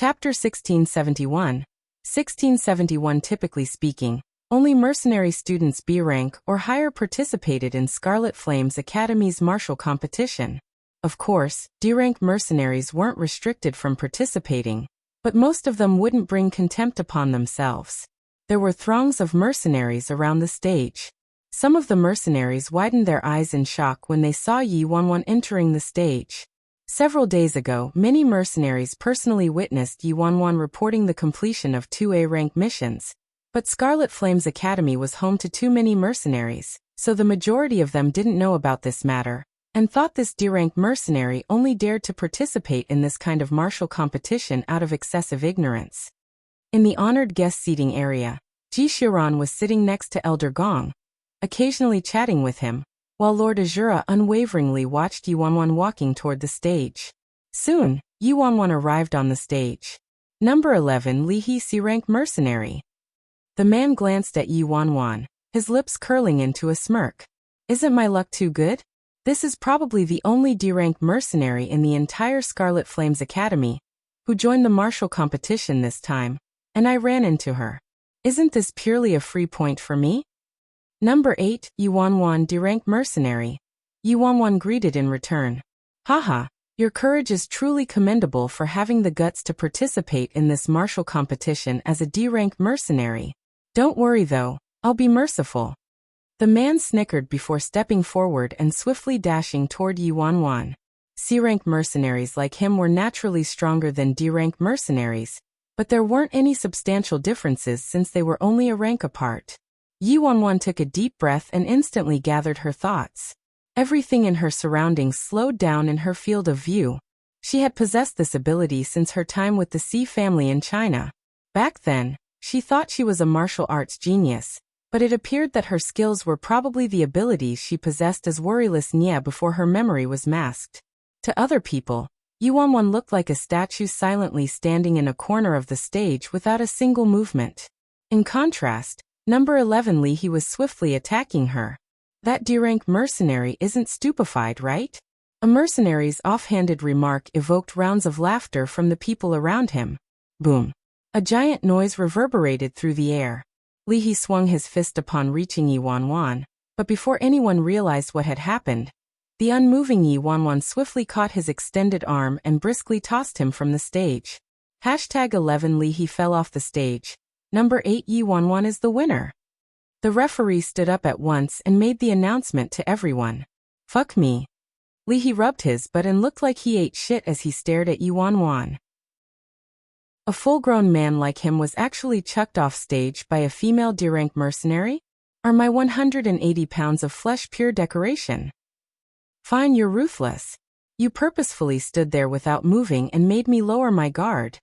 Chapter 1671. 1671. Typically speaking, only mercenary students B rank or higher participated in Scarlet Flame's Academy's martial competition. Of course, D rank mercenaries weren't restricted from participating, but most of them wouldn't bring contempt upon themselves. There were throngs of mercenaries around the stage. Some of the mercenaries widened their eyes in shock when they saw Yi Wanwan entering the stage. Several days ago, many mercenaries personally witnessed Yi Wanwan reporting the completion of 2A rank missions. But Scarlet Flame's Academy was home to too many mercenaries, so the majority of them didn't know about this matter, and thought this D-rank mercenary only dared to participate in this kind of martial competition out of excessive ignorance. In the honored guest seating area, Ji Xiran was sitting next to Elder Gong, occasionally chatting with him, while Lord Azura unwaveringly watched Yi Wanwan walking toward the stage. Soon, Yi Wanwan arrived on the stage. Number 11. Li He C-rank mercenary. The man glanced at Yi Wanwan, his lips curling into a smirk. Isn't my luck too good? This is probably the only D-rank mercenary in the entire Scarlet Flame's Academy who joined the martial competition this time, and I ran into her. Isn't this purely a free point for me? Number 8. Yi Wanwan D-rank mercenary. Yi Wanwan greeted in return. Haha, your courage is truly commendable for having the guts to participate in this martial competition as a D-rank mercenary. Don't worry though, I'll be merciful. The man snickered before stepping forward and swiftly dashing toward Yi Wanwan. C-rank mercenaries like him were naturally stronger than D-rank mercenaries, but there weren't any substantial differences since they were only a rank apart. Yi Wanwan took a deep breath and instantly gathered her thoughts. Everything in her surroundings slowed down in her field of view. She had possessed this ability since her time with the C family in China. Back then, she thought she was a martial arts genius, but it appeared that her skills were probably the abilities she possessed as worryless Nya before her memory was masked. To other people, Yi Wanwan looked like a statue silently standing in a corner of the stage without a single movement. In contrast, Number 11 Li He was swiftly attacking her. That D-rank mercenary isn't stupefied, right? A mercenary's offhanded remark evoked rounds of laughter from the people around him. Boom. A giant noise reverberated through the air. Li He swung his fist upon reaching Yi Wanwan, but before anyone realized what had happened, the unmoving Yi Wanwan swiftly caught his extended arm and briskly tossed him from the stage. #11 Li He fell off the stage. Number 8 Yi Wanwan is the winner. The referee stood up at once and made the announcement to everyone. Fuck me. Li He rubbed his butt and looked like he ate shit as he stared at Yi Wanwan. A full-grown man like him was actually chucked off stage by a female D-rank mercenary? Are my 180 pounds of flesh pure decoration? Fine, you're ruthless. You purposefully stood there without moving and made me lower my guard.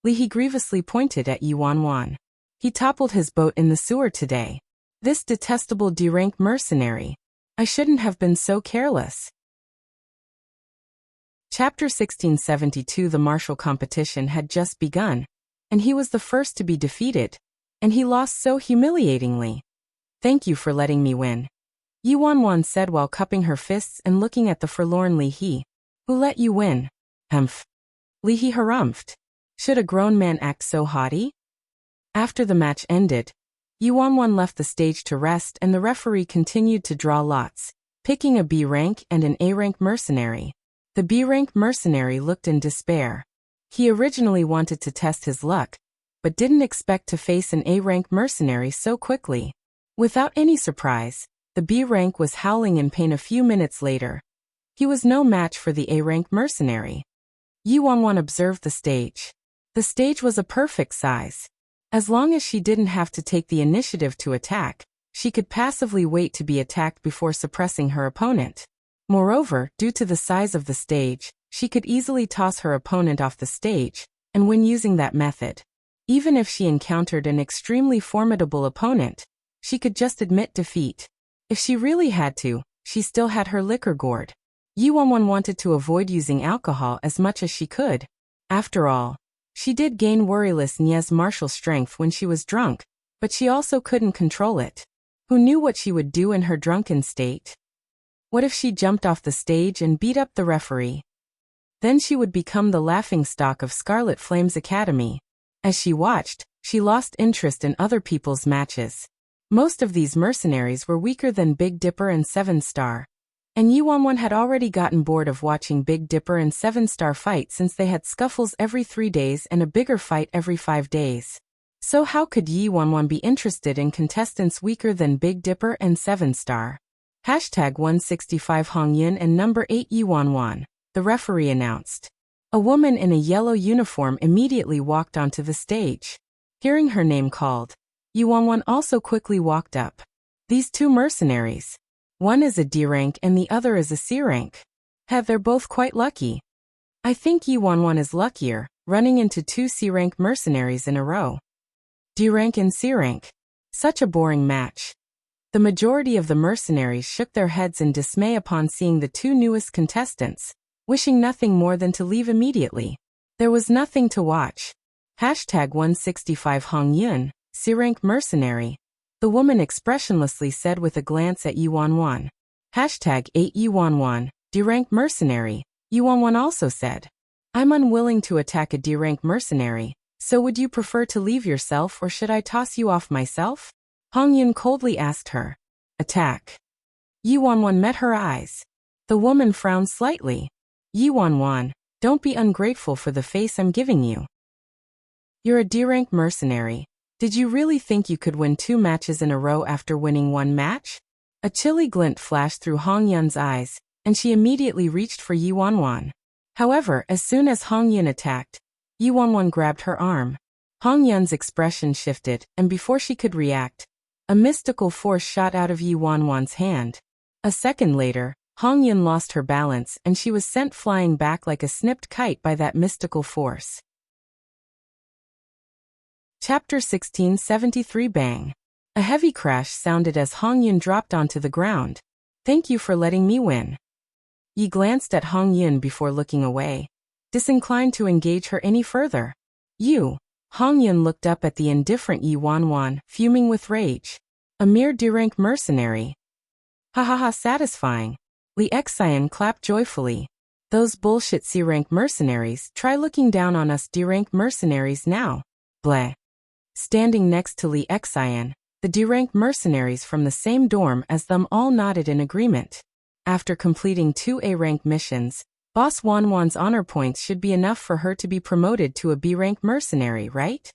Li He grievously pointed at Yi Wanwan. He toppled his boat in the sewer today. This detestable D-rank mercenary. I shouldn't have been so careless. Chapter 1672. The martial competition had just begun, and he was the first to be defeated, and he lost so humiliatingly. Thank you for letting me win, Yi Wanwan said while cupping her fists and looking at the forlorn Li He. Who let you win? Humph. Li He harumphed. Should a grown man act so haughty? After the match ended, Yi Wanwan left the stage to rest and the referee continued to draw lots, picking a B rank and an A rank mercenary. The B rank mercenary looked in despair. He originally wanted to test his luck, but didn't expect to face an A rank mercenary so quickly. Without any surprise, the B rank was howling in pain a few minutes later. He was no match for the A rank mercenary. Yi Wanwan observed the stage. The stage was a perfect size. As long as she didn't have to take the initiative to attack, she could passively wait to be attacked before suppressing her opponent. Moreover, due to the size of the stage, she could easily toss her opponent off the stage and win using that method. Even if she encountered an extremely formidable opponent, she could just admit defeat. If she really had to, she still had her liquor gourd. Yi Wanwan wanted to avoid using alcohol as much as she could. After all, she did gain worryless Nya's martial strength when she was drunk, but she also couldn't control it. Who knew what she would do in her drunken state? What if she jumped off the stage and beat up the referee? Then she would become the laughingstock of Scarlet Flame's academy. As she watched, she lost interest in other people's matches. Most of these mercenaries were weaker than Big Dipper and 7-Star. And Yi-Wan had already gotten bored of watching Big Dipper and 7-Star fight since they had scuffles every 3 days and a bigger fight every 5 days. So how could Yi-Wan be interested in contestants weaker than Big Dipper and 7-Star? Hashtag 165 Hong Yun and number 8 Yi-Wan, the referee announced. A woman in a yellow uniform immediately walked onto the stage. Hearing her name called, Yi-Wan also quickly walked up. These two mercenaries. One is a D rank and the other is a C rank. They're both quite lucky. I think Yi-Wan is luckier, running into 2 C rank mercenaries in a row. D rank and C rank. Such a boring match. The majority of the mercenaries shook their heads in dismay upon seeing the 2 newest contestants, wishing nothing more than to leave immediately. There was nothing to watch. Hashtag 165 Hong Yun, C-rank mercenary. The woman expressionlessly said with a glance at Yi-Wan. Hashtag 8 Yi-Wan, D-rank mercenary. Yi-Wan also said. I'm unwilling to attack a D-rank mercenary, so would you prefer to leave yourself or should I toss you off myself? Hong Yun coldly asked her. Attack. Yi-Wan met her eyes. The woman frowned slightly. Yi-Wan, don't be ungrateful for the face I'm giving you. You're a D-rank mercenary. Did you really think you could win 2 matches in a row after winning 1 match? A chilly glint flashed through Hong Yun's eyes, and she immediately reached for Yi-Wan. However, as soon as Hong Yun attacked, Yi-Wan grabbed her arm. Hong Yun's expression shifted, and before she could react, a mystical force shot out of Yi-Wan's hand. A second later, Hong Yun lost her balance and she was sent flying back like a snipped kite by that mystical force. Chapter 1673 Bang. A heavy crash sounded as Hong Yun dropped onto the ground. Thank you for letting me win. Yi glanced at Hong Yun before looking away, disinclined to engage her any further. You. Hong Yun looked up at the indifferent Yi-Wan, fuming with rage. A mere D-rank mercenary. Ha, satisfying. Li Xian clapped joyfully. Those bullshit C-rank mercenaries, try looking down on us D-rank mercenaries now. Bleh. Standing next to Li Xian, the D-rank mercenaries from the same dorm as them all nodded in agreement. After completing 2 A-rank missions, Boss Wan's honor points should be enough for her to be promoted to a B-rank mercenary, right?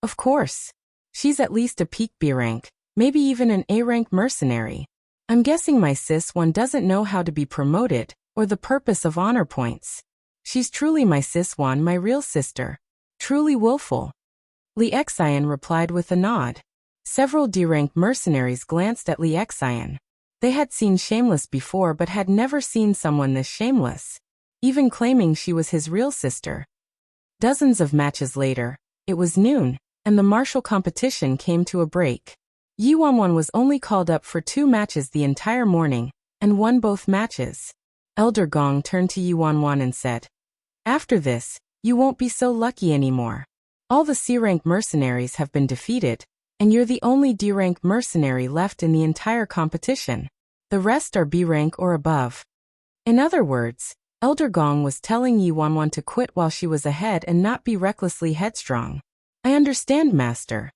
Of course. She's at least a peak B-rank, maybe even an A-rank mercenary. I'm guessing my sis one doesn't know how to be promoted, or the purpose of honor points. She's truly my sis one, my real sister. Truly willful. Li Xian replied with a nod. Several D-rank mercenaries glanced at Li Xian. They had seen Shameless before but had never seen someone this shameless, even claiming she was his real sister. Dozens of matches later, it was noon, and the martial competition came to a break. Yi-Wan was only called up for 2 matches the entire morning, and won both matches. Elder Gong turned to Yi-Wan and said, After this, you won't be so lucky anymore. All the C-rank mercenaries have been defeated, and you're the only D-rank mercenary left in the entire competition. The rest are B-rank or above. In other words, Elder Gong was telling Yi-Wan to quit while she was ahead and not be recklessly headstrong. I understand, Master.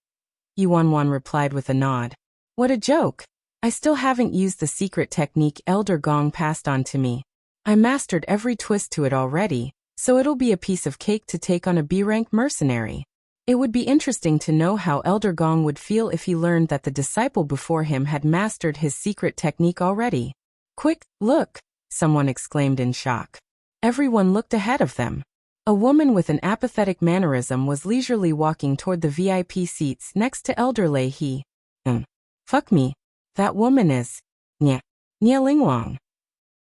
Yi-Wan replied with a nod. What a joke. I still haven't used the secret technique Elder Gong passed on to me. I mastered every twist to it already, so it'll be a piece of cake to take on a B-rank mercenary. It would be interesting to know how Elder Gong would feel if he learned that the disciple before him had mastered his secret technique already. Quick, look, someone exclaimed in shock. Everyone looked ahead of them. A woman with an apathetic mannerism was leisurely walking toward the VIP seats next to Elder Lei He. Fuck me. That woman is Nia Lingwang.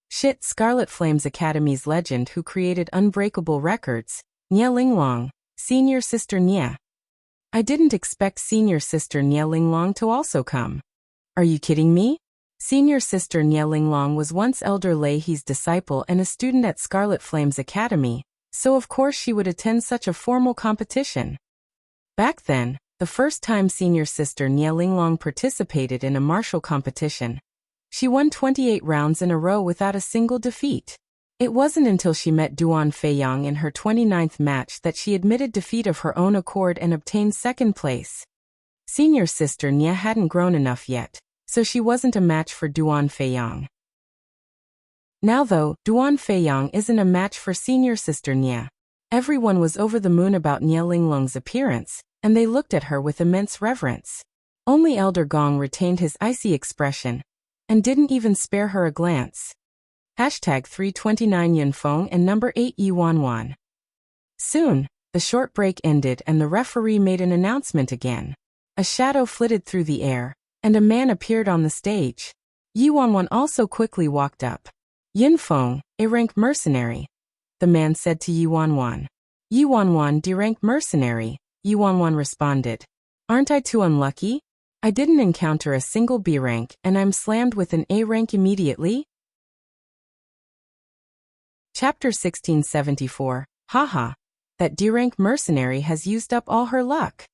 Shit, Scarlet Flame's Academy's legend who created unbreakable records, Nia Lingwang, senior sister Nia. I didn't expect senior sister Nia Linglong to also come. Are you kidding me? Senior sister Nia Linglong was once Elder Lei He's disciple and a student at Scarlet Flame's Academy, so of course she would attend such a formal competition. Back then, the first time senior sister Nia Linglong participated in a martial competition, she won 28 rounds in a row without a single defeat. It wasn't until she met Duan Feiyang in her 29th match that she admitted defeat of her own accord and obtained second place. Senior sister Nia hadn't grown enough yet, so she wasn't a match for Duan Feiyang. Now though, Duan Feiyang isn't a match for senior sister Nia. Everyone was over the moon about Nia Linglong's appearance, and they looked at her with immense reverence. Only Elder Gong retained his icy expression, and didn't even spare her a glance. Hashtag 329 Yunfeng and number 8 Yuanwan. Soon, the short break ended and the referee made an announcement again. A shadow flitted through the air, and a man appeared on the stage. Yuanwan also quickly walked up. Yunfeng, a rank mercenary, the man said to Yuanwan. Yuanwan, D-rank mercenary, Yuanwan responded. Aren't I too unlucky? I didn't encounter a single B rank and I'm slammed with an A rank immediately? Chapter 1674, Haha. That D-rank mercenary has used up all her luck.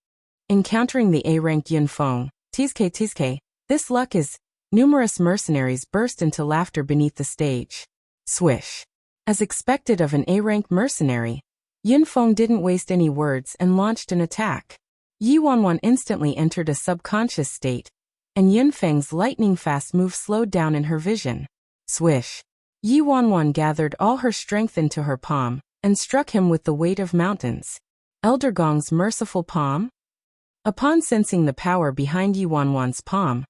Encountering the A-ranked Yunfeng, Tizke, this luck is... Numerous mercenaries burst into laughter beneath the stage. Swish. As expected of an A-rank mercenary, Yunfeng didn't waste any words and launched an attack. Yuanwan instantly entered a subconscious state, and Yunfeng's lightning-fast move slowed down in her vision. Swish. Yuanwan gathered all her strength into her palm, and struck him with the weight of mountains. Elder Gong's merciful palm? Upon sensing the power behind Yuanwan's palm,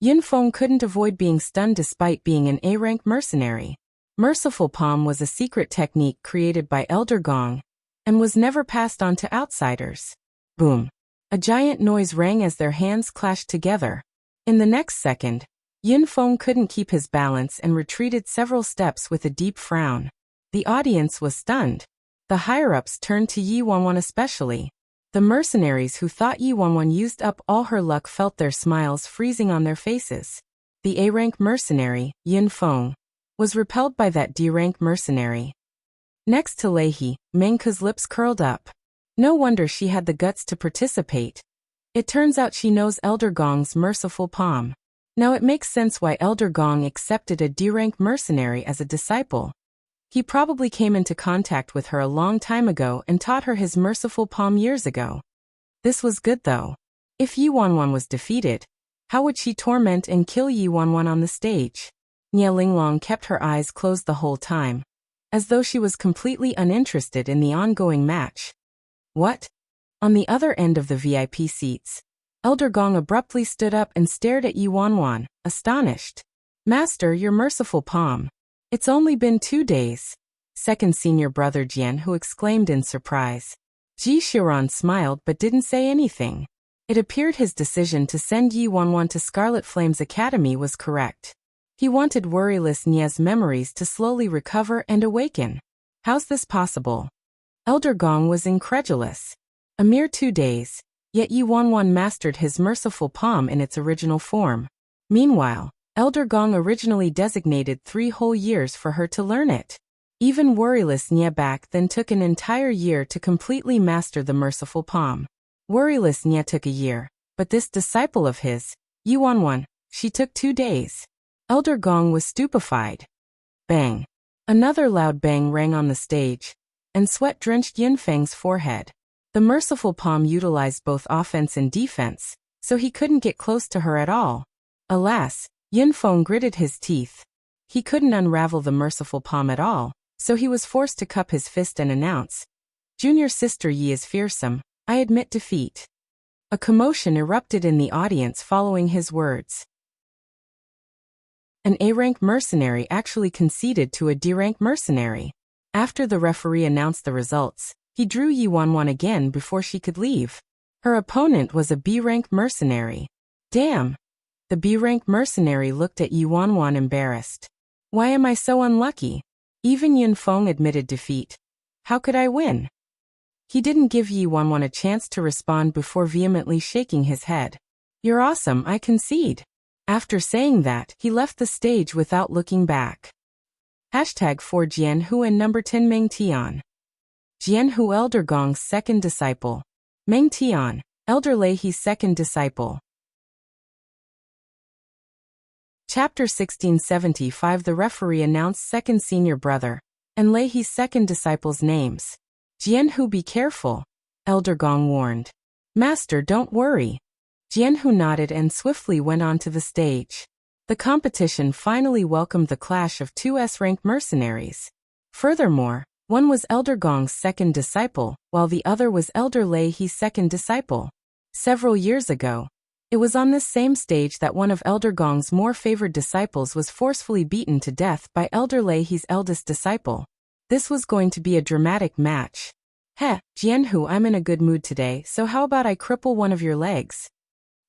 Yunfeng couldn't avoid being stunned despite being an A-rank mercenary. Merciful Palm was a secret technique created by Elder Gong, and was never passed on to outsiders. Boom. A giant noise rang as their hands clashed together. In the next second, Yunfeng couldn't keep his balance and retreated several steps with a deep frown. The audience was stunned. The higher-ups turned to Yuanwan especially. The mercenaries who thought Yuanwan used up all her luck felt their smiles freezing on their faces. The A-rank mercenary, Yunfeng, was repelled by that D-rank mercenary. Next to Leihe, Mengke's lips curled up. No wonder she had the guts to participate. It turns out she knows Elder Gong's merciful palm. Now it makes sense why Elder Gong accepted a D-rank mercenary as a disciple. He probably came into contact with her a long time ago and taught her his merciful palm years ago. This was good though. If Yuanwan was defeated, how would she torment and kill Yuanwan on the stage? Nia Linglong kept her eyes closed the whole time, as though she was completely uninterested in the ongoing match. What? On the other end of the VIP seats, Elder Gong abruptly stood up and stared at Yuanwan, astonished. Master, your merciful palm. It's only been 2 days. Second senior brother Jian who exclaimed in surprise. Ji Shiran smiled but didn't say anything. It appeared his decision to send Yuanwan to Scarlet Flame's academy was correct. He wanted worryless Nia's memories to slowly recover and awaken. How's this possible? Elder Gong was incredulous. A mere 2 days, yet Yuanwan mastered his merciful palm in its original form. Meanwhile, Elder Gong originally designated 3 whole years for her to learn it. Even worryless Nia back then took an entire year to completely master the merciful palm. Worryless Nia took a year, but this disciple of his, Yuanwan, she took 2 days. Elder Gong was stupefied. Bang. Another loud bang rang on the stage, and sweat drenched Yunfeng's forehead. The merciful palm utilized both offense and defense, so he couldn't get close to her at all. Alas, Yunfeng gritted his teeth. He couldn't unravel the merciful palm at all, so he was forced to cup his fist and announce, Junior Sister Yi is fearsome, I admit defeat. A commotion erupted in the audience following his words. An A-rank mercenary actually conceded to a D-rank mercenary. After the referee announced the results, he drew Yuanwan again before she could leave. Her opponent was a B-rank mercenary. Damn! The B-rank mercenary looked at Yuanwan embarrassed. Why am I so unlucky? Even Yunfeng admitted defeat. How could I win? He didn't give Yuanwan a chance to respond before vehemently shaking his head. You're awesome, I concede. After saying that, he left the stage without looking back. Hashtag 4 Jianhu and number 10 Meng Tian. Jianhu Elder Gong's second disciple. Meng Tian, Elder Leihe's second disciple. Chapter 1675 The referee announced second senior brother, and Lei's second disciples' names. Jianhu, be careful, Elder Gong warned. Master, don't worry. Jianhu nodded and swiftly went onto the stage. The competition finally welcomed the clash of two S-rank mercenaries. Furthermore, one was Elder Gong's second disciple, while the other was Elder Lei's second disciple. Several years ago, it was on this same stage that one of Elder Gong's more favored disciples was forcefully beaten to death by Elder Lei's eldest disciple. This was going to be a dramatic match. Heh, Jianhu, I'm in a good mood today, so how about I cripple one of your legs?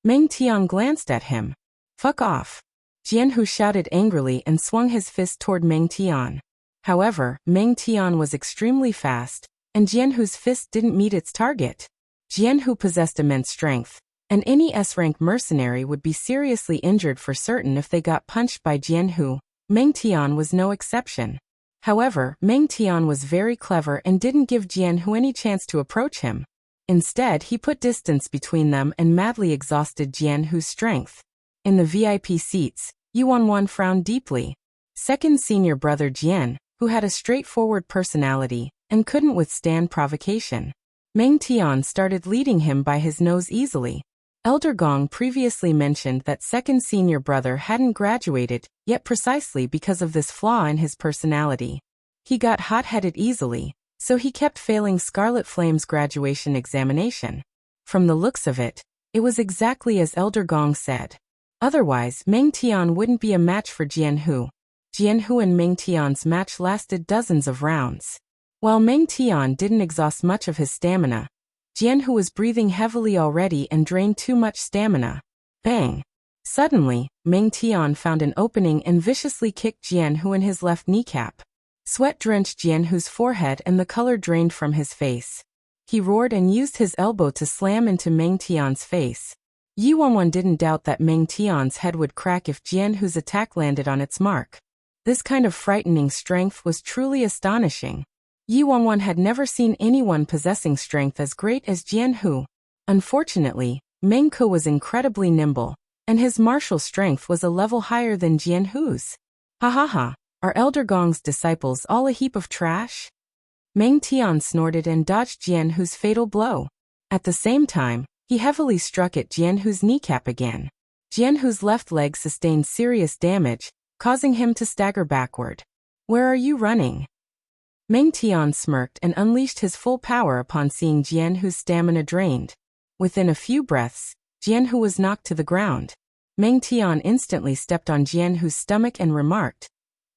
Meng Tian glanced at him. Fuck off. Jianhu shouted angrily and swung his fist toward Meng Tian. However, Meng Tian was extremely fast, and Jianhu's fist didn't meet its target. Jianhu possessed immense strength, and any S-rank mercenary would be seriously injured for certain if they got punched by Jianhu. Meng Tian was no exception. However, Meng Tian was very clever and didn't give Jianhu any chance to approach him. Instead, he put distance between them and madly exhausted Jianhu's strength. In the VIP seats, Yuanwan frowned deeply. Second senior brother Jian, who had a straightforward personality and couldn't withstand provocation. Meng Tian started leading him by his nose easily. Elder Gong previously mentioned that second senior brother hadn't graduated, yet precisely because of this flaw in his personality. He got hot-headed easily, so he kept failing Scarlet Flame's graduation examination. From the looks of it, it was exactly as Elder Gong said. Otherwise, Meng Tian wouldn't be a match for Jianhu. Jianhu and Meng Tian's match lasted dozens of rounds. While Meng Tian didn't exhaust much of his stamina, Jianhu was breathing heavily already and drained too much stamina. Bang! Suddenly, Meng Tian found an opening and viciously kicked Jianhu in his left kneecap. Sweat drenched Jianhu's forehead and the color drained from his face. He roared and used his elbow to slam into Meng Tian's face. Yuanwan didn't doubt that Meng Tian's head would crack if Jianhu's attack landed on its mark. This kind of frightening strength was truly astonishing. Yuanwan had never seen anyone possessing strength as great as Jianhu. Unfortunately, Meng Ke was incredibly nimble, and his martial strength was a level higher than Jianhu's. Ha ha ha, are Elder Gong's disciples all a heap of trash? Meng Tian snorted and dodged Jianhu's fatal blow. At the same time, he heavily struck at Jianhu's kneecap again. Jianhu's left leg sustained serious damage, causing him to stagger backward. Where are you running? Meng Tian smirked and unleashed his full power upon seeing Jianhu's stamina drained. Within a few breaths, Jianhu was knocked to the ground. Meng Tian instantly stepped on Jianhu's stomach and remarked,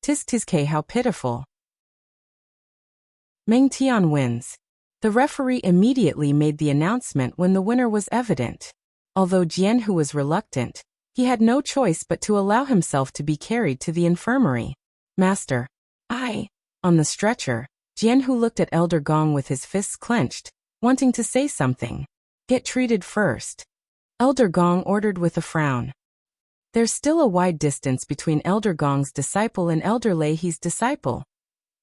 "Tisk, how pitiful." Meng Tian wins. The referee immediately made the announcement when the winner was evident. Although Jianhu was reluctant, he had no choice but to allow himself to be carried to the infirmary. Master, On the stretcher, Jianhu looked at Elder Gong with his fists clenched, wanting to say something. Get treated first. Elder Gong ordered with a frown. There's still a wide distance between Elder Gong's disciple and Elder Lei's disciple.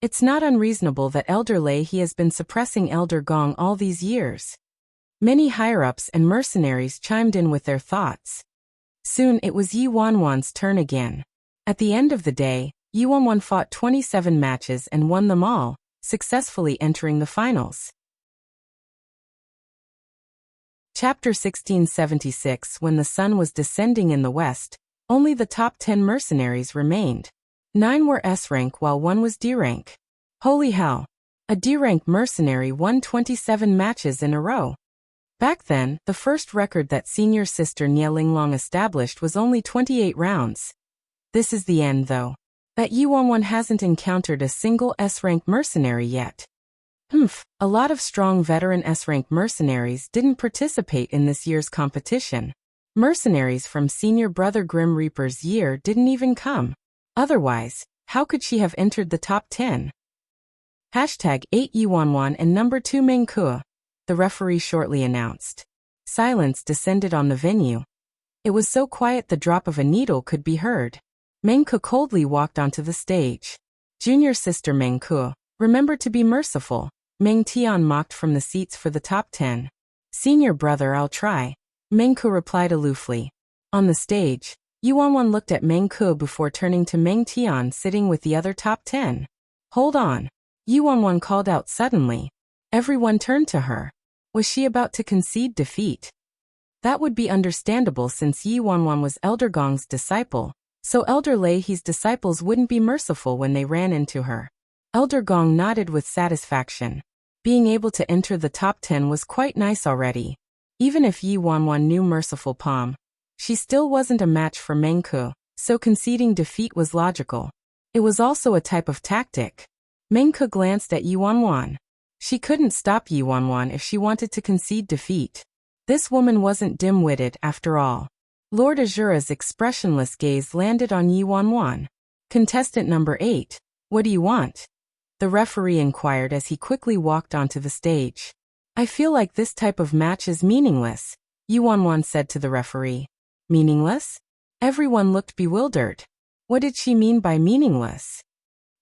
It's not unreasonable that Elder Lei has been suppressing Elder Gong all these years. Many higher-ups and mercenaries chimed in with their thoughts. Soon it was Yuanwan's turn again. At the end of the day, Yuanwan fought 27 matches and won them all, successfully entering the finals. Chapter 1676. When the sun was descending in the west, only the top 10 mercenaries remained. 9 were S-rank while 1 was D-rank. Holy hell! A D-rank mercenary won 27 matches in a row. Back then, the first record that senior sister Nie Linglong established was only 28 rounds. This is the end though. That Yuanwan hasn't encountered a single S-rank mercenary yet. A lot of strong veteran S-rank mercenaries didn't participate in this year's competition. Mercenaries from senior brother Grim Reaper's year didn't even come. Otherwise, how could she have entered the top 10? #8 Yuanwan and number 2 Meng Ke, the referee shortly announced. Silence descended on the venue. It was so quiet the drop of a needle could be heard. Meng Ke coldly walked onto the stage. Junior sister Meng Ke, remember to be merciful, Meng Tian mocked from the seats for the top 10. Senior brother, I'll try, Meng Ke replied aloofly. On the stage, Yuanwan looked at Meng Ke before turning to Meng Tian sitting with the other top 10. Hold on. Yuanwan called out suddenly. Everyone turned to her. Was she about to concede defeat? That would be understandable since Yuanwan was Elder Gong's disciple, so Elder Lei's disciples wouldn't be merciful when they ran into her. Elder Gong nodded with satisfaction. Being able to enter the top 10 was quite nice already. Even if Yuanwan knew merciful palm, she still wasn't a match for Meng Ke, so conceding defeat was logical. It was also a type of tactic. Meng Ke glanced at Yuanwan. She couldn't stop Yuanwan if she wanted to concede defeat. This woman wasn't dim-witted after all. Lord Azura's expressionless gaze landed on Yuanwan. Contestant number 8, what do you want? The referee inquired as he quickly walked onto the stage. I feel like this type of match is meaningless, Yuanwan said to the referee. Meaningless? Everyone looked bewildered. What did she mean by meaningless?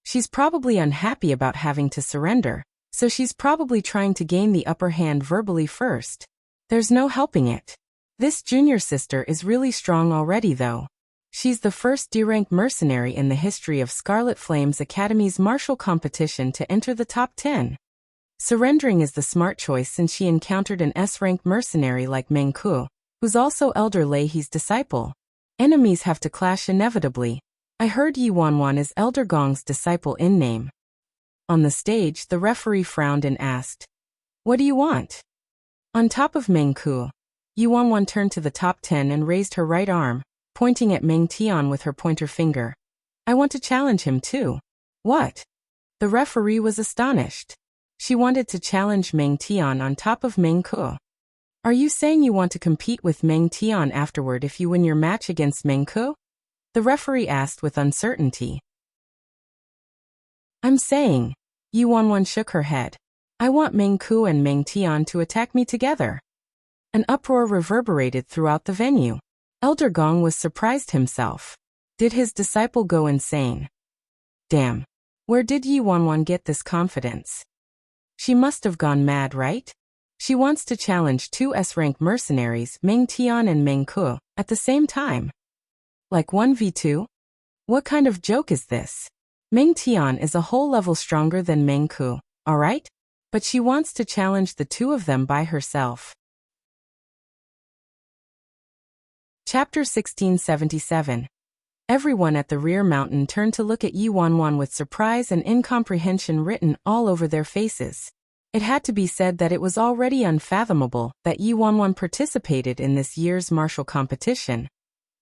She's probably unhappy about having to surrender, so she's probably trying to gain the upper hand verbally first. There's no helping it. This junior sister is really strong already though. She's the first D-rank mercenary in the history of Scarlet Flame's Academy's martial competition to enter the top 10. Surrendering is the smart choice since she encountered an S-rank mercenary like Meng Ke, who's also Elder Lei's disciple. Enemies have to clash inevitably. I heard Yuanwan is Elder Gong's disciple in name. On the stage, the referee frowned and asked, what do you want? On top of Meng Ke, Yuanwan turned to the top 10 and raised her right arm, pointing at Meng Tian with her pointer finger. I want to challenge him too. What? The referee was astonished. She wanted to challenge Meng Tian on top of Meng Ke. Are you saying you want to compete with Meng Tian afterward if you win your match against Meng Ke? The referee asked with uncertainty. I'm saying. Yuanwan shook her head. I want Meng Ke and Meng Tian to attack me together. An uproar reverberated throughout the venue. Elder Gong was surprised himself. Did his disciple go insane? Damn. Where did Yuanwan get this confidence? She must have gone mad, right? She wants to challenge two S-rank mercenaries, Meng Tian and Meng Ke, at the same time. Like 1v2? What kind of joke is this? Meng Tian is a whole level stronger than Meng Ke, alright? But she wants to challenge the two of them by herself. Chapter 1677. Everyone at the rear mountain turned to look at Yuanwan with surprise and incomprehension written all over their faces. It had to be said that it was already unfathomable that Yuanwan participated in this year's martial competition,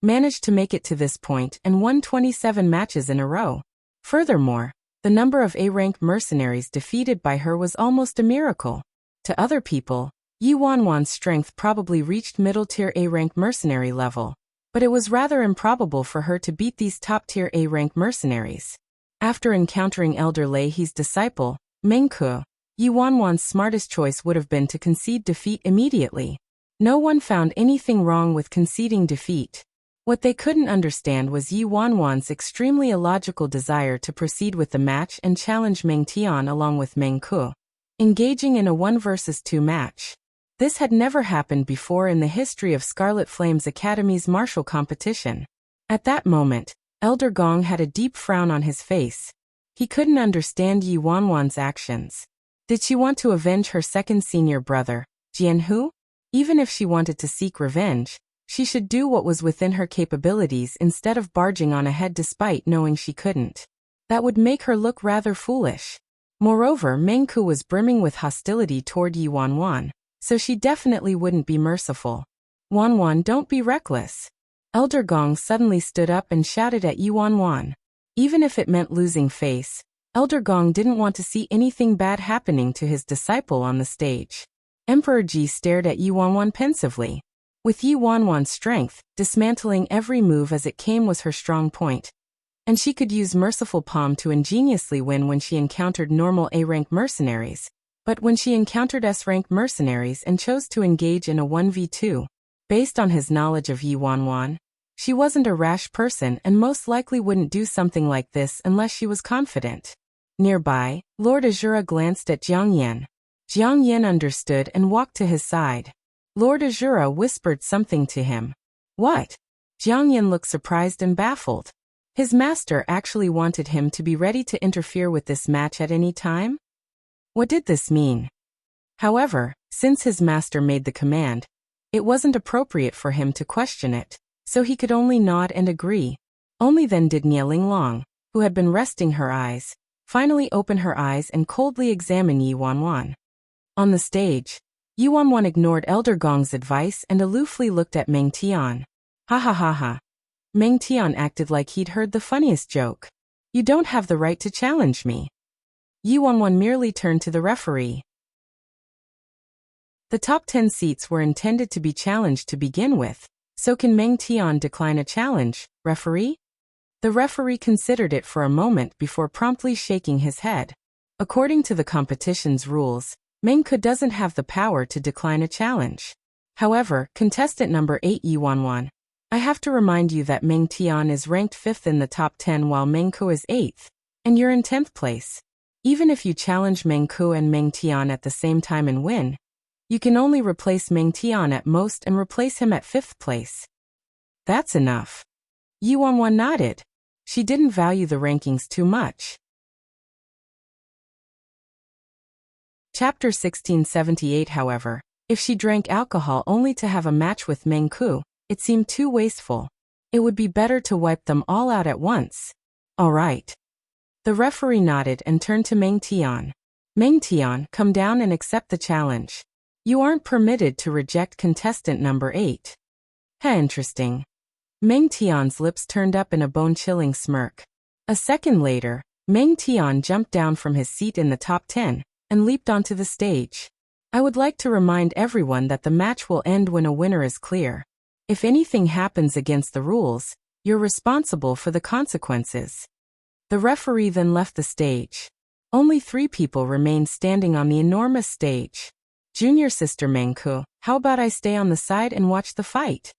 managed to make it to this point and won 27 matches in a row. Furthermore, the number of A-rank mercenaries defeated by her was almost a miracle. To other people, Yuanwan's strength probably reached middle-tier A-rank mercenary level, but it was rather improbable for her to beat these top-tier A-rank mercenaries. After encountering Elder Lei's disciple, Meng Ke, Yuanwan's smartest choice would have been to concede defeat immediately. No one found anything wrong with conceding defeat. What they couldn't understand was Yuanwan's extremely illogical desire to proceed with the match and challenge Meng Tian along with Meng Ke, engaging in a 1 versus 2 match. This had never happened before in the history of Scarlet Flame's Academy's martial competition. At that moment, Elder Gong had a deep frown on his face. He couldn't understand Yuanwan's actions. Did she want to avenge her second senior brother, Jianhu? Even if she wanted to seek revenge, she should do what was within her capabilities instead of barging on ahead despite knowing she couldn't. That would make her look rather foolish. Moreover, Meng Ke was brimming with hostility toward Yuanwan, so she definitely wouldn't be merciful. Yuanwan, don't be reckless. Elder Gong suddenly stood up and shouted at Yuanwan. Even if it meant losing face, Elder Gong didn't want to see anything bad happening to his disciple on the stage. Emperor Ji stared at Yuanwan pensively. With Yuanwan's strength, dismantling every move as it came was her strong point. And she could use Merciful Palm to ingeniously win when she encountered normal A-rank mercenaries. But when she encountered S-rank mercenaries and chose to engage in a 1v2, based on his knowledge of Yuanwan, she wasn't a rash person and most likely wouldn't do something like this unless she was confident. Nearby, Lord Azura glanced at Jiang Yan. Jiang Yan understood and walked to his side. Lord Azura whispered something to him. What? Jiang Yan looked surprised and baffled. His master actually wanted him to be ready to interfere with this match at any time? What did this mean? However, since his master made the command, it wasn't appropriate for him to question it, so he could only nod and agree. Only then did Nie Linglong, who had been resting her eyes, finally open her eyes and coldly examine Yi Wanwan. On the stage, Yi Wanwan ignored Elder Gong's advice and aloofly looked at Meng Tian. Ha ha ha ha. Meng Tian acted like he'd heard the funniest joke. You don't have the right to challenge me. Yi Wanwan merely turned to the referee. The top 10 seats were intended to be challenged to begin with, so can Meng Tian decline a challenge, referee? The referee considered it for a moment before promptly shaking his head. According to the competition's rules, Meng Ke doesn't have the power to decline a challenge. However, contestant number 8 Yi Wanwan, I have to remind you that Meng Tian is ranked 5th in the top 10 while Meng Ke is 8th, and you're in 10th place. Even if you challenge Meng Ke and Meng Tian at the same time and win, you can only replace Meng Tian at most and replace him at 5th place. That's enough. Yi Wanwan nodded. She didn't value the rankings too much. Chapter 1678. However, if she drank alcohol only to have a match with Meng Ke, it seemed too wasteful. It would be better to wipe them all out at once. All right. The referee nodded and turned to Meng Tian. Meng Tian, come down and accept the challenge. You aren't permitted to reject contestant number 8. Interesting. Meng Tian's lips turned up in a bone-chilling smirk. A second later, Meng Tian jumped down from his seat in the top 10 and leaped onto the stage. I would like to remind everyone that the match will end when a winner is clear. If anything happens against the rules, you're responsible for the consequences. The referee then left the stage. Only 3 people remained standing on the enormous stage. Junior sister Meng Ke, how about I stay on the side and watch the fight?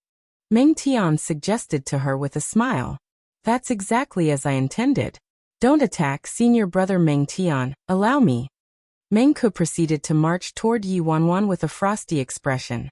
Meng Tian suggested to her with a smile. That's exactly as I intended. Don't attack, senior brother Meng Tian, allow me. Meng Ke proceeded to march toward Yi Wanwan with a frosty expression.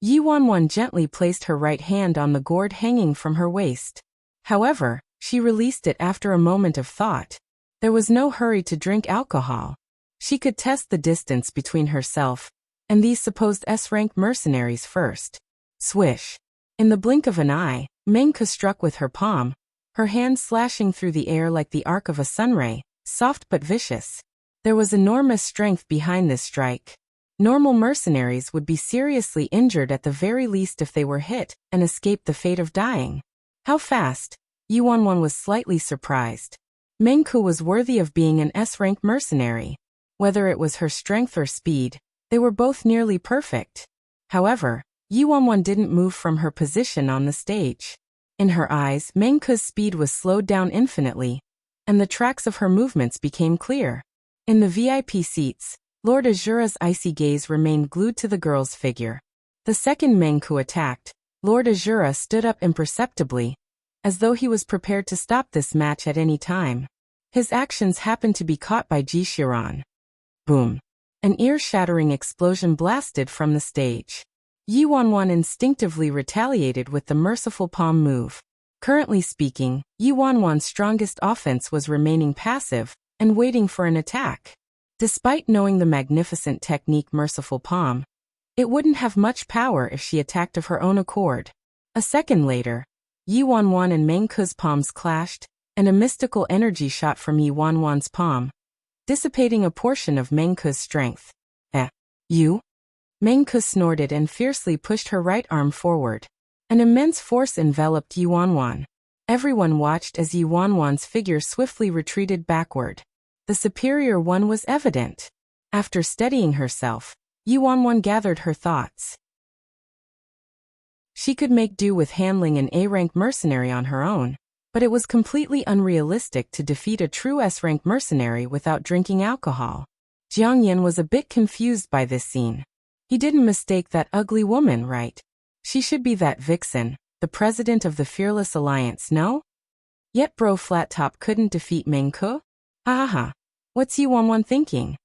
Yi Wanwan gently placed her right hand on the gourd hanging from her waist. However, she released it after a moment of thought. There was no hurry to drink alcohol. She could test the distance between herself and these supposed S-rank mercenaries first. Swish. In the blink of an eye, Meng Ke struck with her palm, her hand slashing through the air like the arc of a sunray, soft but vicious. There was enormous strength behind this strike. Normal mercenaries would be seriously injured at the very least if they were hit and escaped the fate of dying. How fast? Yi Wanwan was slightly surprised. Meng Ke was worthy of being an S-rank mercenary. Whether it was her strength or speed, they were both nearly perfect. However, Yi Wanwan didn't move from her position on the stage. In her eyes, Meng Ke's speed was slowed down infinitely, and the tracks of her movements became clear. In the VIP seats, Lord Azura's icy gaze remained glued to the girl's figure. The second Meng Ke attacked, Lord Azura stood up imperceptibly, as though he was prepared to stop this match at any time. His actions happened to be caught by Ji Shiran. Boom. An ear-shattering explosion blasted from the stage. Yi Wanwan instinctively retaliated with the merciful palm move. Currently speaking, Yi Wanwan's strongest offense was remaining passive and waiting for an attack. Despite knowing the magnificent technique merciful palm, it wouldn't have much power if she attacked of her own accord. A second later, Yi Wanwan and Meng Ke's palms clashed, and a mystical energy shot from Yi Wanwan's palm, dissipating a portion of Meng Ke's strength. You? Meng Ke snorted and fiercely pushed her right arm forward. An immense force enveloped Yi Wanwan. Everyone watched as Yi Wanwan's figure swiftly retreated backward. The superior one was evident. After steadying herself, Yi Wanwan gathered her thoughts. She could make do with handling an A-rank mercenary on her own, but it was completely unrealistic to defeat a true S-rank mercenary without drinking alcohol. Jiang Yan was a bit confused by this scene. He didn't mistake that ugly woman, right? She should be that vixen, the president of the Fearless Alliance, no? Yet Bro Flat Top couldn't defeat Meng Ke? Ha ha ha. What's Yi Wanwan thinking?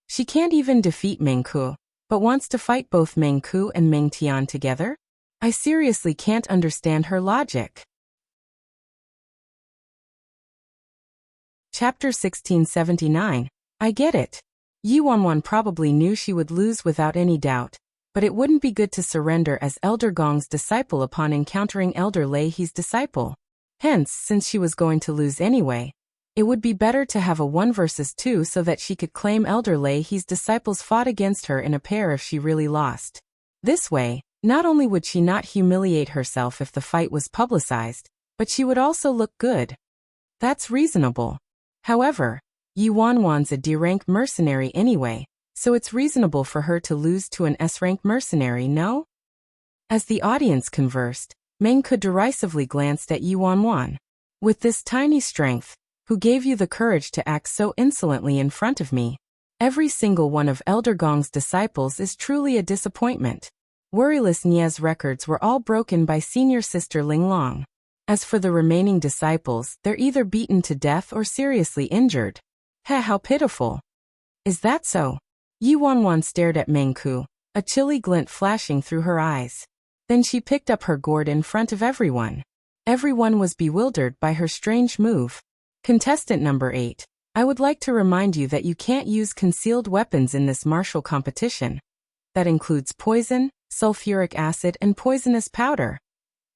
She can't even defeat Meng Ke, but wants to fight both Meng Ke and Meng Tian together? I seriously can't understand her logic. Chapter 1679. I get it. Yuanwan probably knew she would lose without any doubt, but it wouldn't be good to surrender as Elder Gong's disciple upon encountering Elder Lei He's disciple. Hence, since she was going to lose anyway, it would be better to have a 1 versus 2 so that she could claim Elder Lei He's disciples fought against her in a pair if she really lost. This way, not only would she not humiliate herself if the fight was publicized, but she would also look good. That's reasonable. However, Yuanwan's a D-rank mercenary anyway, so it's reasonable for her to lose to an S-rank mercenary, no? As the audience conversed, Meng Ke derisively glanced at Yuanwan. With this tiny strength, who gave you the courage to act so insolently in front of me? Every single one of Elder Gong's disciples is truly a disappointment. Worryless Nia's records were all broken by senior sister Ling Long. As for the remaining disciples, they're either beaten to death or seriously injured. How pitiful. Is that so? Yuanwan stared at Meng Ke, a chilly glint flashing through her eyes. Then she picked up her gourd in front of everyone. Everyone was bewildered by her strange move. Contestant number 8. I would like to remind you that you can't use concealed weapons in this martial competition. That includes poison, sulfuric acid, and poisonous powder.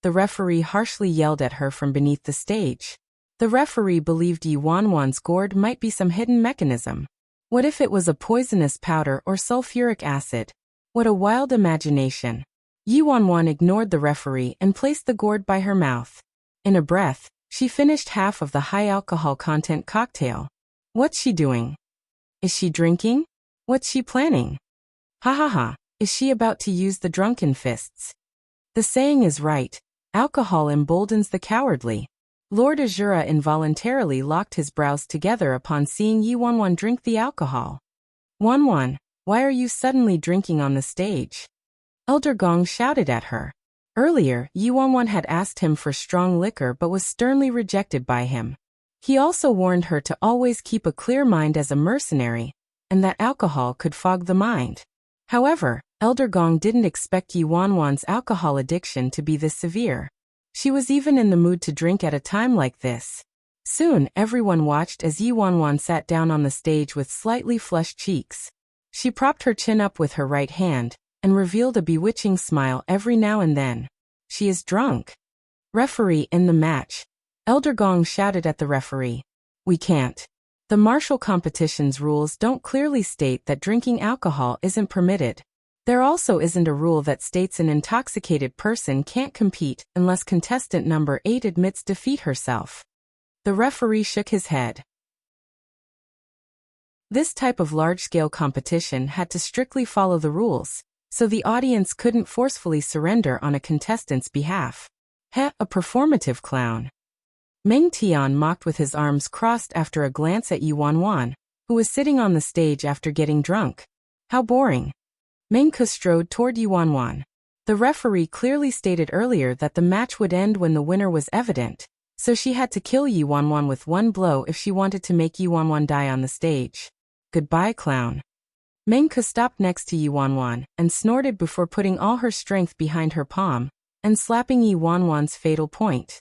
The referee harshly yelled at her from beneath the stage. The referee believed Yuanwan's gourd might be some hidden mechanism. What if it was a poisonous powder or sulfuric acid? What a wild imagination. Yuanwan ignored the referee and placed the gourd by her mouth. In a breath, she finished half of the high alcohol content cocktail. What's she doing? Is she drinking? What's she planning? Ha ha ha, is she about to use the drunken fists? The saying is right. Alcohol emboldens the cowardly. Lord Azura involuntarily locked his brows together upon seeing Yuanwan drink the alcohol. Wanwan, why are you suddenly drinking on the stage? Elder Gong shouted at her. Earlier, Yuanwan had asked him for strong liquor but was sternly rejected by him. He also warned her to always keep a clear mind as a mercenary, and that alcohol could fog the mind. However, Elder Gong didn't expect Yuanwan's alcohol addiction to be this severe. She was even in the mood to drink at a time like this. Soon, everyone watched as Yuanwan sat down on the stage with slightly flushed cheeks. She propped her chin up with her right hand, and revealed a bewitching smile every now and then. She is drunk. Referee in the match. Elder Gong shouted at the referee. We can't. The martial competition's rules don't clearly state that drinking alcohol isn't permitted. There also isn't a rule that states an intoxicated person can't compete unless contestant number 8 admits defeat herself. The referee shook his head. This type of large-scale competition had to strictly follow the rules, so the audience couldn't forcefully surrender on a contestant's behalf. A performative clown. Meng Tian mocked with his arms crossed after a glance at Yuanwan, who was sitting on the stage after getting drunk. How boring. Meng Ke strode toward Yuanwan. The referee clearly stated earlier that the match would end when the winner was evident, so she had to kill Yuanwan with one blow if she wanted to make Yuanwan die on the stage. Goodbye, clown. Meng Ke stopped next to Yuanwan and snorted before putting all her strength behind her palm and slapping Yuanwan's fatal point.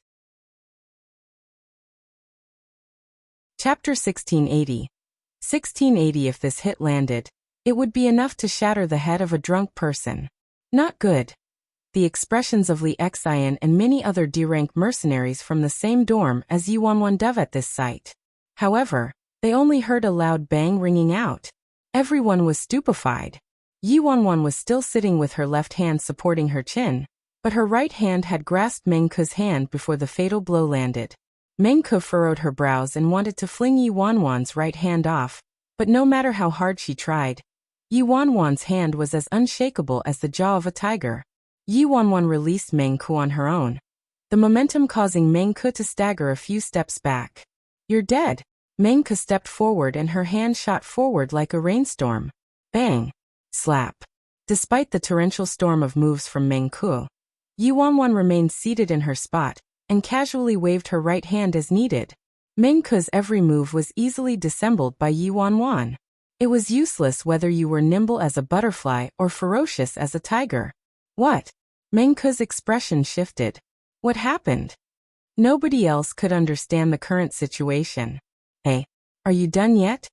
Chapter 1680. 1680. If this hit landed, it would be enough to shatter the head of a drunk person. Not good. The expressions of Li Xian and many other D-rank mercenaries from the same dorm as Yuanwan dove at this sight. However, they only heard a loud bang ringing out. Everyone was stupefied. Yuanwan was still sitting with her left hand supporting her chin, but her right hand had grasped Meng Ke's hand before the fatal blow landed. Meng Ke furrowed her brows and wanted to fling Yuanwan's right hand off, but no matter how hard she tried, Yuanwan's hand was as unshakable as the jaw of a tiger. Yuanwan released Meng Ke on her own, the momentum causing Meng Ke to stagger a few steps back. You're dead. Meng Ke stepped forward and her hand shot forward like a rainstorm. Bang! Slap! Despite the torrential storm of moves from Meng Ke, Yuanwan remained seated in her spot and casually waved her right hand as needed. Meng Ke's every move was easily dissembled by Yuanwan. It was useless whether you were nimble as a butterfly or ferocious as a tiger. What? Meng Ke's expression shifted. What happened? Nobody else could understand the current situation. Hey, are you done yet?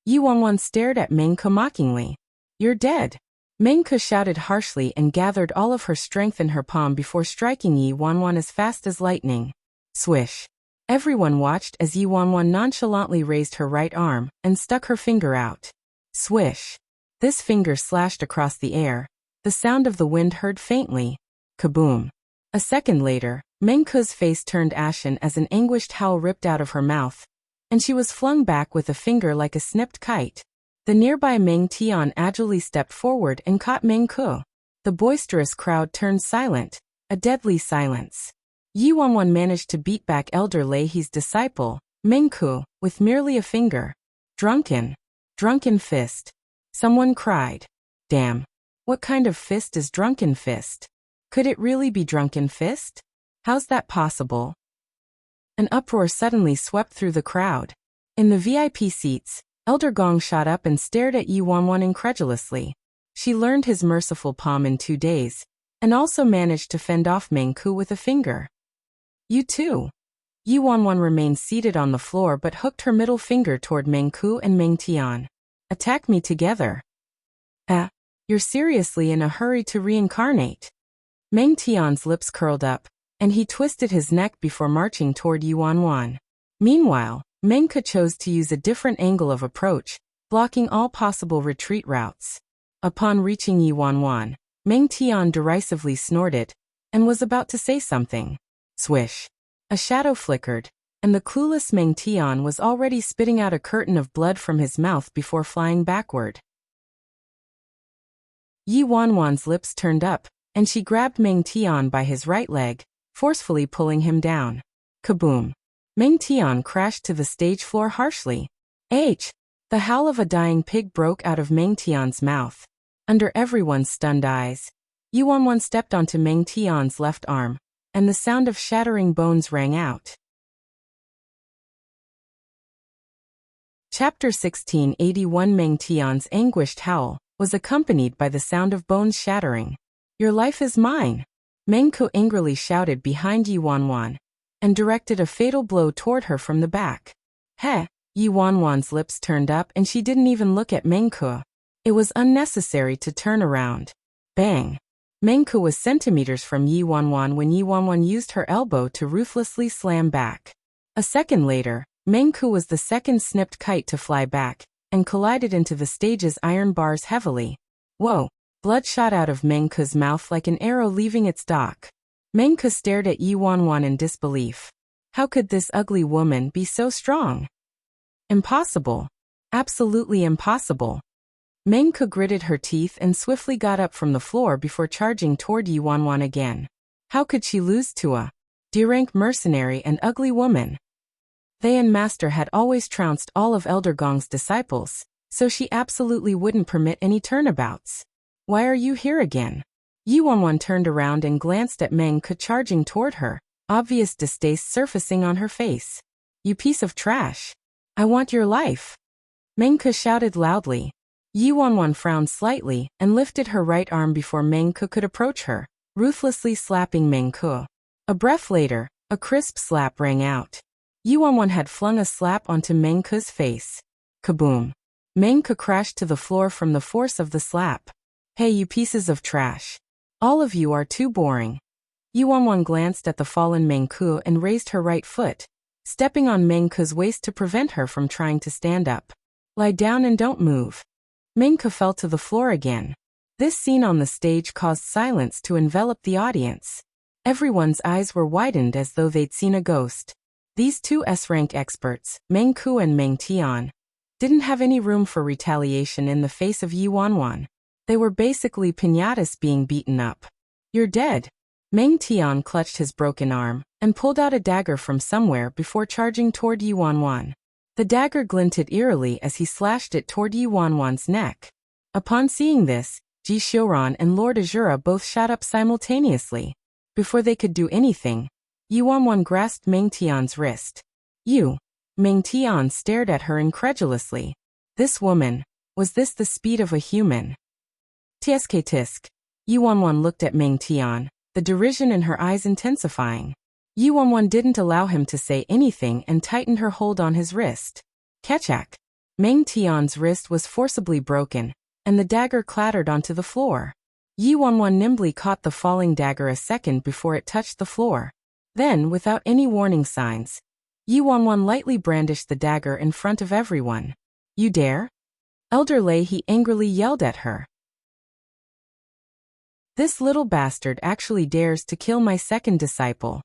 Yi Wanwan stared at Meng Ke mockingly. You're dead. Meng Ke shouted harshly and gathered all of her strength in her palm before striking Yi Wanwan as fast as lightning. Swish. Everyone watched as Yi Wanwan nonchalantly raised her right arm and stuck her finger out. Swish. This finger slashed across the air, the sound of the wind heard faintly. Kaboom. A second later, Meng Ke's face turned ashen as an anguished howl ripped out of her mouth, and she was flung back with a finger like a snipped kite. The nearby Meng Tian agilely stepped forward and caught Meng Ke. The boisterous crowd turned silent, a deadly silence. Yi Wanwan managed to beat back Elder Lei He's disciple, Meng Ke, with merely a finger. Drunken. Drunken fist. Someone cried. Damn. What kind of fist is drunken fist? Could it really be drunken fist? How's that possible? An uproar suddenly swept through the crowd. In the VIP seats, Elder Gong shot up and stared at Yi Wanwan incredulously. She learned his merciful palm in 2 days, and also managed to fend off Meng Ke with a finger. You too. Yi Wanwan remained seated on the floor but hooked her middle finger toward Meng Ke and Meng Tian. Attack me together. You're seriously in a hurry to reincarnate. Meng Tian's lips curled up, and he twisted his neck before marching toward Yi Wanwan. Meanwhile, Meng Ke chose to use a different angle of approach, blocking all possible retreat routes. Upon reaching Yi Wanwan, Meng Tian derisively snorted, and was about to say something. Swish. A shadow flickered, and the clueless Meng Tian was already spitting out a curtain of blood from his mouth before flying backward. Yi Wanwan's lips turned up, and she grabbed Meng Tian by his right leg, forcefully pulling him down. Kaboom. Meng Tian crashed to the stage floor harshly. H! The howl of a dying pig broke out of Meng Tian's mouth. Under everyone's stunned eyes, Yi Wanwan stepped onto Meng Tian's left arm, and the sound of shattering bones rang out. Chapter 1681 Meng Tian's anguished howl was accompanied by the sound of bones shattering. Your life is mine! Meng Ke angrily shouted behind Yi Wanwan, and directed a fatal blow toward her from the back. Heh! Yi Wanwan's lips turned up and she didn't even look at Meng Ke. It was unnecessary to turn around. Bang! Meng Ke was centimeters from Yi Wanwan when Yi Wanwan used her elbow to ruthlessly slam back. A second later, Meng Ke was the second snipped kite to fly back, and collided into the stage's iron bars heavily. Whoa! Blood shot out of Meng Ke's mouth like an arrow leaving its dock. Meng Ke stared at Yi Wanwan in disbelief. How could this ugly woman be so strong? Impossible. Absolutely impossible. Meng Ke gritted her teeth and swiftly got up from the floor before charging toward Yi Wanwan again. How could she lose to a D-rank mercenary and ugly woman? They and Master had always trounced all of Elder Gong's disciples, so she absolutely wouldn't permit any turnabouts. Why are you here again? Yi Wanwan turned around and glanced at Meng Ke charging toward her, obvious distaste surfacing on her face. You piece of trash. I want your life. Meng Ke shouted loudly. Yi Wanwan frowned slightly and lifted her right arm before Meng Ke could approach her, ruthlessly slapping Meng Ke. A breath later, a crisp slap rang out. Yi Wanwan had flung a slap onto Meng Ke's face. Kaboom. Meng Ke crashed to the floor from the force of the slap. Hey, you pieces of trash. All of you are too boring. Yi Wanwan glanced at the fallen Meng Ke and raised her right foot, stepping on Meng Ke's waist to prevent her from trying to stand up. Lie down and don't move. Meng Ke fell to the floor again. This scene on the stage caused silence to envelop the audience. Everyone's eyes were widened as though they'd seen a ghost. These two S-rank experts, Meng Ke and Meng Tian, didn't have any room for retaliation in the face of Yi Wanwan. They were basically piñatas being beaten up. You're dead. Meng Tian clutched his broken arm and pulled out a dagger from somewhere before charging toward Yi Wanwan. The dagger glinted eerily as he slashed it toward Yi Wanwan's neck. Upon seeing this, Ji Xiuran and Lord Azura both shot up simultaneously. Before they could do anything, Yi Wanwan grasped Meng Tian's wrist. You! Meng Tian stared at her incredulously. This woman, was this the speed of a human? Tsk tisk. Yi Wanwan looked at Meng Tian, the derision in her eyes intensifying. Yi Wanwan didn't allow him to say anything and tightened her hold on his wrist. Ketchak. Meng Tian's wrist was forcibly broken, and the dagger clattered onto the floor. Yi Wanwan nimbly caught the falling dagger a second before it touched the floor. Then, without any warning signs, Yi Wanwan lightly brandished the dagger in front of everyone. You dare? Elder Lei He angrily yelled at her. This little bastard actually dares to kill my second disciple.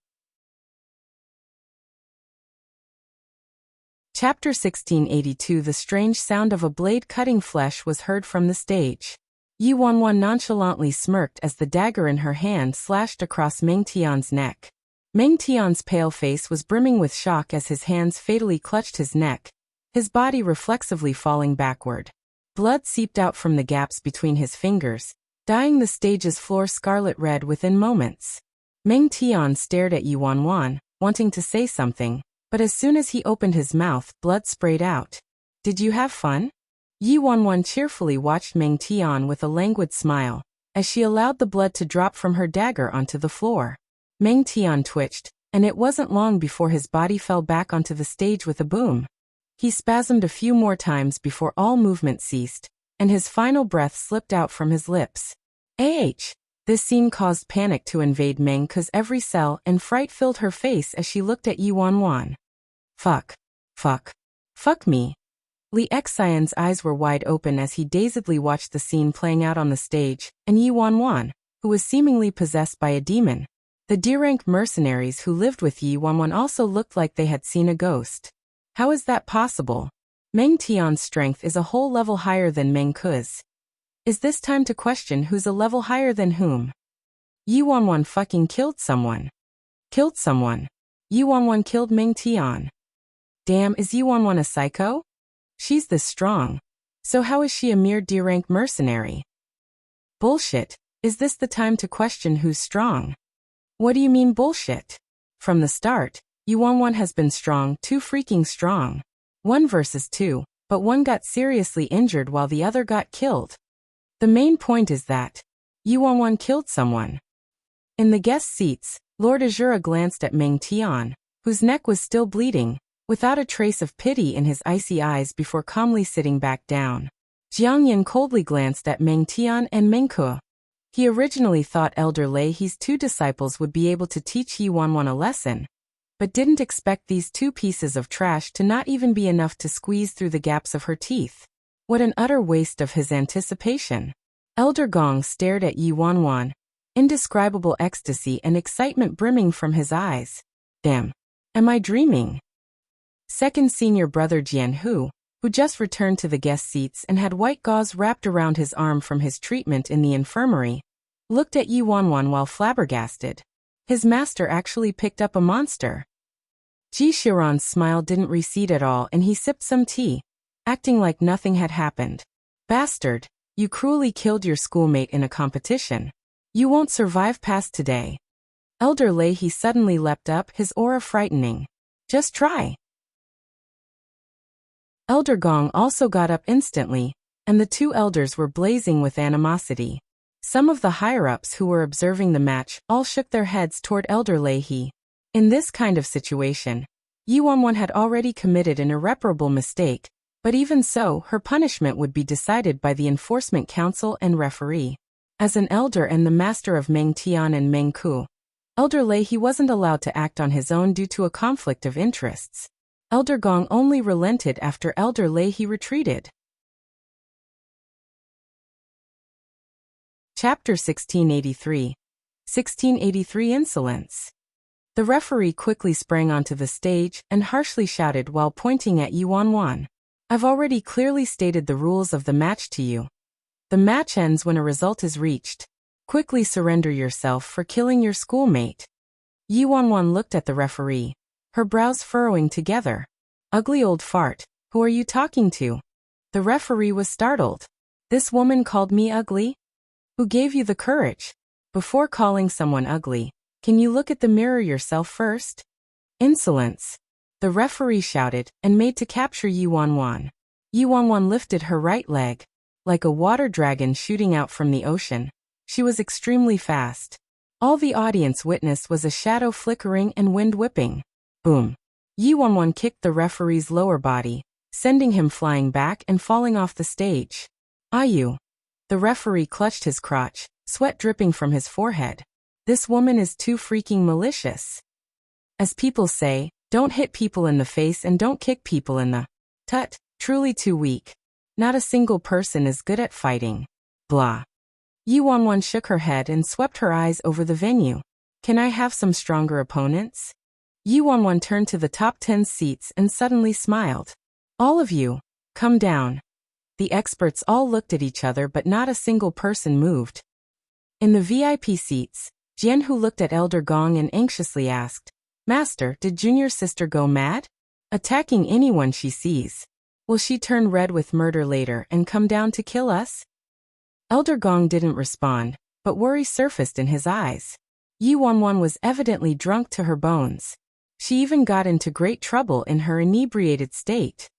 Chapter 1682. The strange sound of a blade cutting flesh was heard from the stage. Yi Wanwan nonchalantly smirked as the dagger in her hand slashed across Meng Tian's neck. Meng Tian's pale face was brimming with shock as his hands fatally clutched his neck, his body reflexively falling backward. Blood seeped out from the gaps between his fingers, dyeing the stage's floor scarlet red within moments. Meng Tian stared at Yi Wanwan, wanting to say something, but as soon as he opened his mouth, blood sprayed out. Did you have fun? Yi Wanwan cheerfully watched Meng Tian with a languid smile, as she allowed the blood to drop from her dagger onto the floor. Meng Tian twitched, and it wasn't long before his body fell back onto the stage with a boom. He spasmed a few more times before all movement ceased, and his final breath slipped out from his lips. This scene caused panic to invade Meng Ke's every cell, and fright filled her face as she looked at Yi Wanwan. Fuck me. Li Xian's eyes were wide open as he dazedly watched the scene playing out on the stage, and Yi Wanwan, who was seemingly possessed by a demon. The D-rank mercenaries who lived with Yi Wanwan also looked like they had seen a ghost. How is that possible? Meng Tian's strength is a whole level higher than Meng Ke's. Is this time to question who's a level higher than whom? Yi Wanwan fucking killed someone. Yi Wanwan killed Meng Tian. Damn, is Yi Wanwan a psycho? She's this strong. So how is she a mere D-rank mercenary? Bullshit. Is this the time to question who's strong? What do you mean bullshit? From the start, Yi Wanwan has been strong, too freaking strong. 1 versus 2, but one got seriously injured while the other got killed. The main point is that Yi Wanwan killed someone. In the guest seats, Lord Azura glanced at Meng Tian, whose neck was still bleeding, without a trace of pity in his icy eyes before calmly sitting back down. Jiang Yin coldly glanced at Meng Tian and Meng Ke. He originally thought Elder Lei He's 2 disciples would be able to teach Yi Wanwan a lesson, but didn't expect these 2 pieces of trash to not even be enough to squeeze through the gaps of her teeth. What an utter waste of his anticipation. Elder Gong stared at Yi Wanwan, indescribable ecstasy and excitement brimming from his eyes. Damn. Am I dreaming? Second senior brother Jian Hu, who just returned to the guest seats and had white gauze wrapped around his arm from his treatment in the infirmary, looked at Yi Wanwan while flabbergasted. His master actually picked up a monster. Ji Xiran's smile didn't recede at all, and he sipped some tea, acting like nothing had happened. Bastard, you cruelly killed your schoolmate in a competition. You won't survive past today. Elder Lei He suddenly leapt up, his aura frightening. Just try. Elder Gong also got up instantly, and the 2 elders were blazing with animosity. Some of the higher-ups who were observing the match all shook their heads toward Elder Lei He. In this kind of situation, Yi Wanwan had already committed an irreparable mistake, but even so, her punishment would be decided by the Enforcement Council and referee. As an elder and the master of Meng Tian and Meng Ke, Elder Lei He wasn't allowed to act on his own due to a conflict of interests. Elder Gong only relented after Elder Lei He retreated. Chapter 1683. 1683 Insolence. The referee quickly sprang onto the stage and harshly shouted while pointing at Yi Wanwan. I've already clearly stated the rules of the match to you. The match ends when a result is reached. Quickly surrender yourself for killing your schoolmate. Yi Wanwan looked at the referee, her brows furrowing together. Ugly old fart, who are you talking to? The referee was startled. This woman called me ugly? Who gave you the courage? Before calling someone ugly, can you look at the mirror yourself first? Insolence. The referee shouted and made to capture Yi Wanwan. Yi Wanwan lifted her right leg, like a water dragon shooting out from the ocean. She was extremely fast. All the audience witnessed was a shadow flickering and wind whipping. Boom. Yi Wanwan kicked the referee's lower body, sending him flying back and falling off the stage. You. The referee clutched his crotch, sweat dripping from his forehead. This woman is too freaking malicious. As people say, don't hit people in the face and don't kick people in the tut, truly too weak. Not a single person is good at fighting. Blah. Yi Wanwan shook her head and swept her eyes over the venue. Can I have some stronger opponents? Yi Wanwan turned to the top 10 seats and suddenly smiled. All of you, come down. The experts all looked at each other but not a single person moved. In the VIP seats, Jian Hu looked at Elder Gong and anxiously asked, Master, did junior sister go mad? Attacking anyone she sees. Will she turn red with murder later and come down to kill us? Elder Gong didn't respond, but worry surfaced in his eyes. Yi Wanwan was evidently drunk to her bones. She even got into great trouble in her inebriated state.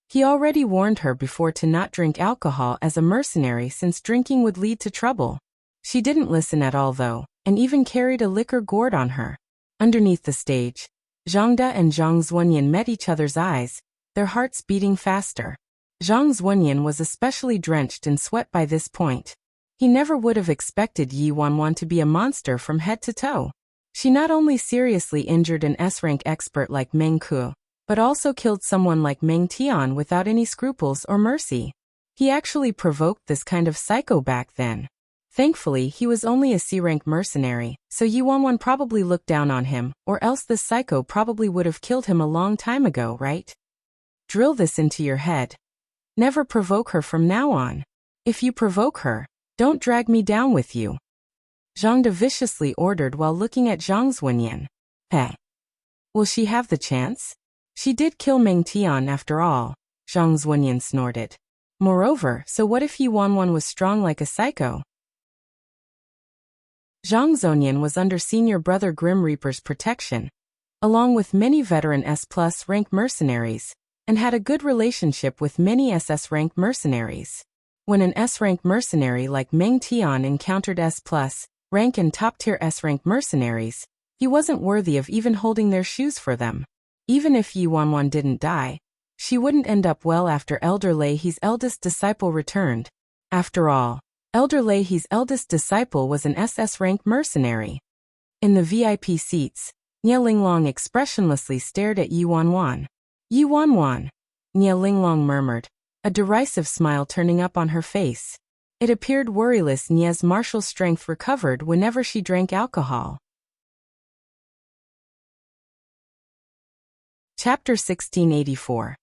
He already warned her before to not drink alcohol as a mercenary since drinking would lead to trouble. She didn't listen at all though, and even carried a liquor gourd on her. Underneath the stage, Zhang De and Zhang Zuanyan met each other's eyes, their hearts beating faster. Zhang Zuanyan was especially drenched in sweat by this point. He never would have expected Yi Wanwan to be a monster from head to toe. She not only seriously injured an S-rank expert like Meng Ke, but also killed someone like Meng Tian without any scruples or mercy. He actually provoked this kind of psycho back then. Thankfully, he was only a C-rank mercenary, so Yi Wanwan probably looked down on him, or else this psycho probably would have killed him a long time ago, right? Drill this into your head. Never provoke her from now on. If you provoke her, don't drag me down with you. Zhang De viciously ordered while looking at Zhang Zuanyan. Hey. Will she have the chance? She did kill Meng Tian after all, Zhang Zuanyan snorted. Moreover, so what if Yi Wanwan was strong like a psycho? Zhang Zuanyan was under senior brother Grim Reaper's protection, along with many veteran S+ rank mercenaries, and had a good relationship with many SS rank mercenaries. When an S-rank mercenary like Meng Tian encountered S+ rank and top-tier S-rank mercenaries, he wasn't worthy of even holding their shoes for them. Even if Yi Wanwan didn't die, she wouldn't end up well after Elder Leihe's eldest disciple returned. After all, Elder Leihe's eldest disciple was an SS rank mercenary. In the VIP seats, Nie Linglong expressionlessly stared at Yi Wanwan. Yi Wanwan, Nie Linglong murmured, a derisive smile turning up on her face. It appeared worryless Nie's martial strength recovered whenever she drank alcohol. Chapter 1684.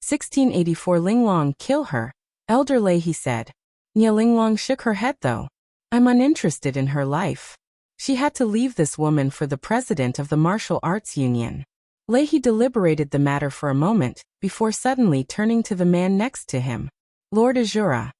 1684 Linglong, kill her, Elder Leihe said. Nie Linglong shook her head though. I'm uninterested in her life. She had to leave this woman for the president of the Martial Arts Union. Leihe deliberated the matter for a moment, before suddenly turning to the man next to him. Lord Azura.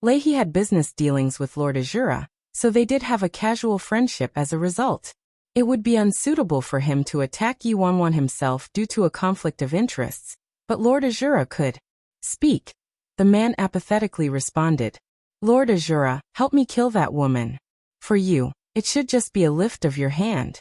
Leihe had business dealings with Lord Azura, so they did have a casual friendship as a result. It would be unsuitable for him to attack Yi Wanwan himself due to a conflict of interests, but Lord Azura could speak. The man apathetically responded. Lord Azura, help me kill that woman. For you, it should just be a lift of your hand.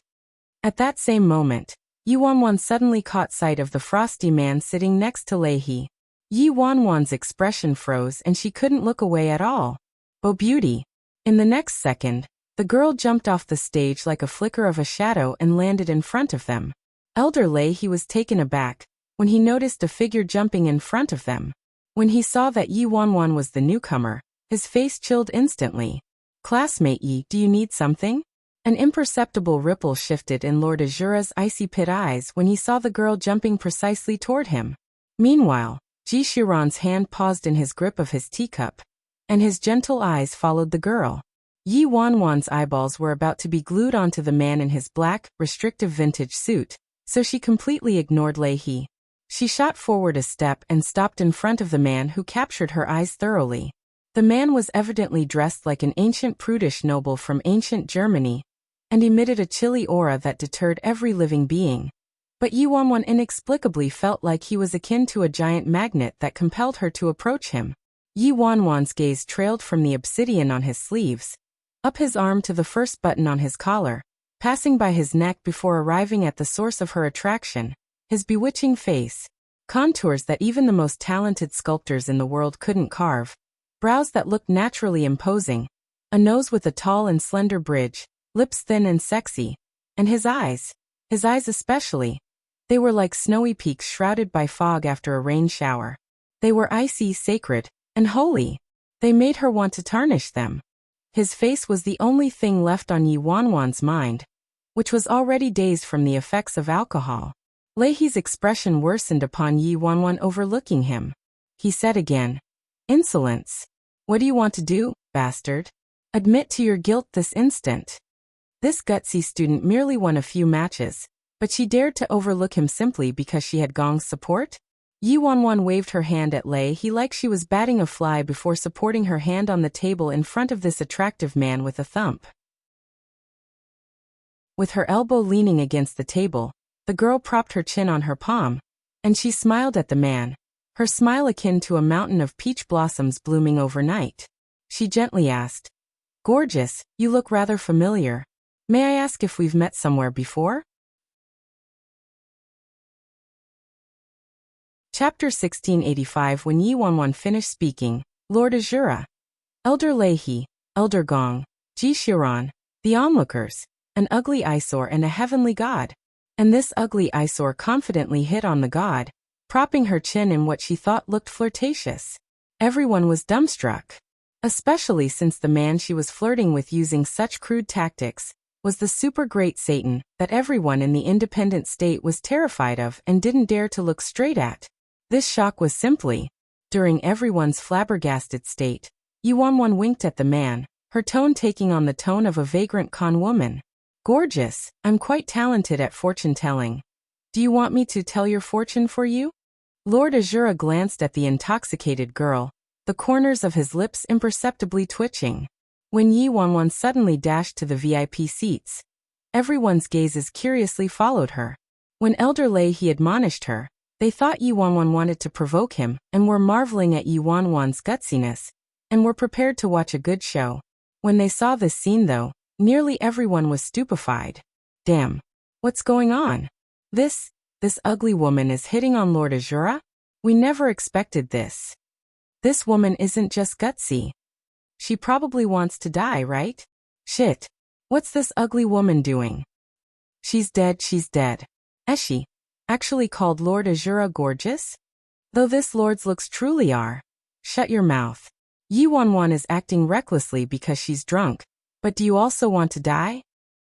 At that same moment, Yi Wanwan suddenly caught sight of the frosty man sitting next to Leihe. Yi Wanwan's expression froze and she couldn't look away at all. Oh beauty! In the next second, the girl jumped off the stage like a flicker of a shadow and landed in front of them. Elder Leihe was taken aback when he noticed a figure jumping in front of them. When he saw that Yi Wanwan was the newcomer, his face chilled instantly. Classmate Yi, do you need something? An imperceptible ripple shifted in Lord Azura's icy pit eyes when he saw the girl jumping precisely toward him. Meanwhile, Ji Shiran's hand paused in his grip of his teacup, and his gentle eyes followed the girl. Yi Wanwan's eyeballs were about to be glued onto the man in his black, restrictive vintage suit, so she completely ignored Leihe. She shot forward a step and stopped in front of the man who captured her eyes thoroughly. The man was evidently dressed like an ancient prudish noble from ancient Germany, and emitted a chilly aura that deterred every living being. But Yi Wanwan inexplicably felt like he was akin to a giant magnet that compelled her to approach him. Yi Wanwan's gaze trailed from the obsidian on his sleeves, up his arm to the first button on his collar, passing by his neck before arriving at the source of her attraction, his bewitching face. contours that even the most talented sculptors in the world couldn't carve, brows that looked naturally imposing, a nose with a tall and slender bridge, lips thin and sexy, and his eyes especially, they were like snowy peaks shrouded by fog after a rain shower. They were icy, sacred, and holy. They made her want to tarnish them. His face was the only thing left on Yi Wanwan's mind, which was already dazed from the effects of alcohol. Leihi's expression worsened upon Yi Wanwan overlooking him. He said again, "Insolence. What do you want to do, bastard? Admit to your guilt this instant." This gutsy student merely won a few matches, but she dared to overlook him simply because she had Gong's support? Yi Wanwan waved her hand at Leihi like she was batting a fly before supporting her hand on the table in front of this attractive man with a thump. With her elbow leaning against the table, the girl propped her chin on her palm, and she smiled at the man, her smile akin to a mountain of peach blossoms blooming overnight. She gently asked, "Gorgeous, you look rather familiar. May I ask if we've met somewhere before?" Chapter 1685. When Yi Wanwan finished speaking, Lord Azura, Elder Leihi, Elder Gong, Ji Xiran, the onlookers, an ugly eyesore and a heavenly god. And this ugly eyesore confidently hit on the god, propping her chin in what she thought looked flirtatious. Everyone was dumbstruck. Especially since the man she was flirting with using such crude tactics was the super great Satan that everyone in the independent state was terrified of and didn't dare to look straight at. This shock was simply, during everyone's flabbergasted state. Yi Wanwan winked at the man, her tone taking on the tone of a vagrant con woman. "Gorgeous, I'm quite talented at fortune-telling. Do you want me to tell your fortune for you?" Lord Azura glanced at the intoxicated girl, the corners of his lips imperceptibly twitching. When Yi Wanwan suddenly dashed to the VIP seats, everyone's gazes curiously followed her. When Elder Leihi admonished her, they thought Yi Wanwan wanted to provoke him and were marveling at Yi Wanwan's gutsiness, and were prepared to watch a good show. When they saw this scene though, nearly everyone was stupefied. Damn. What's going on? This ugly woman is hitting on Lord Azura? We never expected this. This woman isn't just gutsy. She probably wants to die, right? Shit. What's this ugly woman doing? She's dead. She actually called Lord Azura gorgeous? Though this lord's looks truly are. Shut your mouth. Yi Wanwan is acting recklessly because she's drunk. But do you also want to die?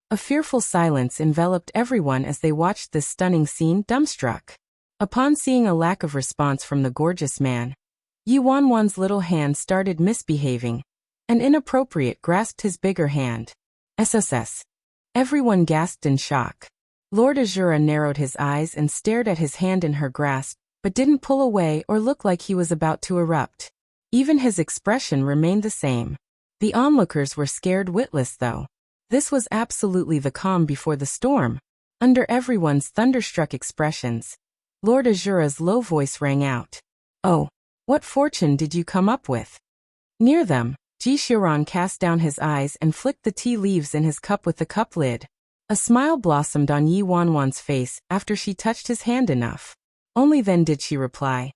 A fearful silence enveloped everyone as they watched this stunning scene dumbstruck. Upon seeing a lack of response from the gorgeous man, Yi Wanwan's little hand started misbehaving, and inappropriate grasped his bigger hand. SSS. Everyone gasped in shock. Lord Azura narrowed his eyes and stared at his hand in her grasp, but didn't pull away or look like he was about to erupt. Even his expression remained the same. The onlookers were scared witless though. This was absolutely the calm before the storm. Under everyone's thunderstruck expressions, Lord Azura's low voice rang out. "Oh, what fortune did you come up with?" Near them, Ji Xiran cast down his eyes and flicked the tea leaves in his cup with the cup lid. A smile blossomed on Yi Wanwan's face after she touched his hand enough. Only then did she reply.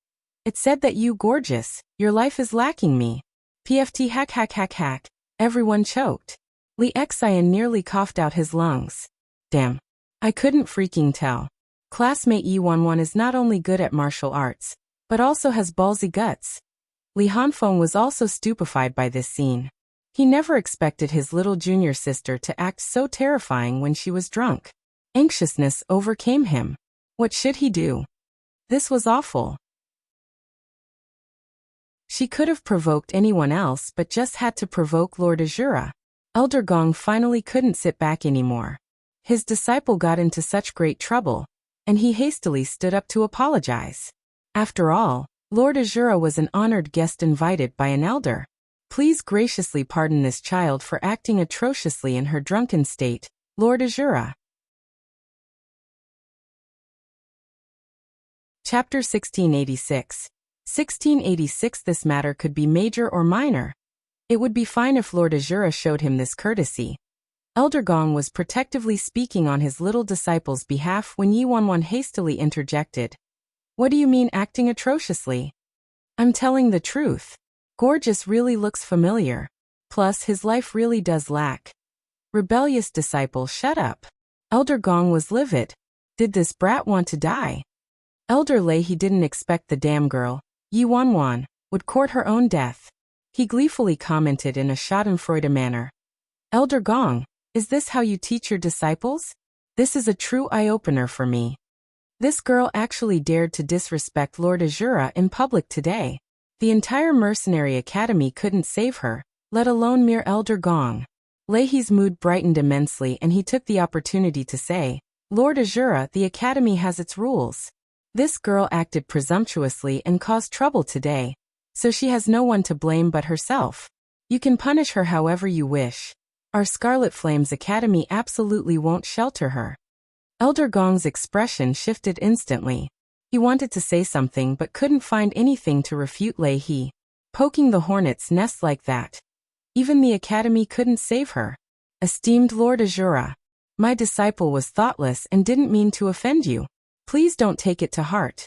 "It said that you gorgeous, your life is lacking me." PFT hack. Everyone choked. Li Xian nearly coughed out his lungs. Damn. I couldn't freaking tell. Classmate Yi Wanwan is not only good at martial arts, but also has ballsy guts. Li Hanfeng was also stupefied by this scene. He never expected his little junior sister to act so terrifying when she was drunk. Anxiousness overcame him. What should he do? This was awful. She could have provoked anyone else but just had to provoke Lord Azura. Elder Gong finally couldn't sit back anymore. His disciple got into such great trouble, and he hastily stood up to apologize. After all, Lord Azura was an honored guest invited by an elder. Please graciously pardon this child for acting atrociously in her drunken state, Lord Azura. Chapter 1686. 1686. This matter could be major or minor. It would be fine if Lord Azura showed him this courtesy. Elder Gong was protectively speaking on his little disciple's behalf when Yi Wanwan hastily interjected. What do you mean acting atrociously? I'm telling the truth. Gorgeous really looks familiar. Plus, his life really does lack. Rebellious disciple, shut up. Elder Gong was livid. Did this brat want to die? Elder Lei he didn't expect the damn girl, Yi Wanwan, would court her own death. He gleefully commented in a schadenfreude manner. Elder Gong, is this how you teach your disciples? This is a true eye-opener for me. This girl actually dared to disrespect Lord Azura in public today. The entire mercenary academy couldn't save her, let alone mere Elder Gong. Leihi's mood brightened immensely and he took the opportunity to say, Lord Azura, the academy has its rules. This girl acted presumptuously and caused trouble today, so she has no one to blame but herself. You can punish her however you wish. Our Scarlet Flames Academy absolutely won't shelter her. Elder Gong's expression shifted instantly. He wanted to say something but couldn't find anything to refute Leihi. Poking the hornet's nest like that. Even the academy couldn't save her. Esteemed Lord Azura, my disciple was thoughtless and didn't mean to offend you. Please don't take it to heart.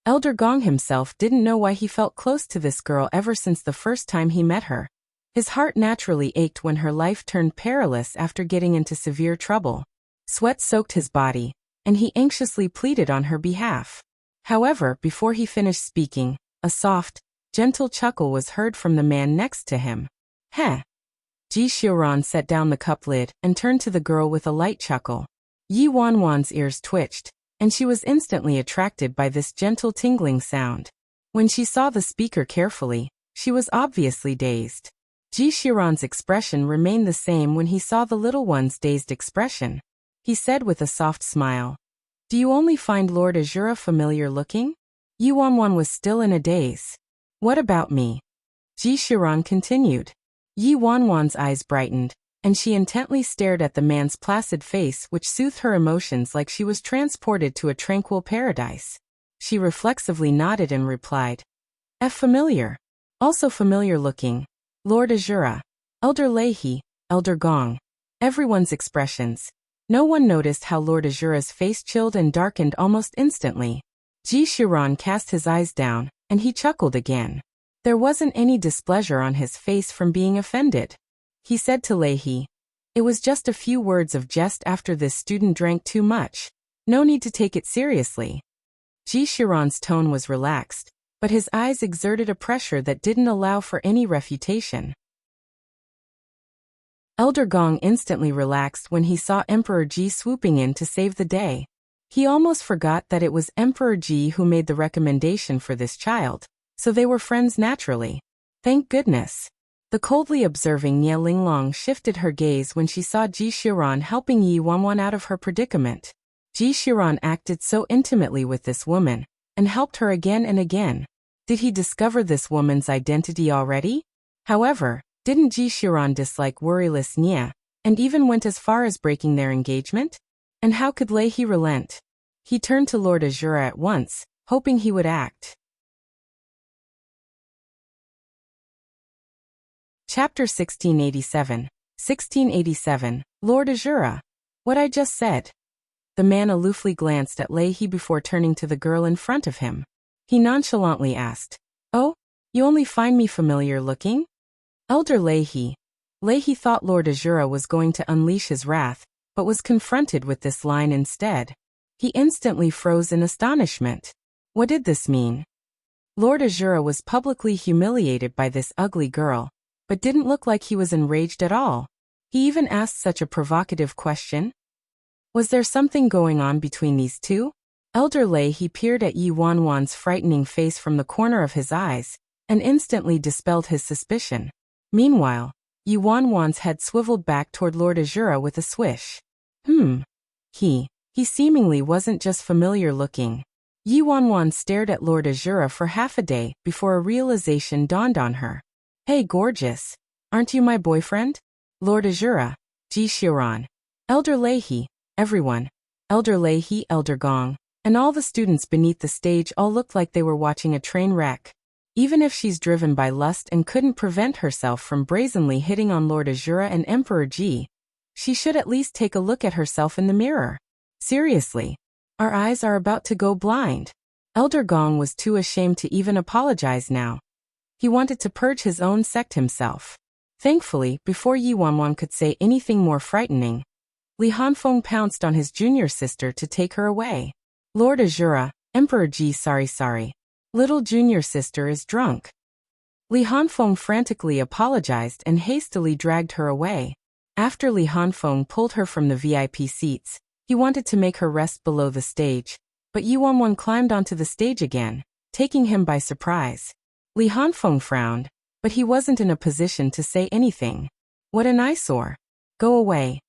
Elder Gong himself didn't know why he felt close to this girl ever since the first time he met her. His heart naturally ached when her life turned perilous after getting into severe trouble. Sweat soaked his body, and he anxiously pleaded on her behalf. However, before he finished speaking, a soft, gentle chuckle was heard from the man next to him. Heh. Ji Xiuran set down the cup lid and turned to the girl with a light chuckle. Yi Wanwan's ears twitched, and she was instantly attracted by this gentle tingling sound. When she saw the speaker carefully, she was obviously dazed. Ji Xiuran's expression remained the same when he saw the little one's dazed expression. He said with a soft smile, Do you only find Lord Azura familiar looking? Yi Wanwan was still in a daze. What about me? Ji Xiuran continued. Yi Wanwan's eyes brightened, and she intently stared at the man's placid face which soothed her emotions like she was transported to a tranquil paradise. She reflexively nodded and replied, Familiar. Also familiar looking. Lord Azura, Elder Leihi, Elder Gong. Everyone's expressions. No one noticed how Lord Azura's face chilled and darkened almost instantly. Ji Xiuran cast his eyes down, and he chuckled again. There wasn't any displeasure on his face from being offended. He said to Leihi, It was just a few words of jest after this student drank too much. No need to take it seriously. Ji Xiuran's tone was relaxed, but his eyes exerted a pressure that didn't allow for any refutation. Elder Gong instantly relaxed when he saw Emperor Ji swooping in to save the day. He almost forgot that it was Emperor Ji who made the recommendation for this child, so they were friends naturally. Thank goodness. The coldly observing Nie Linglong shifted her gaze when she saw Ji Xiuran helping Yi Wanwan out of her predicament. Ji Xiuran acted so intimately with this woman, and helped her again and again. Did he discover this woman's identity already? However, didn't Ji Xiuran dislike worryless Nie, and even went as far as breaking their engagement? And how could Leihi relent? He turned to Lord Azura at once, hoping he would act. Chapter 1687. 1687. Lord Azura. What I just said. The man aloofly glanced at Leihi before turning to the girl in front of him. He nonchalantly asked, Oh, you only find me familiar looking? Elder Leihi. Leihi thought Lord Azura was going to unleash his wrath, but was confronted with this line instead. He instantly froze in astonishment. What did this mean? Lord Azura was publicly humiliated by this ugly girl, but didn't look like he was enraged at all. He even asked such a provocative question. Was there something going on between these two? Elder Leihi peered at Yi Wanwan's frightening face from the corner of his eyes, and instantly dispelled his suspicion. Meanwhile, Yi Wanwan's head swiveled back toward Lord Azura with a swish. He seemingly wasn't just familiar looking. Yi Wanwan stared at Lord Azura for half a day before a realization dawned on her. Hey gorgeous, aren't you my boyfriend? Lord Azura, Ji Xiuran, Elder Leihi, everyone, Elder Leihi, Elder Gong, and all the students beneath the stage all looked like they were watching a train wreck. Even if she's driven by lust and couldn't prevent herself from brazenly hitting on Lord Azura and Emperor Ji, she should at least take a look at herself in the mirror. Seriously, our eyes are about to go blind. Elder Gong was too ashamed to even apologize now. He wanted to purge his own sect himself. Thankfully, before Yi Wanwan could say anything more frightening, Li Hanfeng pounced on his junior sister to take her away. Lord Azura, Emperor Ji, sorry. Little junior sister is drunk. Li Hanfeng frantically apologized and hastily dragged her away. After Li Hanfeng pulled her from the VIP seats, he wanted to make her rest below the stage, but Yi Wanwan climbed onto the stage again, taking him by surprise. Li Hanfeng frowned, but he wasn't in a position to say anything. What an eyesore. Go away.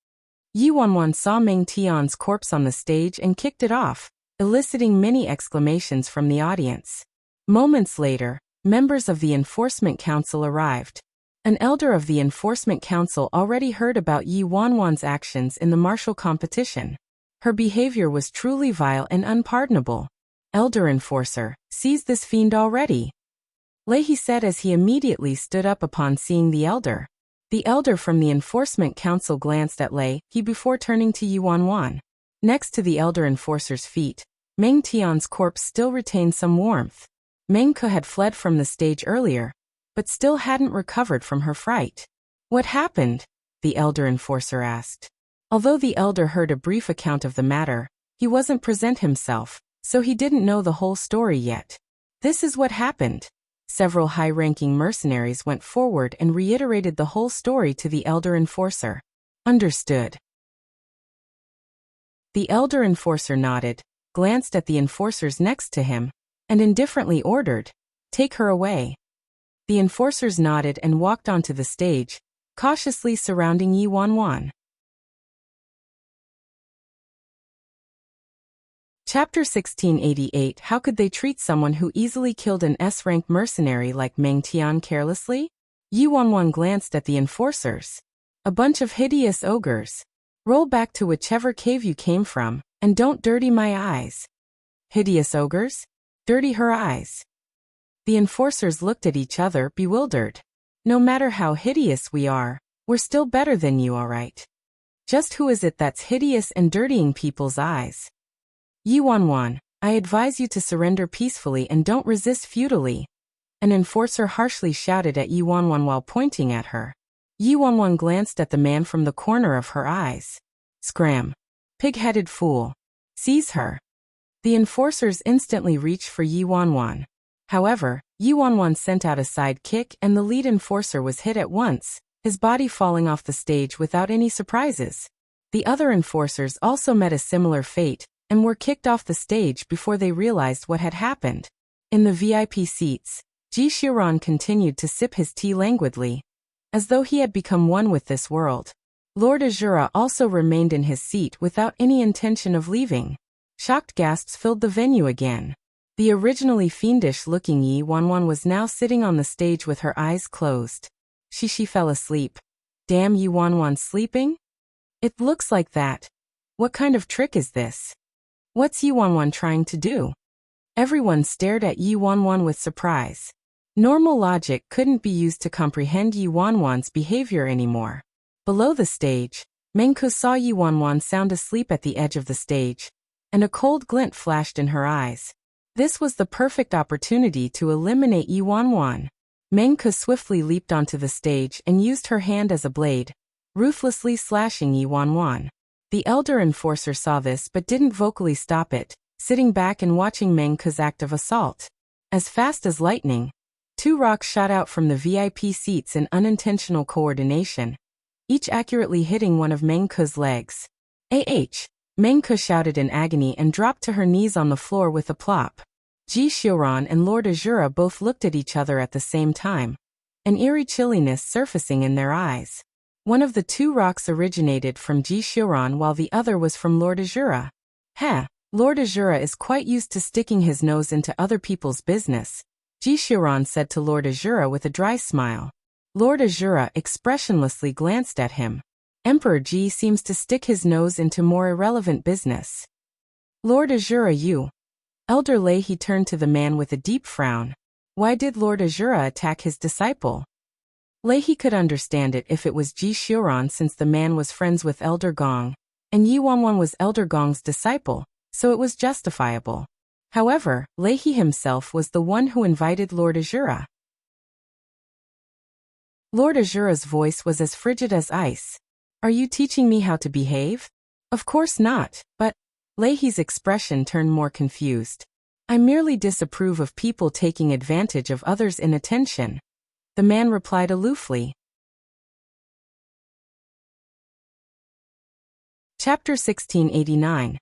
Yi Wanwan saw Meng Tian's corpse on the stage and kicked it off, eliciting many exclamations from the audience. Moments later, members of the Enforcement Council arrived. An elder of the Enforcement Council already heard about Yi Wanwan's actions in the martial competition. Her behavior was truly vile and unpardonable. Elder Enforcer, seize this fiend already. Leahy said as he immediately stood up upon seeing the elder. The elder from the Enforcement Council glanced at Leahy before turning to Yi Wanwan. Next to the elder enforcer's feet, Meng Tian's corpse still retained some warmth. Meng Ke had fled from the stage earlier, but still hadn't recovered from her fright. What happened? The elder enforcer asked. Although the elder heard a brief account of the matter, he wasn't present himself, so he didn't know the whole story yet. This is what happened. Several high-ranking mercenaries went forward and reiterated the whole story to the elder enforcer. Understood. The elder enforcer nodded, glanced at the enforcers next to him, and indifferently ordered, "Take her away." The enforcers nodded and walked onto the stage, cautiously surrounding Yi Wanwan. Chapter 1688. How could they treat someone who easily killed an S-rank mercenary like Meng Tian carelessly? Yi Wanwan glanced at the enforcers. A bunch of hideous ogres. Roll back to whichever cave you came from, and don't dirty my eyes. Hideous ogres? Dirty her eyes. The enforcers looked at each other, bewildered. No matter how hideous we are, we're still better than you, alright? Just who is it that's hideous and dirtying people's eyes? Yi Wanwan, I advise you to surrender peacefully and don't resist futilely. An enforcer harshly shouted at Yi Wanwan while pointing at her. Yi Wanwan glanced at the man from the corner of her eyes. Scram. Pig-headed fool. Seize her. The enforcers instantly reached for Yi Wanwan. However, Yi Wanwan sent out a side kick and the lead enforcer was hit at once, his body falling off the stage without any surprises. The other enforcers also met a similar fate, and were kicked off the stage before they realized what had happened. In the VIP seats, Ji Xiran continued to sip his tea languidly, as though he had become one with this world. Lord Azura also remained in his seat without any intention of leaving. Shocked gasps filled the venue again. The originally fiendish-looking Yi Wanwan was now sitting on the stage with her eyes closed. She fell asleep. Damn, Yi Wanwan sleeping? It looks like that. What kind of trick is this? What's Yi Wanwan trying to do? Everyone stared at Yi Wanwan with surprise. Normal logic couldn't be used to comprehend Yi Wanwan's behavior anymore. Below the stage, Meng Ke saw Yi Wanwan sound asleep at the edge of the stage, and a cold glint flashed in her eyes. This was the perfect opportunity to eliminate Yi Wanwan. Meng Ke swiftly leaped onto the stage and used her hand as a blade, ruthlessly slashing Yi Wanwan. The elder enforcer saw this but didn't vocally stop it, sitting back and watching Meng Ke's act of assault. As fast as lightning, two rocks shot out from the VIP seats in unintentional coordination, each accurately hitting one of Meng Ke's legs. Meng Ke shouted in agony and dropped to her knees on the floor with a plop. Ji Xiran and Lord Azura both looked at each other at the same time, an eerie chilliness surfacing in their eyes. One of the two rocks originated from Ji Xiran while the other was from Lord Azura. Lord Azura is quite used to sticking his nose into other people's business, Ji Xiran said to Lord Azura with a dry smile. Lord Azura expressionlessly glanced at him. Emperor Ji seems to stick his nose into more irrelevant business. Lord Azura, you. Elder Leahy turned to the man with a deep frown. Why did Lord Azura attack his disciple? Leahy could understand it if it was Ji Xiran, since the man was friends with Elder Gong, and Yi Wanwan was Elder Gong's disciple, so it was justifiable. However, Leahy himself was the one who invited Lord Azura. Lord Azura's voice was as frigid as ice. "Are you teaching me how to behave?" "Of course not, but..." Leahy's expression turned more confused. "I merely disapprove of people taking advantage of others' inattention," the man replied aloofly. Chapter 1689.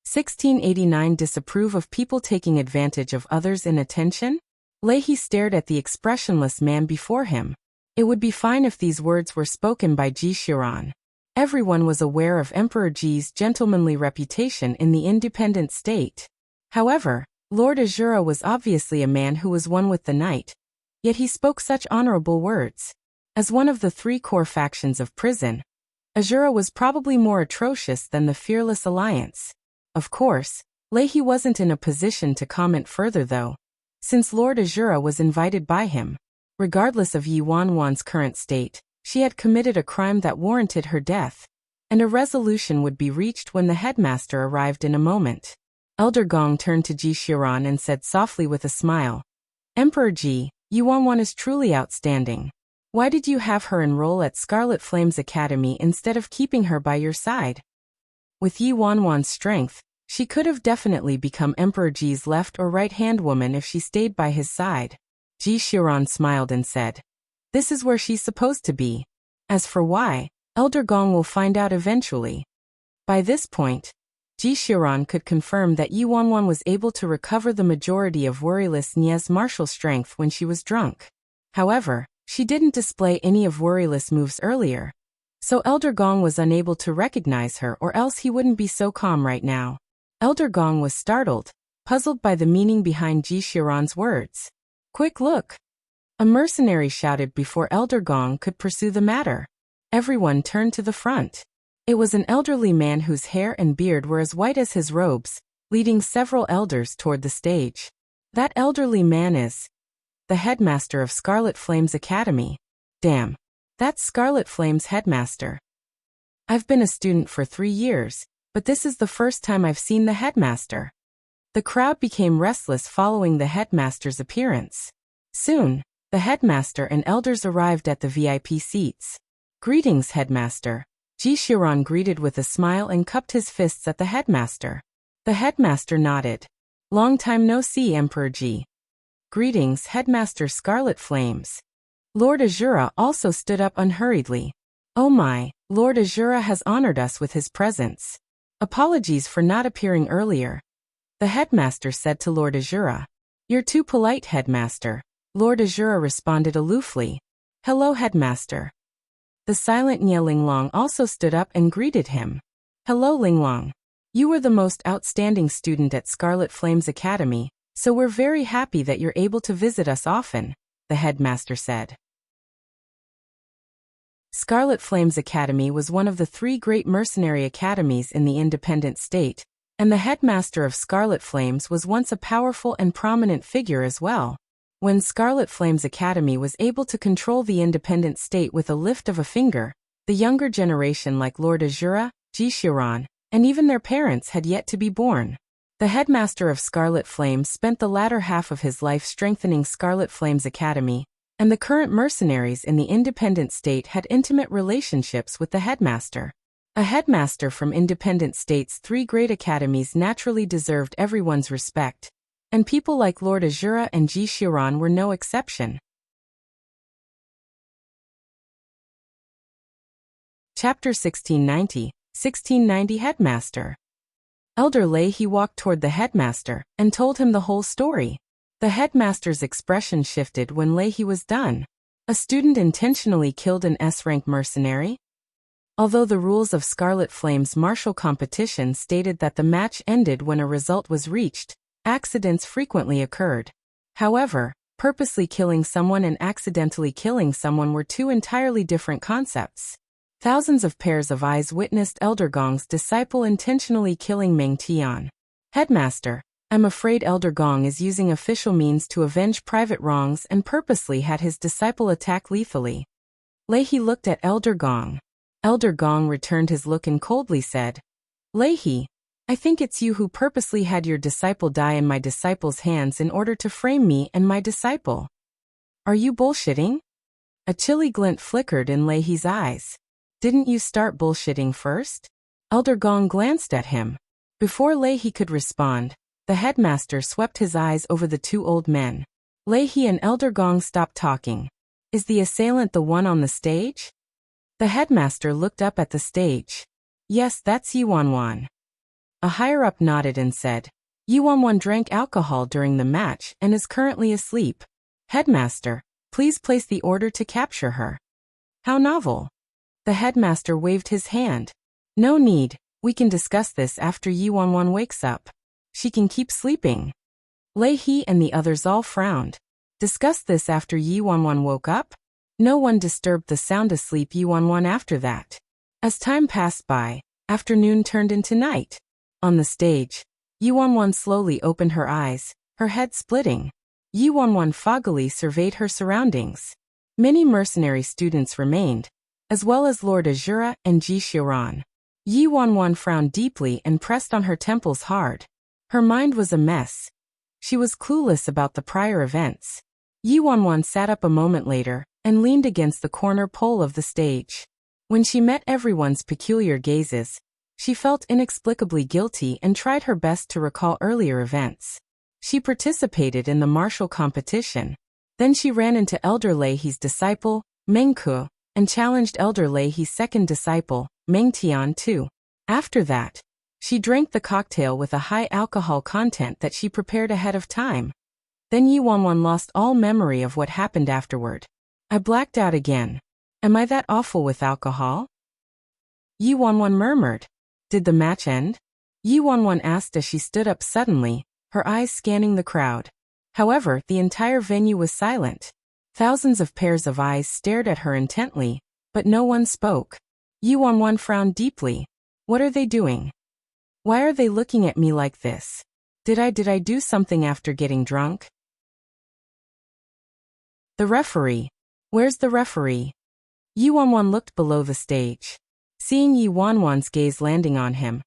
1689 Disapprove of people taking advantage of others' inattention? Leahy stared at the expressionless man before him. It would be fine if these words were spoken by Ji Xiran. Everyone was aware of Emperor Ji's gentlemanly reputation in the independent state. However, Lord Azura was obviously a man who was one with the night, yet he spoke such honorable words. As one of the three core factions of prison, Azura was probably more atrocious than the Fearless Alliance. Of course, Leahy wasn't in a position to comment further though, since Lord Azura was invited by him. Regardless of Yi Wanwan's current state, she had committed a crime that warranted her death, and a resolution would be reached when the headmaster arrived in a moment. Elder Gong turned to Ji Xiran and said softly with a smile, "Emperor Ji, Yi Wanwan is truly outstanding. Why did you have her enroll at Scarlet Flame's Academy instead of keeping her by your side?" With Yi Wanwan's strength, she could have definitely become Emperor Ji's left or right-hand woman if she stayed by his side. Ji Xiran smiled and said, "This is where she's supposed to be. As for why, Elder Gong will find out eventually." By this point, Ji Xiran could confirm that Yi Wanwan was able to recover the majority of Worryless Nie's martial strength when she was drunk. However, she didn't display any of Worryless moves earlier, so Elder Gong was unable to recognize her, or else he wouldn't be so calm right now. Elder Gong was startled, puzzled by the meaning behind Ji Xiran's words. "Quick look!" a mercenary shouted before Elder Gong could pursue the matter. Everyone turned to the front. It was an elderly man whose hair and beard were as white as his robes, leading several elders toward the stage. That elderly man is the headmaster of Scarlet Flame's Academy. Damn, that's Scarlet Flame's headmaster. I've been a student for 3 years, but this is the first time I've seen the headmaster. The crowd became restless following the headmaster's appearance. Soon, the headmaster and elders arrived at the VIP seats. "Greetings, headmaster." Ji Xiran greeted with a smile and cupped his fists at the headmaster. The headmaster nodded. "Long time no see, Emperor Ji." "Greetings, Headmaster Scarlet Flames." Lord Azura also stood up unhurriedly. "Oh my, Lord Azura has honored us with his presence. Apologies for not appearing earlier," the headmaster said to Lord Azura. "You're too polite, headmaster," Lord Azura responded aloofly. "Hello, headmaster." The silent Nie Linglong also stood up and greeted him. "Hello, Linglong. You were the most outstanding student at Scarlet Flame's Academy, so we're very happy that you're able to visit us often," the headmaster said. Scarlet Flame's Academy was one of the 3 great mercenary academies in the independent state, and the headmaster of Scarlet Flames was once a powerful and prominent figure as well. When Scarlet Flame's Academy was able to control the independent state with a lift of a finger, the younger generation like Lord Azura, Ji Xiran, and even their parents had yet to be born. The headmaster of Scarlet Flames spent the latter half of his life strengthening Scarlet Flame's Academy, and the current mercenaries in the independent state had intimate relationships with the headmaster. A headmaster from independent states' 3 great academies naturally deserved everyone's respect, and people like Lord Azura and Ji Xiran were no exception. Chapter 1690, 1690 Headmaster. Elder Leahy walked toward the headmaster and told him the whole story. The headmaster's expression shifted when Leahy was done. A student intentionally killed an S-rank mercenary? Although the rules of Scarlet Flame's martial competition stated that the match ended when a result was reached, accidents frequently occurred. However, purposely killing someone and accidentally killing someone were 2 entirely different concepts. Thousands of pairs of eyes witnessed Elder Gong's disciple intentionally killing Meng Tian. "Headmaster, I'm afraid Elder Gong is using official means to avenge private wrongs and purposely had his disciple attack lethally." Leahy looked at Elder Gong. Elder Gong returned his look and coldly said, "Leahy, I think it's you who purposely had your disciple die in my disciple's hands in order to frame me and my disciple. Are you bullshitting? A chilly glint flickered in Leihi's eyes. Didn't you start bullshitting first? Elder Gong glanced at him. Before Leihi could respond, the headmaster swept his eyes over the two old men. Leihi and Elder Gong stopped talking. Is the assailant the one on the stage? The headmaster looked up at the stage. Yes, that's Yuanwan. A higher-up nodded and said, Yuanwan drank alcohol during the match and is currently asleep. Headmaster, please place the order to capture her. How novel. The headmaster waved his hand. No need, we can discuss this after Yuanwan wakes up. She can keep sleeping. Leihi and the others all frowned. Discuss this after Yuanwan woke up? No one disturbed the sound asleep Yuanwan after that. As time passed by, afternoon turned into night. On the stage, Yuanwan slowly opened her eyes, her head splitting. Yuanwan foggily surveyed her surroundings. Many mercenary students remained, as well as Lord Azura and Ji Xiran. Yuanwan frowned deeply and pressed on her temples hard. Her mind was a mess. She was clueless about the prior events. Yuanwan sat up a moment later and leaned against the corner pole of the stage. When she met everyone's peculiar gazes, she felt inexplicably guilty and tried her best to recall earlier events. She participated in the martial competition. Then she ran into Elder Leihi's disciple, Meng Ke, and challenged Elder Leihi's second disciple, Meng Tian too. After that, she drank the cocktail with a high alcohol content that she prepared ahead of time. Then Yuanwan lost all memory of what happened afterward. I blacked out again. Am I that awful with alcohol? Yuanwan murmured. Did the match end? Yuanwan asked as she stood up suddenly, her eyes scanning the crowd. However, the entire venue was silent. Thousands of pairs of eyes stared at her intently, but no one spoke. Yuanwan frowned deeply. What are they doing? Why are they looking at me like this? Did I do something after getting drunk? The referee. Where's the referee? Yuanwan looked below the stage. Seeing Yuanwan's gaze landing on him,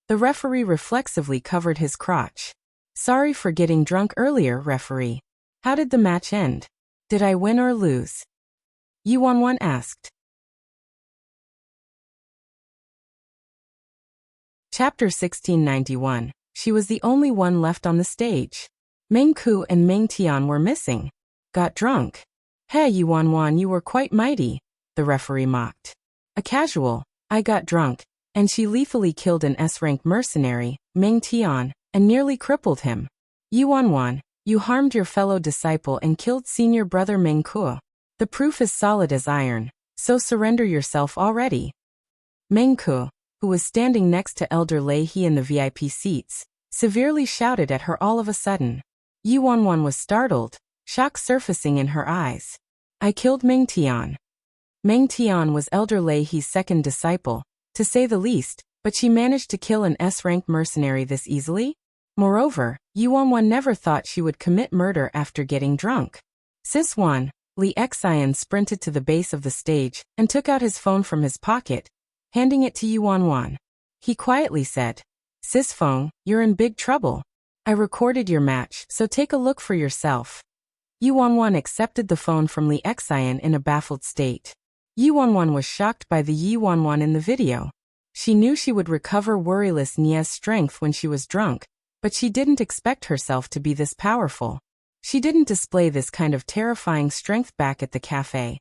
the referee reflexively covered his crotch. Sorry for getting drunk earlier, referee. How did the match end? Did I win or lose? Yuanwan asked. Chapter 1691. She was the only one left on the stage. Meng Ke and Meng Tian were missing. Got drunk. Hey Yuanwan, you were quite mighty, the referee mocked. A casual, I got drunk, and she lethally killed an S-rank mercenary, Meng Tian, and nearly crippled him. Yuanwan, you harmed your fellow disciple and killed senior brother Meng Ke. The proof is solid as iron, so surrender yourself already. Meng Ke, who was standing next to Elder Leihi in the VIP seats, severely shouted at her all of a sudden. Yuanwan was startled, shock surfacing in her eyes. I killed Meng Tian. Meng Tian was Elder Leihi's second disciple, to say the least, but she managed to kill an S-rank mercenary this easily? Moreover, Yuanwan never thought she would commit murder after getting drunk. Siswan, Li Xian sprinted to the base of the stage and took out his phone from his pocket, handing it to Yuanwan. He quietly said, Sisfeng, you're in big trouble. I recorded your match, so take a look for yourself. Yuanwan accepted the phone from Li Xian in a baffled state. Yuanwan was shocked by the Yuanwan in the video. She knew she would recover worryless Nia's strength when she was drunk, but she didn't expect herself to be this powerful. She didn't display this kind of terrifying strength back at the cafe.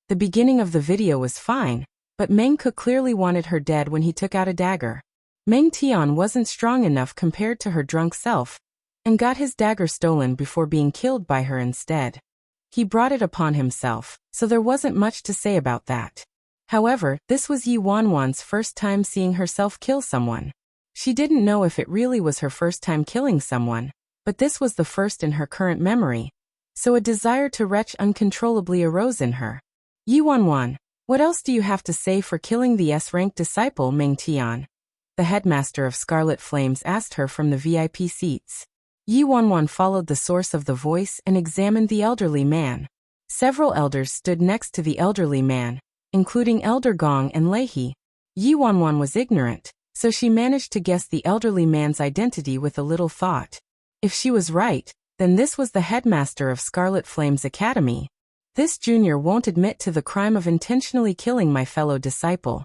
The beginning of the video was fine, but Meng Ke clearly wanted her dead when he took out a dagger. Meng Tian wasn't strong enough compared to her drunk self, and got his dagger stolen before being killed by her instead. He brought it upon himself, so there wasn't much to say about that. However, this was Yuanwan's first time seeing herself kill someone. She didn't know if it really was her first time killing someone, but this was the first in her current memory, so a desire to retch uncontrollably arose in her. Yuanwan, what else do you have to say for killing the S-rank disciple Meng Tian? The headmaster of Scarlet Flames asked her from the VIP seats. Yuanwan followed the source of the voice and examined the elderly man. Several elders stood next to the elderly man, including Elder Gong and Leihi. Yuanwan was ignorant, so she managed to guess the elderly man's identity with a little thought. If she was right, then this was the headmaster of Scarlet Flame's academy. This junior won't admit to the crime of intentionally killing my fellow disciple.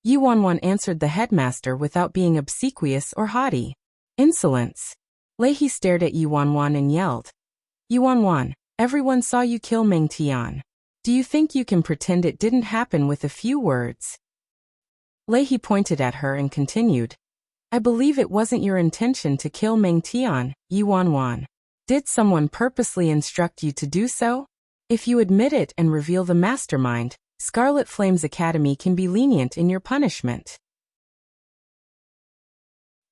Yuanwan answered the headmaster without being obsequious or haughty. Insolence. Leihe stared at Yuanwan and yelled. Yuanwan, everyone saw you kill Meng Tian. Do you think you can pretend it didn't happen with a few words? Leihe pointed at her and continued. I believe it wasn't your intention to kill Meng Tian, Yuanwan. Did someone purposely instruct you to do so? If you admit it and reveal the mastermind, Scarlet Flame's academy can be lenient in your punishment.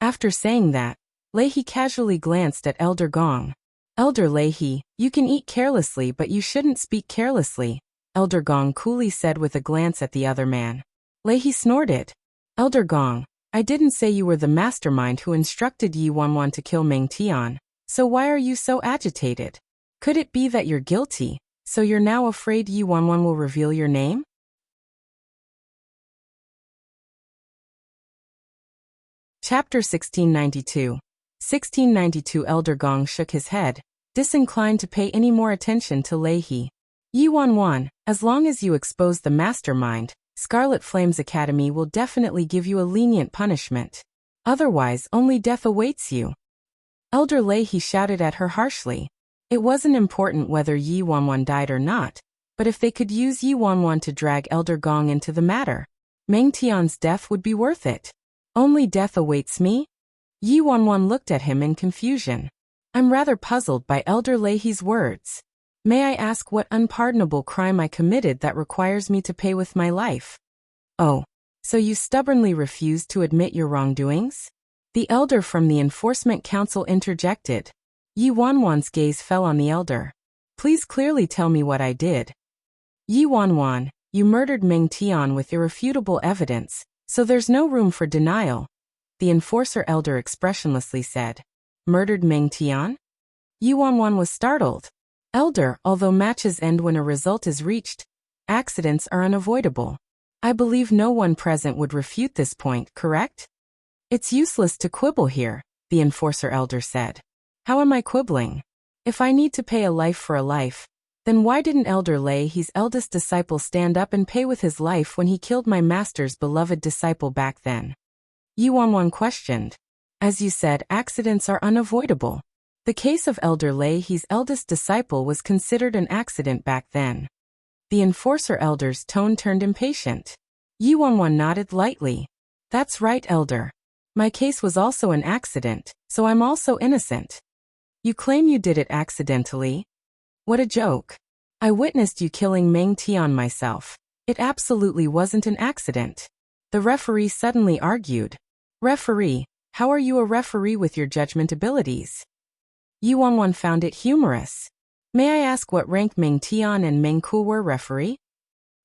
After saying that, Leihe casually glanced at Elder Gong. Elder Leihe, you can eat carelessly but you shouldn't speak carelessly, Elder Gong coolly said with a glance at the other man. Leihe snorted. Elder Gong, I didn't say you were the mastermind who instructed Yuanwan to kill Meng Tian, so why are you so agitated? Could it be that you're guilty, so you're now afraid Yuanwan will reveal your name? Chapter 1692. 1692 Elder Gong shook his head, disinclined to pay any more attention to Leihe. Yuanwan, as long as you expose the mastermind, Scarlet Flame's academy will definitely give you a lenient punishment. Otherwise, only death awaits you. Elder Leihe shouted at her harshly. It wasn't important whether Yuanwan died or not, but if they could use Yuanwan to drag Elder Gong into the matter, Meng Tian's death would be worth it. Only death awaits me? Yuanwan looked at him in confusion. I'm rather puzzled by Elder Leihe's words. May I ask what unpardonable crime I committed that requires me to pay with my life? Oh, so you stubbornly refuse to admit your wrongdoings? The elder from the Enforcement Council interjected. Yuanwan's gaze fell on the elder. Please clearly tell me what I did. Yuanwan, you murdered Meng Tian with irrefutable evidence, so there's no room for denial, the enforcer elder expressionlessly said. Murdered Meng Tian? Yuanwan was startled. Elder, although matches end when a result is reached, accidents are unavoidable. I believe no one present would refute this point, correct? It's useless to quibble here, the enforcer elder said. How am I quibbling? If I need to pay a life for a life, then why didn't Elder Leihe's eldest disciple stand up and pay with his life when he killed my master's beloved disciple back then? Yuanwan questioned. As you said, accidents are unavoidable. The case of Elder Leihe's eldest disciple was considered an accident back then. The enforcer elder's tone turned impatient. Yuanwan nodded lightly. That's right, Elder. My case was also an accident, so I'm also innocent. You claim you did it accidentally? What a joke. I witnessed you killing Meng Tian myself. It absolutely wasn't an accident. The referee suddenly argued. Referee, how are you a referee with your judgment abilities? Yuanwan found it humorous. May I ask what rank Meng Tian and Meng Ku were, referee?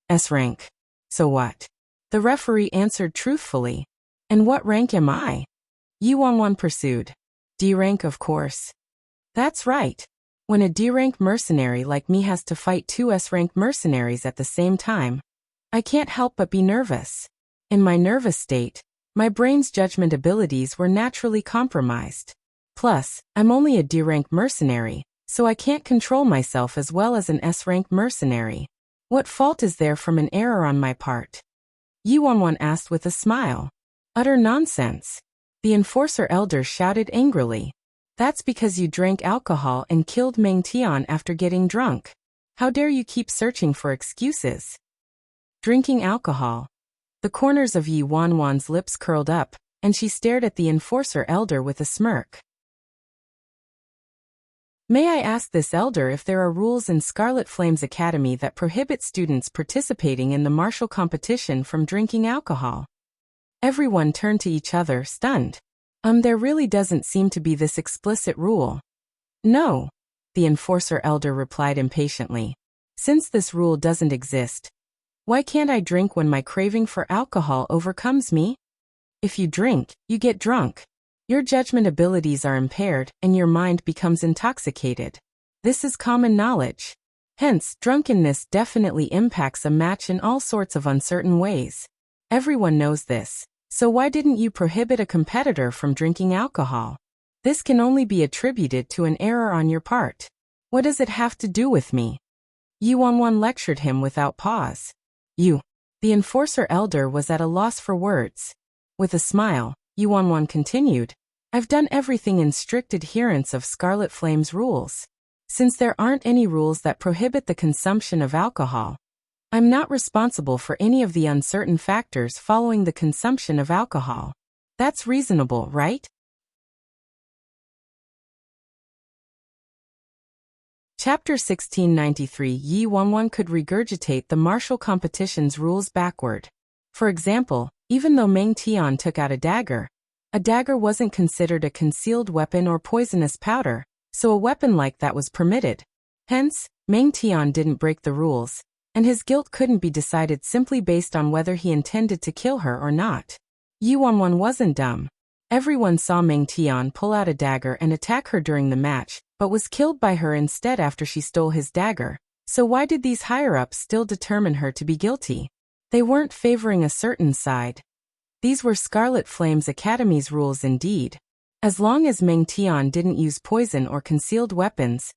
S rank. So what? The referee answered truthfully. And what rank am I? Yuanwan pursued. D rank, of course. That's right. When a D-rank mercenary like me has to fight two S-rank mercenaries at the same time, I can't help but be nervous. In my nervous state, my brain's judgment abilities were naturally compromised. Plus, I'm only a D-rank mercenary, so I can't control myself as well as an S-rank mercenary. What fault is there from an error on my part? Yuanwan asked with a smile. Utter nonsense. The enforcer elder shouted angrily. That's because you drank alcohol and killed Meng Tian after getting drunk. How dare you keep searching for excuses? Drinking alcohol. The corners of Yuanwan's lips curled up, and she stared at the enforcer elder with a smirk. May I ask this elder if there are rules in Scarlet Flame's academy that prohibit students participating in the martial competition from drinking alcohol? Everyone turned to each other, stunned. There really doesn't seem to be this explicit rule. No, the enforcer elder replied impatiently. Since this rule doesn't exist, why can't I drink when my craving for alcohol overcomes me? If you drink, you get drunk. Your judgment abilities are impaired and your mind becomes intoxicated. This is common knowledge. Hence, drunkenness definitely impacts a match in all sorts of uncertain ways. Everyone knows this, So why didn't you prohibit a competitor from drinking alcohol? This can only be attributed to an error on your part. What does it have to do with me? Yi Wanwan lectured him without pause. You. The enforcer elder was at a loss for words. With a smile, Yi Wanwan continued, I've done everything in strict adherence of Scarlet Flame's rules. Since there aren't any rules that prohibit the consumption of alcohol, I'm not responsible for any of the uncertain factors following the consumption of alcohol. That's reasonable, right? Chapter 1693. Yi Wanwan could regurgitate the martial competition's rules backward. For example, even though Meng Tian took out a dagger wasn't considered a concealed weapon or poisonous powder, so a weapon like that was permitted. Hence, Meng Tian didn't break the rules, and his guilt couldn't be decided simply based on whether he intended to kill her or not. Yi Wanwan wasn't dumb. Everyone saw Meng Tian pull out a dagger and attack her during the match, but was killed by her instead after she stole his dagger. So why did these higher-ups still determine her to be guilty? They weren't favoring a certain side. These were Scarlet Flame's Academy's rules indeed. As long as Meng Tian didn't use poison or concealed weapons,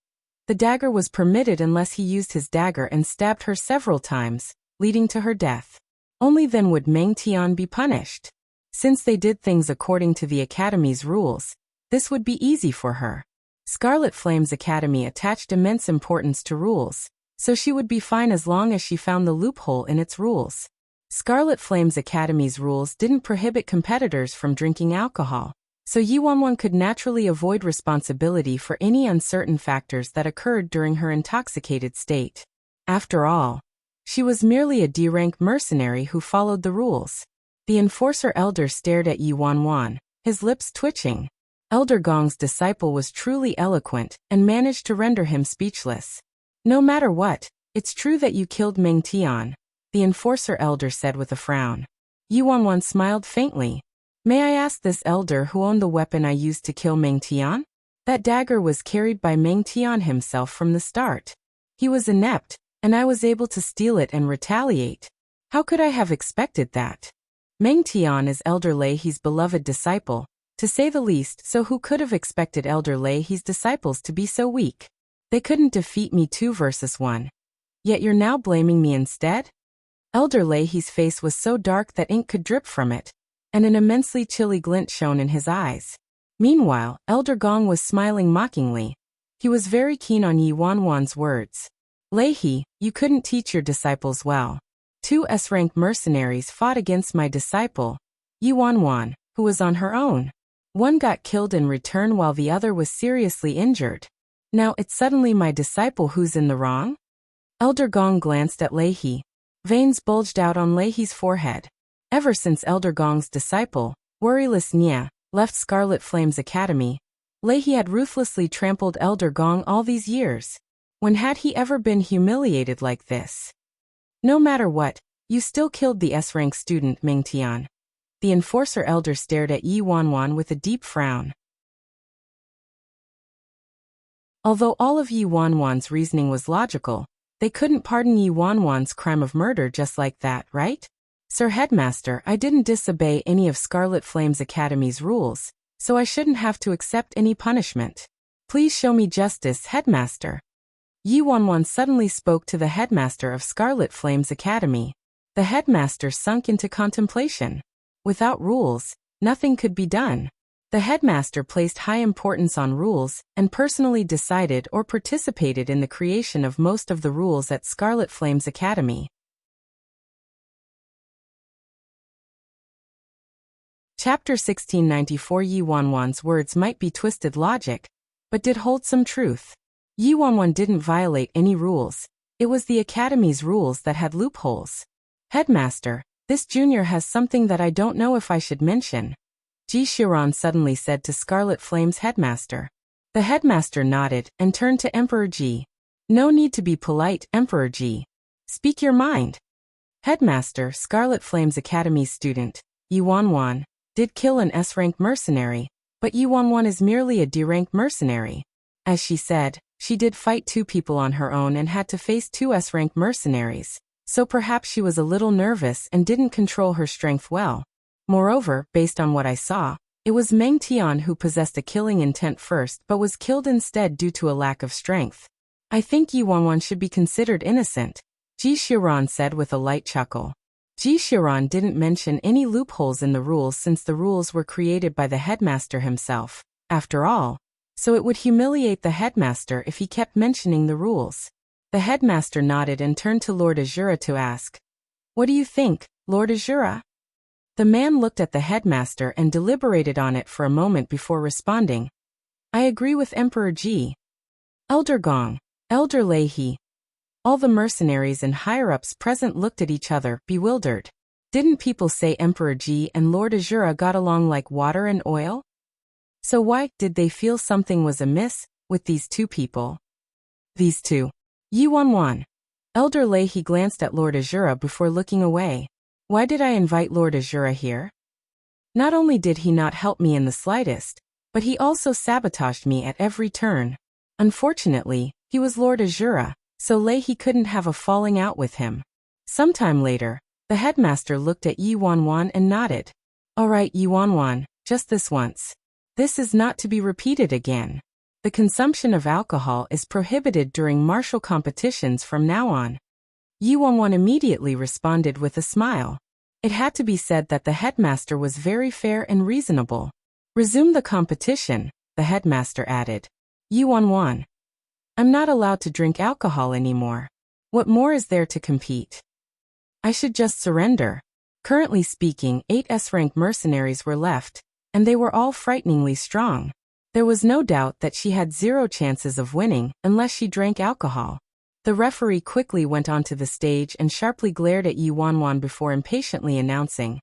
the dagger was permitted unless he used his dagger and stabbed her several times, leading to her death. Only then would Meng Tian be punished. Since they did things according to the Academy's rules, this would be easy for her. Scarlet Flame's Academy attached immense importance to rules, so she would be fine as long as she found the loophole in its rules. Scarlet Flame's Academy's rules didn't prohibit competitors from drinking alcohol, so Yi Wanwan could naturally avoid responsibility for any uncertain factors that occurred during her intoxicated state. After all, she was merely a D-rank mercenary who followed the rules. The enforcer elder stared at Yi Wanwan, his lips twitching. Elder Gong's disciple was truly eloquent and managed to render him speechless. No matter what, it's true that you killed Meng Tian, the enforcer elder said with a frown. Yi Wanwan smiled faintly. May I ask this elder who owned the weapon I used to kill Meng Tian? That dagger was carried by Meng Tian himself from the start. He was inept, and I was able to steal it and retaliate. How could I have expected that? Meng Tian is Elder Leihe's beloved disciple, to say the least, so who could have expected Elder Leihe's disciples to be so weak? They couldn't defeat me 2 versus 1. Yet you're now blaming me instead? Elder Leihe's face was so dark that ink could drip from it, and an immensely chilly glint shone in his eyes. Meanwhile, Elder Gong was smiling mockingly. He was very keen on Yi Wanwan's words. Leihe, you couldn't teach your disciples well. 2 S-rank mercenaries fought against my disciple, Yi Wanwan, who was on her own. One got killed in return while the other was seriously injured. Now it's suddenly my disciple who's in the wrong? Elder Gong glanced at Leihe. Veins bulged out on Leihe's forehead. Ever since Elder Gong's disciple, Worryless Nya, left Scarlet Flame's Academy, Leihe had ruthlessly trampled Elder Gong all these years. When had he ever been humiliated like this? No matter what, you still killed the S-rank student Meng Tian. The enforcer elder stared at Yi Wanwan with a deep frown. Although all of Yi Wanwan's reasoning was logical, they couldn't pardon Yi Wanwan's crime of murder just like that, right? Sir Headmaster, I didn't disobey any of Scarlet Flame's Academy's rules, so I shouldn't have to accept any punishment. Please show me justice, Headmaster. Yi Wanwan suddenly spoke to the Headmaster of Scarlet Flame's Academy. The Headmaster sunk into contemplation. Without rules, nothing could be done. The Headmaster placed high importance on rules and personally decided or participated in the creation of most of the rules at Scarlet Flame's Academy. Chapter 1694. Yi Wanwan's words might be twisted logic, but did hold some truth. Yi Wanwan didn't violate any rules. It was the Academy's rules that had loopholes. Headmaster, this junior has something that I don't know if I should mention, Ji Shiran suddenly said to Scarlet Flame's Headmaster. The Headmaster nodded and turned to Emperor Ji. No need to be polite, Emperor Ji. Speak your mind. Headmaster, Scarlet Flame's Academy's student, Yi Wanwan, did kill an S-rank mercenary, but Yi Wanwan is merely a D-rank mercenary. As she said, she did fight 2 people on her own and had to face 2 S-rank mercenaries, so perhaps she was a little nervous and didn't control her strength well. Moreover, based on what I saw, it was Meng Tian who possessed a killing intent first but was killed instead due to a lack of strength. I think Yi Wanwan should be considered innocent, Ji Xiran said with a light chuckle. Ji Xiran didn't mention any loopholes in the rules since the rules were created by the headmaster himself, after all, so it would humiliate the headmaster if he kept mentioning the rules. The headmaster nodded and turned to Lord Azura to ask, "What do you think, Lord Azura?" The man looked at the headmaster and deliberated on it for a moment before responding. "I agree with Emperor Ji. Elder Gong, Elder Leihi." All the mercenaries and higher-ups present looked at each other, bewildered. Didn't people say Emperor Ji and Lord Azura got along like water and oil? So why did they feel something was amiss with these two people? These two. Yi Wanwan. Elder Leihi glanced at Lord Azura before looking away. Why did I invite Lord Azura here? Not only did he not help me in the slightest, but he also sabotaged me at every turn. Unfortunately, he was Lord Azura, so Leihi couldn't have a falling out with him. Sometime later, the headmaster looked at Yi Wanwan and nodded. All right, Yi Wanwan, just this once. This is not to be repeated again. The consumption of alcohol is prohibited during martial competitions from now on. Yi Wanwan immediately responded with a smile. It had to be said that the headmaster was very fair and reasonable. Resume the competition, the headmaster added. Yi Wanwan. I'm not allowed to drink alcohol anymore. What more is there to compete? I should just surrender. Currently speaking, 8 S-rank mercenaries were left, and they were all frighteningly strong. There was no doubt that she had 0 chances of winning unless she drank alcohol. The referee quickly went onto the stage and sharply glared at Yi Wanwan before impatiently announcing,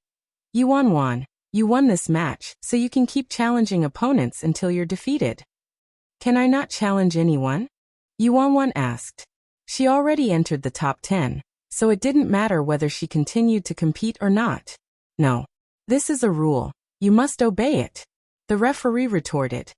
Yi Wanwan, you won this match, so you can keep challenging opponents until you're defeated. Can I not challenge anyone? Yi Wanwan asked. She already entered the top 10, so it didn't matter whether she continued to compete or not. No. This is a rule. You must obey it. The referee retorted.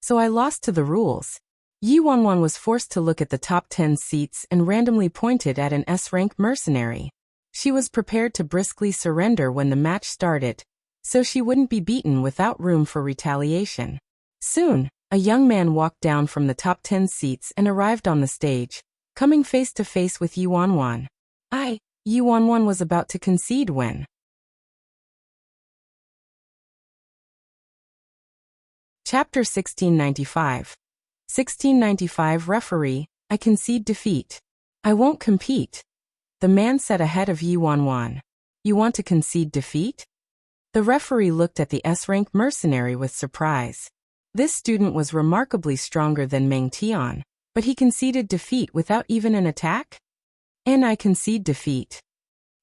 So I lost to the rules. Yi Wanwan was forced to look at the top 10 seats and randomly pointed at an S-rank mercenary. She was prepared to briskly surrender when the match started, so she wouldn't be beaten without room for retaliation. Soon, a young man walked down from the top 10 seats and arrived on the stage, coming face to face with Yi Wanwan. Yi Wanwan was about to concede when. Chapter 1695. 1695 Referee, I concede defeat. I won't compete. The man said ahead of Yi Wanwan. You want to concede defeat? The referee looked at the S-rank mercenary with surprise. This student was remarkably stronger than Meng Tian, but he conceded defeat without even an attack? And I concede defeat.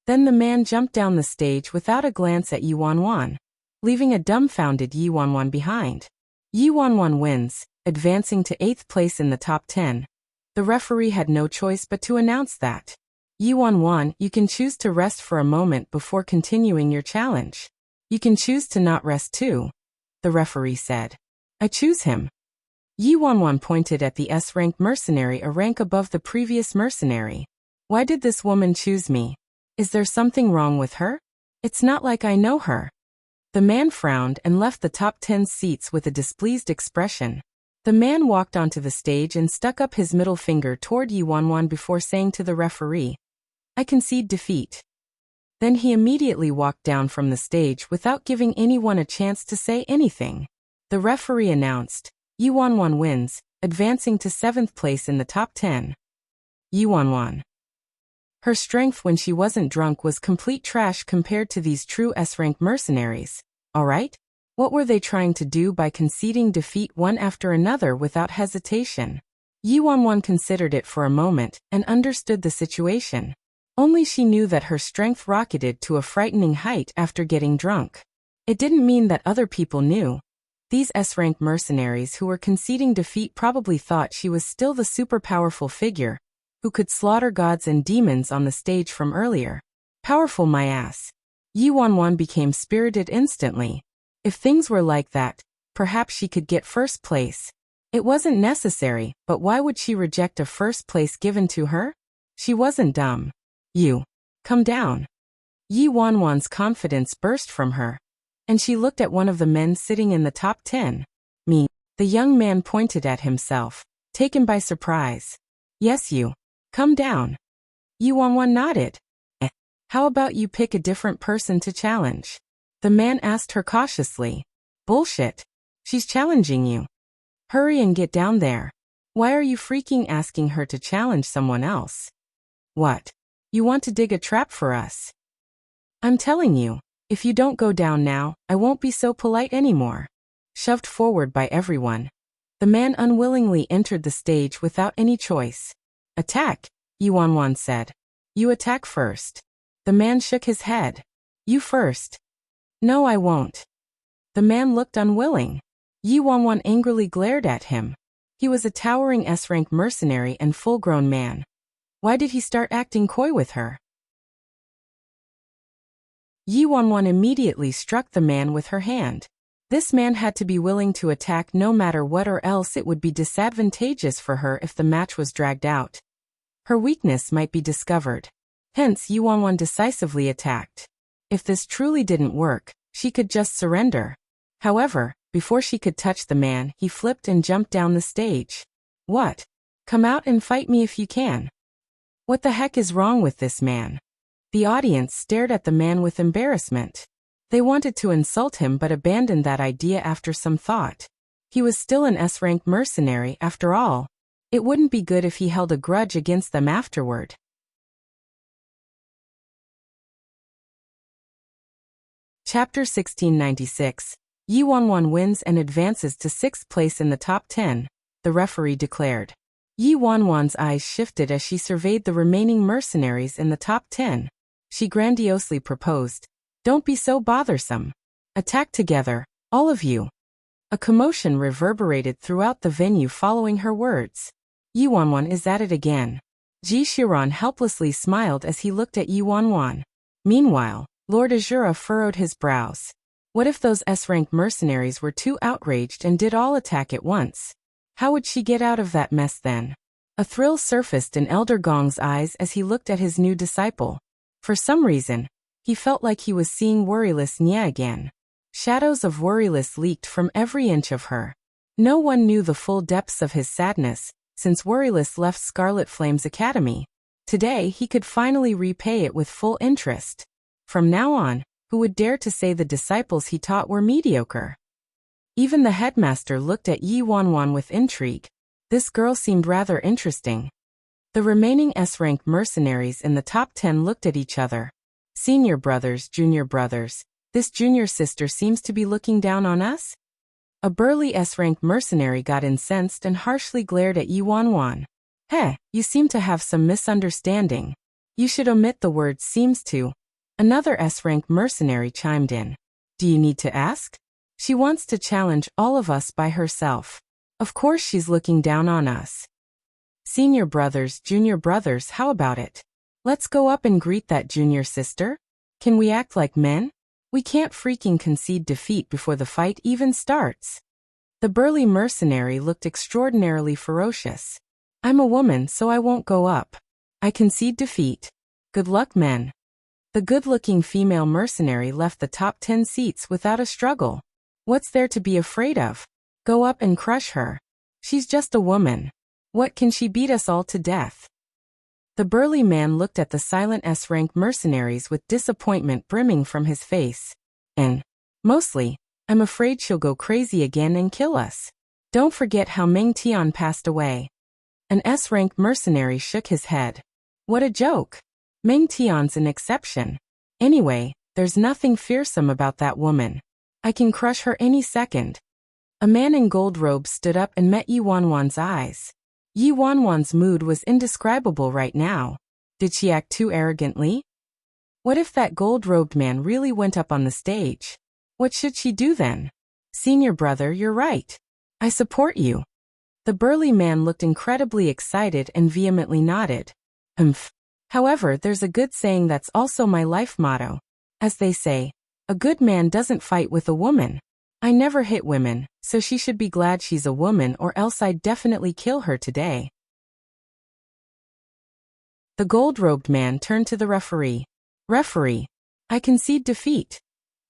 Then the man jumped down the stage without a glance at Yi Wanwan, leaving a dumbfounded Yi Wanwan behind. Yi Wanwan wins, advancing to 8th place in the top 10. The referee had no choice but to announce that. Yi Wanwan, you can choose to rest for a moment before continuing your challenge. You can choose to not rest too, the referee said. I choose him. Yi Wanwan pointed at the S-rank mercenary a rank above the previous mercenary. Why did this woman choose me? Is there something wrong with her? It's not like I know her. The man frowned and left the top 10 seats with a displeased expression. The man walked onto the stage and stuck up his middle finger toward Yi Wanwan before saying to the referee, I concede defeat. Then he immediately walked down from the stage without giving anyone a chance to say anything. The referee announced, Yi Wanwan wins, advancing to 7th place in the top 10. Yi Wanwan. Her strength when she wasn't drunk was complete trash compared to these true S-rank mercenaries. Alright? What were they trying to do by conceding defeat one after another without hesitation? Yi Wanwan considered it for a moment and understood the situation. Only she knew that her strength rocketed to a frightening height after getting drunk. It didn't mean that other people knew. These S-rank mercenaries who were conceding defeat probably thought she was still the super powerful figure, who could slaughter gods and demons on the stage from earlier. Powerful my ass. Yi Wanwan became spirited instantly. If things were like that, perhaps she could get 1st place. It wasn't necessary, but why would she reject a 1st place given to her? She wasn't dumb. You. Come down. Yi Wanwan's confidence burst from her, and she looked at one of the men sitting in the top 10. Me. The young man pointed at himself, taken by surprise. Yes, you. Come down. Yi Wanwan nodded. How about you pick a different person to challenge? The man asked her cautiously. Bullshit. She's challenging you. Hurry and get down there. Why are you freaking asking her to challenge someone else? What? You want to dig a trap for us? I'm telling you, if you don't go down now, I won't be so polite anymore. Shoved forward by everyone, the man unwillingly entered the stage without any choice. Attack, Yi Wanwan said. You attack first. The man shook his head. You first. No, I won't. The man looked unwilling. Yi Wanwan angrily glared at him. He was a towering S-rank mercenary and full-grown man. Why did he start acting coy with her? Yi Wanwan immediately struck the man with her hand. This man had to be willing to attack no matter what, or else it would be disadvantageous for her if the match was dragged out. Her weakness might be discovered. Hence, Yi Wanwan decisively attacked. If this truly didn't work, she could just surrender. However, before she could touch the man, he flipped and jumped down the stage. What? Come out and fight me if you can. What the heck is wrong with this man? The audience stared at the man with embarrassment. They wanted to insult him but abandoned that idea after some thought. He was still an S-rank mercenary after all. It wouldn't be good if he held a grudge against them afterward. Chapter 1696. Yi Wanwan wins and advances to 6th place in the top 10, the referee declared. Yi Wanwan's eyes shifted as she surveyed the remaining mercenaries in the top 10. She grandiosely proposed, "Don't be so bothersome. Attack together, all of you." A commotion reverberated throughout the venue following her words. Yi Wanwan is at it again. Ji Shiran helplessly smiled as he looked at Yi Wanwan. Meanwhile, Lord Azura furrowed his brows. What if those S-rank mercenaries were too outraged and did all attack at once? How would she get out of that mess then? A thrill surfaced in Elder Gong's eyes as he looked at his new disciple. For some reason, he felt like he was seeing worryless Nya again. Shadows of worryless leaked from every inch of her. No one knew the full depths of his sadness, since worryless left Scarlet Flame's academy. Today he could finally repay it with full interest. From now on, who would dare to say the disciples he taught were mediocre? Even the headmaster looked at Yi Wanwan with intrigue. This girl seemed rather interesting. The remaining S-rank mercenaries in the top 10 looked at each other. Senior brothers, junior brothers, this junior sister seems to be looking down on us? A burly S-rank mercenary got incensed and harshly glared at Yi Wanwan. Heh, you seem to have some misunderstanding. You should omit the word seems to. Another S-rank mercenary chimed in. Do you need to ask? She wants to challenge all of us by herself. Of course she's looking down on us. Senior brothers, junior brothers, how about it? Let's go up and greet that junior sister? Can we act like men? We can't freaking concede defeat before the fight even starts. The burly mercenary looked extraordinarily ferocious. I'm a woman, so I won't go up. I concede defeat. Good luck, men. The good-looking female mercenary left the top 10 seats without a struggle. What's there to be afraid of? Go up and crush her. She's just a woman. What can she beat us all to death? The burly man looked at the silent S-rank mercenaries with disappointment brimming from his face. And, mostly, I'm afraid she'll go crazy again and kill us. Don't forget how Meng Tian passed away. An S-rank mercenary shook his head. What a joke. Meng Tian's an exception. Anyway, there's nothing fearsome about that woman. I can crush her any second. A man in gold robes stood up and met Yi Wanwan's eyes. Yi Wanwan's mood was indescribable right now. Did she act too arrogantly? What if that gold-robed man really went up on the stage? What should she do then? Senior brother, you're right. I support you. The burly man looked incredibly excited and vehemently nodded. However, there's a good saying that's also my life motto. As they say, a good man doesn't fight with a woman. I never hit women, so she should be glad she's a woman, or else I'd definitely kill her today. The gold-robed man turned to the referee. Referee, I concede defeat.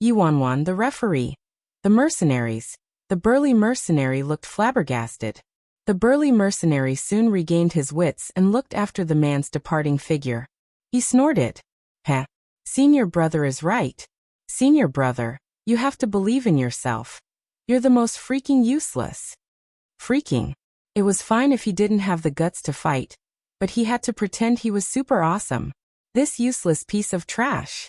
Yuanwan, the referee. The mercenaries. The burly mercenary looked flabbergasted. The burly mercenary soon regained his wits and looked after the man's departing figure. He snorted. Heh. Senior brother is right. Senior brother, you have to believe in yourself. You're the most freaking useless. Freaking. It was fine if he didn't have the guts to fight, but he had to pretend he was super awesome. This useless piece of trash.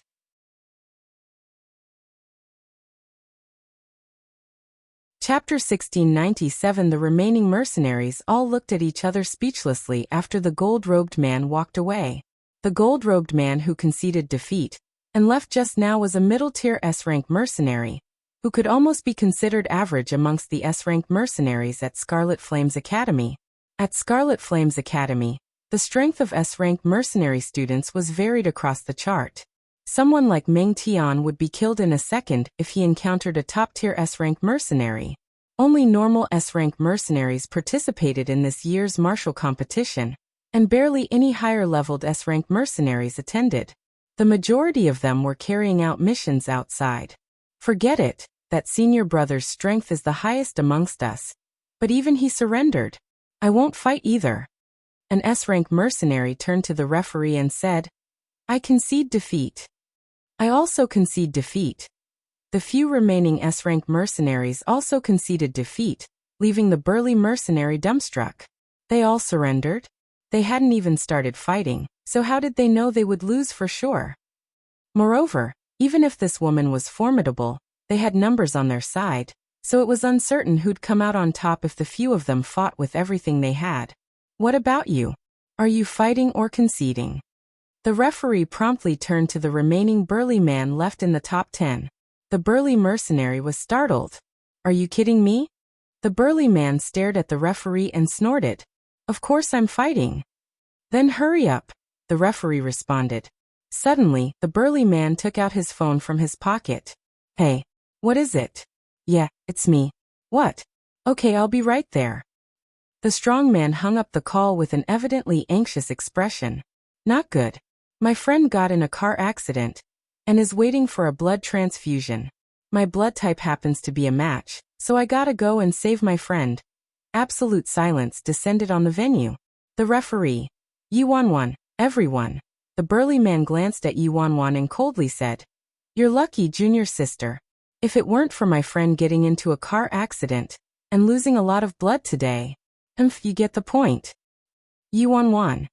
Chapter 1697. The remaining mercenaries all looked at each other speechlessly after the gold-robed man walked away. The gold-robed man who conceded defeat and left just now was a middle-tier S-rank mercenary, who could almost be considered average amongst the S-rank mercenaries at Scarlet Flames Academy. At Scarlet Flames Academy, the strength of S-rank mercenary students was varied across the chart. Someone like Meng Tian would be killed in a second if he encountered a top-tier S-rank mercenary. Only normal S-rank mercenaries participated in this year's martial competition, and barely any higher-leveled S-rank mercenaries attended. The majority of them were carrying out missions outside. Forget it, that senior brother's strength is the highest amongst us. But even he surrendered. I won't fight either. An S-rank mercenary turned to the referee and said, I concede defeat. I also concede defeat. The few remaining S-rank mercenaries also conceded defeat, leaving the burly mercenary dumbstruck. They all surrendered? They hadn't even started fighting, so how did they know they would lose for sure? Moreover, even if this woman was formidable, they had numbers on their side, so it was uncertain who'd come out on top if the few of them fought with everything they had. What about you? Are you fighting or conceding? The referee promptly turned to the remaining burly man left in the top 10. The burly mercenary was startled. Are you kidding me? The burly man stared at the referee and snorted. Of course I'm fighting. Then hurry up, the referee responded. Suddenly, the burly man took out his phone from his pocket. Hey, what is it? Yeah, it's me. What? Okay, I'll be right there. The strong man hung up the call with an evidently anxious expression. Not good. My friend got in a car accident and is waiting for a blood transfusion. My blood type happens to be a match, so I gotta go and save my friend. Absolute silence descended on the venue. The referee. Yuanwan, everyone. The burly man glanced at Yuanwan and coldly said, You're lucky, junior sister. If it weren't for my friend getting into a car accident and losing a lot of blood today. You get the point. Yuanwan.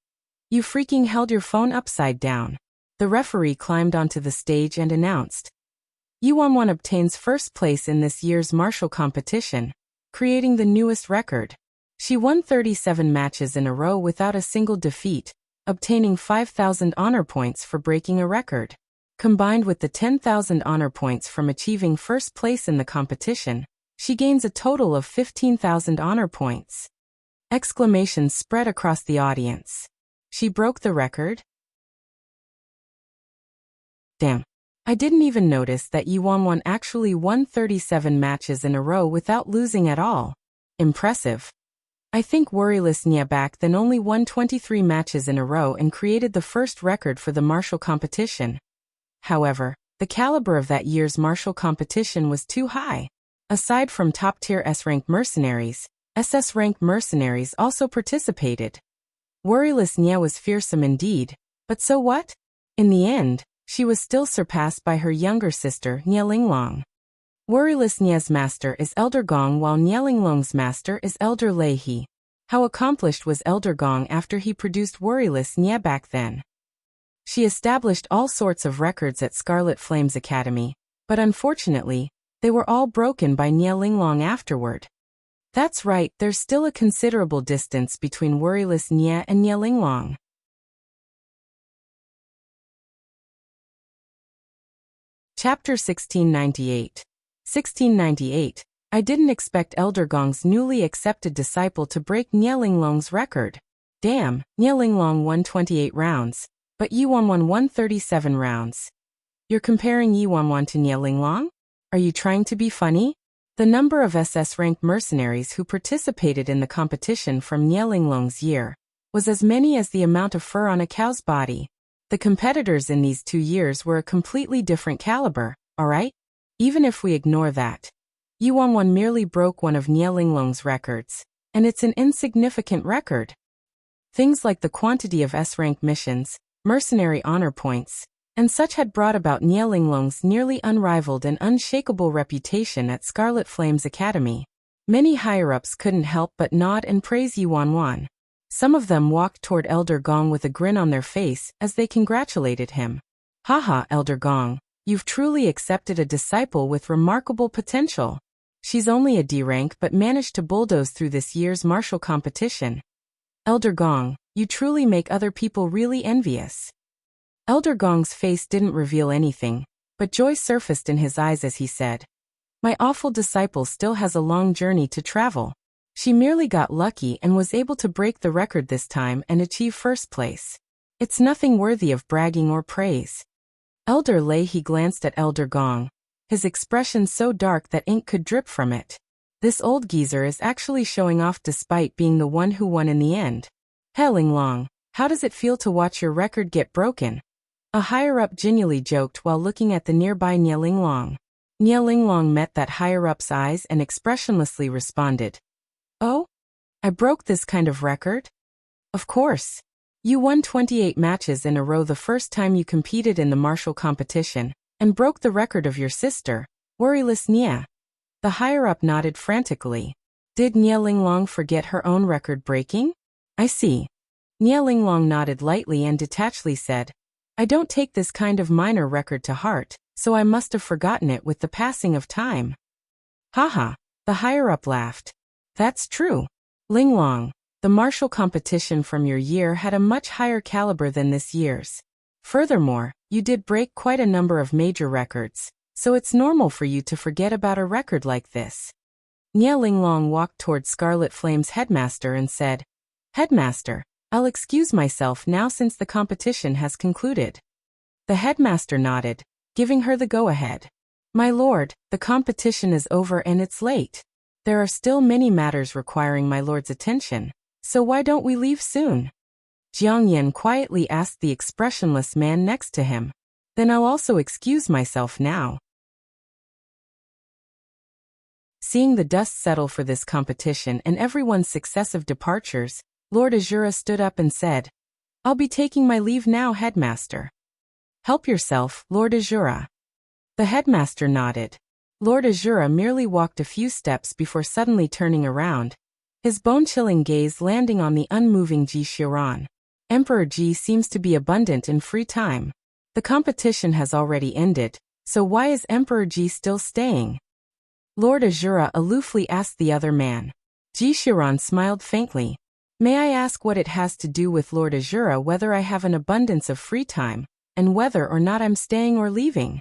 You freaking held your phone upside down. The referee climbed onto the stage and announced. Yuanwan obtains first place in this year's martial competition, creating the newest record. She won 37 matches in a row without a single defeat, obtaining 5,000 honor points for breaking a record. Combined with the 10,000 honor points from achieving first place in the competition, she gains a total of 15,000 honor points. Exclamations spread across the audience. She broke the record? Damn. I didn't even notice that Yuanwan actually won 37 matches in a row without losing at all. Impressive. I think Worryless Nya back then only won 23 matches in a row and created the first record for the martial competition. However, the caliber of that year's martial competition was too high. Aside from top-tier S-rank mercenaries, SS-rank mercenaries also participated. Worryless Nya was fearsome indeed, but so what? In the end, she was still surpassed by her younger sister Nya Linglong. Worryless Nya's master is Elder Gong while Nya Linglong's master is Elder Lei He. How accomplished was Elder Gong after he produced Worryless Nya back then? She established all sorts of records at Scarlet Flames Academy, but unfortunately, they were all broken by Nya Linglong afterward. That's right, there's still a considerable distance between Worryless Nya and Nya Linglong. Chapter 1698. 1698. I didn't expect Elder Gong's newly accepted disciple to break Nya Linglong's record. Damn, Nya Linglong won 28 rounds, but Yuanwan won 37 rounds. You're comparing Yuanwan to Nya Linglong? Are you trying to be funny? The number of SS-rank mercenaries who participated in the competition from Nya Linglong's year was as many as the amount of fur on a cow's body. The The competitors in these 2 years were a completely different caliber, alright? Even if we ignore that. Yuanwan merely broke one of Nie Linglong's records, and it's an insignificant record. Things like the quantity of S-rank missions, mercenary honor points, and such had brought about Nie Linglong's nearly unrivaled and unshakable reputation at Scarlet Flame's Academy. Many higher-ups couldn't help but nod and praise Yuanwan. Some of them walked toward Elder Gong with a grin on their face as they congratulated him. Haha, Elder Gong, you've truly accepted a disciple with remarkable potential. She's only a D rank but managed to bulldoze through this year's martial competition. Elder Gong, you truly make other people really envious. Elder Gong's face didn't reveal anything, but joy surfaced in his eyes as he said, My awful disciple still has a long journey to travel. She merely got lucky and was able to break the record this time and achieve first place. It's nothing worthy of bragging or praise. Elder Lei he glanced at Elder Gong, his expression so dark that ink could drip from it. This old geezer is actually showing off despite being the one who won in the end. He Linglong, how does it feel to watch your record get broken? A higher-up genially joked while looking at the nearby Nie Linglong. Nie Linglong met that higher-up's eyes and expressionlessly responded, Oh? I broke this kind of record? Of course. You won 28 matches in a row the first time you competed in the martial competition, and broke the record of your sister, Worryless Nie. The higher-up nodded frantically. Did Nie Linglong forget her own record breaking? I see. Nie Linglong nodded lightly and detachedly said, I don't take this kind of minor record to heart, so I must have forgotten it with the passing of time. Haha, the higher-up laughed. That's true. Linglong, the martial competition from your year had a much higher caliber than this year's. Furthermore, you did break quite a number of major records, so it's normal for you to forget about a record like this. Nie Linglong walked toward Scarlet Flame's headmaster and said, Headmaster, I'll excuse myself now since the competition has concluded. The headmaster nodded, giving her the go-ahead. My lord, the competition is over and it's late. There are still many matters requiring my lord's attention, so why don't we leave soon? Jiang Yin quietly asked the expressionless man next to him. Then I'll also excuse myself now. Seeing the dust settle for this competition and everyone's successive departures, Lord Azura stood up and said, I'll be taking my leave now, headmaster. Help yourself, Lord Azura. The headmaster nodded. Lord Azura merely walked a few steps before suddenly turning around, his bone-chilling gaze landing on the unmoving Ji Xiran. Emperor Ji seems to be abundant in free time. The competition has already ended, so why is Emperor Ji still staying? Lord Azura aloofly asked the other man. Ji Xiran smiled faintly. May I ask what it has to do with Lord Azura whether I have an abundance of free time, and whether or not I'm staying or leaving?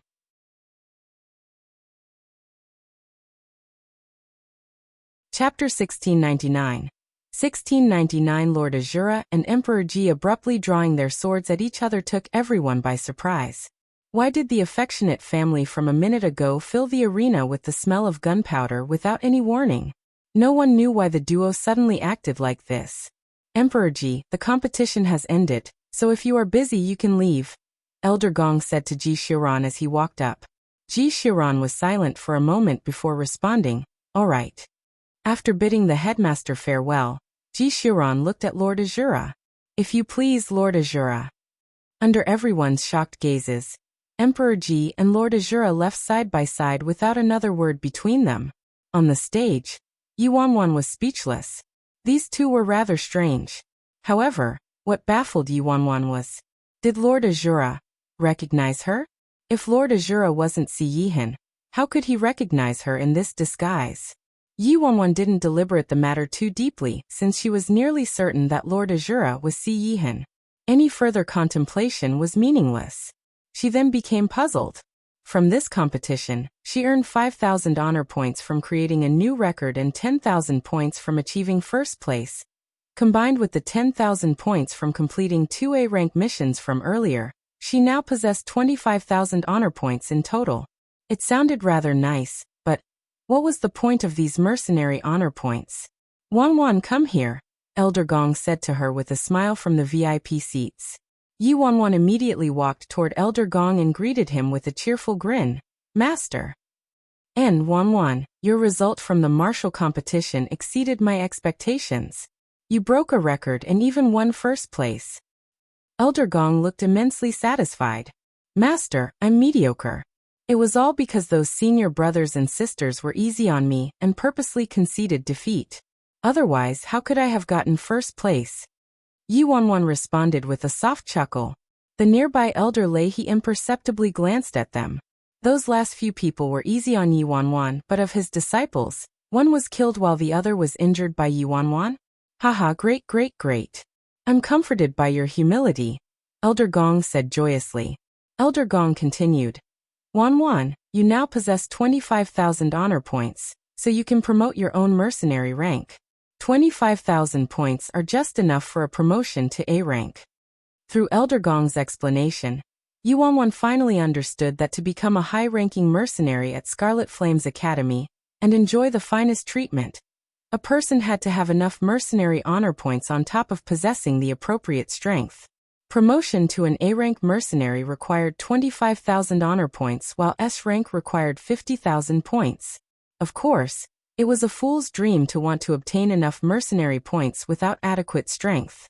Chapter 1699. 1699 Lord Azura and Emperor Ji abruptly drawing their swords at each other took everyone by surprise. Why did the affectionate family from a minute ago fill the arena with the smell of gunpowder without any warning? No one knew why the duo suddenly acted like this. Emperor Ji, the competition has ended, so if you are busy you can leave, Elder Gong said to Ji Xiran as he walked up. Ji Xiran was silent for a moment before responding, all right. After bidding the headmaster farewell, Ji Xiran looked at Lord Azura. If you please, Lord Azura. Under everyone's shocked gazes, Emperor Ji and Lord Azura left side by side without another word between them. On the stage, Yuanwan was speechless. These two were rather strange. However, what baffled Yuanwan was, did Lord Azura recognize her? If Lord Azura wasn't Si Yihan, how could he recognize her in this disguise? Yuanwan didn't deliberate the matter too deeply, since she was nearly certain that Lord Azura was Si Yihan. Any further contemplation was meaningless. She then became puzzled. From this competition, she earned 5,000 honor points from creating a new record and 10,000 points from achieving first place. Combined with the 10,000 points from completing 2A rank missions from earlier, she now possessed 25,000 honor points in total. It sounded rather nice, but what was the point of these mercenary honor points? Wanwan, come here, Elder Gong said to her with a smile from the VIP seats. Yi Wanwan immediately walked toward Elder Gong and greeted him with a cheerful grin. Master. N. Wanwan, your result from the martial competition exceeded my expectations. You broke a record and even won first place. Elder Gong looked immensely satisfied. Master, I'm mediocre. It was all because those senior brothers and sisters were easy on me and purposely conceded defeat. Otherwise, how could I have gotten first place? Yi Wanwan responded with a soft chuckle. The nearby elder Leahy imperceptibly glanced at them. Those last few people were easy on Yi Wanwan, but of his disciples, one was killed while the other was injured by Yi Wanwan? Haha, great, great, great. I'm comforted by your humility, Elder Gong said joyously. Elder Gong continued. Wanwan, you now possess 25,000 honor points, so you can promote your own mercenary rank. 25,000 points are just enough for a promotion to A rank. Through Elder Gong's explanation, Yi Wanwan finally understood that to become a high-ranking mercenary at Scarlet Flame's Academy and enjoy the finest treatment, a person had to have enough mercenary honor points on top of possessing the appropriate strength. Promotion to an A-rank mercenary required 25,000 honor points while S-rank required 50,000 points. Of course, it was a fool's dream to want to obtain enough mercenary points without adequate strength.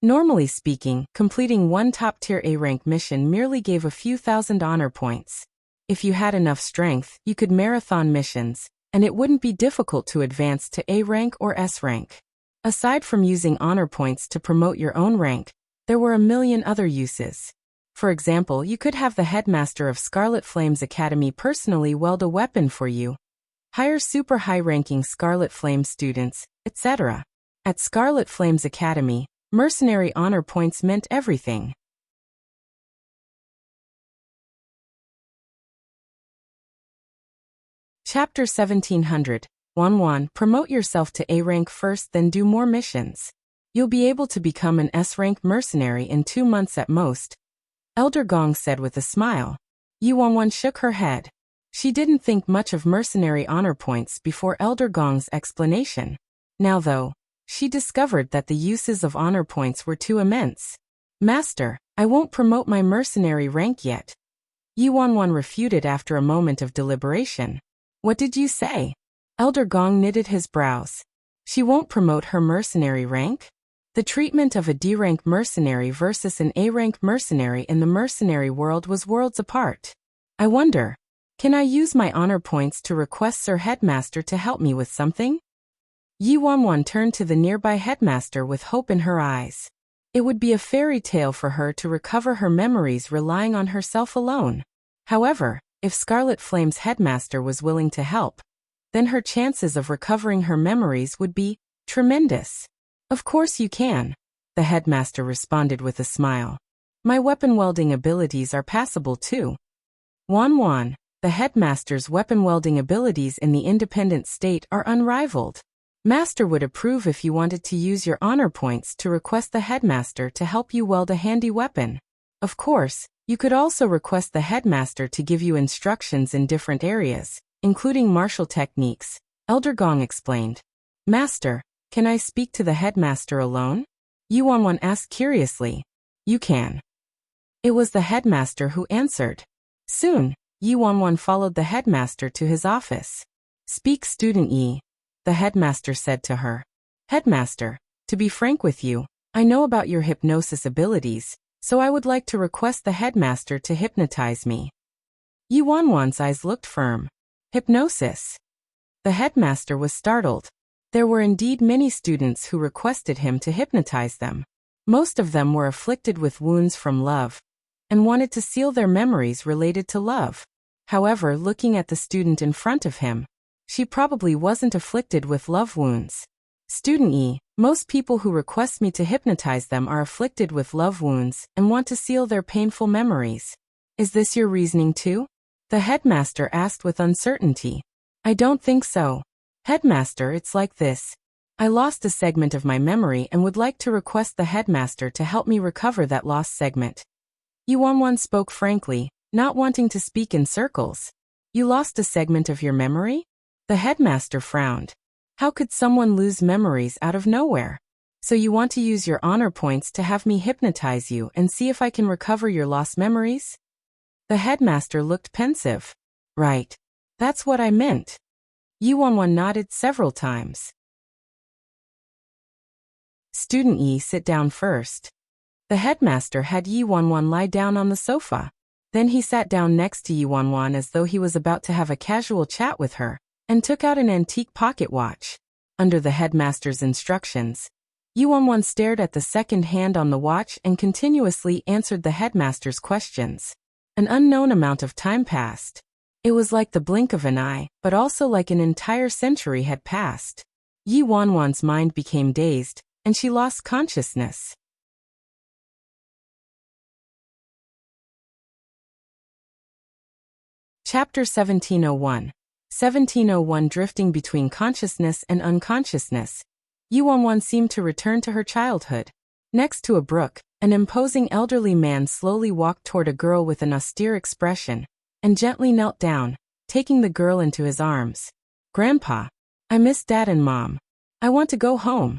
Normally speaking, completing one top-tier A-rank mission merely gave a few thousand honor points. If you had enough strength, you could marathon missions, and it wouldn't be difficult to advance to A-rank or S-rank. Aside from using honor points to promote your own rank, there were a million other uses. For example, you could have the headmaster of Scarlet Flame's Academy personally weld a weapon for you, hire super high-ranking Scarlet Flame students, etc. At Scarlet Flame's Academy, mercenary honor points meant everything. Chapter 1700. Wanwan, promote yourself to A-rank first, then do more missions. You'll be able to become an S-rank mercenary in 2 months at most, Elder Gong said with a smile. Yi Wanwan shook her head. She didn't think much of mercenary honor points before Elder Gong's explanation. Now though, she discovered that the uses of honor points were too immense. Master, I won't promote my mercenary rank yet. Yi Wanwan refuted after a moment of deliberation. What did you say? Elder Gong knitted his brows. She won't promote her mercenary rank? The treatment of a D-rank mercenary versus an A-rank mercenary in the mercenary world was worlds apart. I wonder, can I use my honor points to request Sir Headmaster to help me with something? Yi Wanwan turned to the nearby headmaster with hope in her eyes. It would be a fairy tale for her to recover her memories relying on herself alone. However, if Scarlet Flame's headmaster was willing to help, then her chances of recovering her memories would be tremendous. Of course you can, the headmaster responded with a smile. My weapon welding abilities are passable too. Wanwan, the headmaster's weapon welding abilities in the independent state are unrivaled. Master would approve if you wanted to use your honor points to request the headmaster to help you weld a handy weapon. Of course, you could also request the headmaster to give you instructions in different areas, including martial techniques, Elder Gong explained. Master, can I speak to the headmaster alone? Yi Wanwan asked curiously. You can. It was the headmaster who answered. Soon, Yi Wanwan followed the headmaster to his office. Speak, student Yi, the headmaster said to her. Headmaster, to be frank with you, I know about your hypnosis abilities, so I would like to request the headmaster to hypnotize me. Yi Wanwan's eyes looked firm. Hypnosis. The headmaster was startled. There were indeed many students who requested him to hypnotize them. Most of them were afflicted with wounds from love and wanted to seal their memories related to love. However, looking at the student in front of him, she probably wasn't afflicted with love wounds. Student E, most people who request me to hypnotize them are afflicted with love wounds and want to seal their painful memories. Is this your reasoning too? The headmaster asked with uncertainty. I don't think so. Headmaster, it's like this. I lost a segment of my memory and would like to request the headmaster to help me recover that lost segment. Yi Wanwan spoke frankly, not wanting to speak in circles. You lost a segment of your memory? The headmaster frowned. How could someone lose memories out of nowhere? So you want to use your honor points to have me hypnotize you and see if I can recover your lost memories? The headmaster looked pensive. Right. That's what I meant. Yi Wanwan nodded several times. Student Yi, sit down first. The headmaster had Yi Wanwan lie down on the sofa. Then he sat down next to Yi Wanwan as though he was about to have a casual chat with her, and took out an antique pocket watch. Under the headmaster's instructions, Yi Wanwan stared at the second hand on the watch and continuously answered the headmaster's questions. An unknown amount of time passed. It was like the blink of an eye, but also like an entire century had passed. Yi Wanwan's mind became dazed, and she lost consciousness. Chapter 1701. 1701. Drifting between consciousness and unconsciousness. Yi Wanwan seemed to return to her childhood. Next to a brook, an imposing elderly man slowly walked toward a girl with an austere expression, and gently knelt down, taking the girl into his arms. Grandpa, I miss Dad and Mom. I want to go home.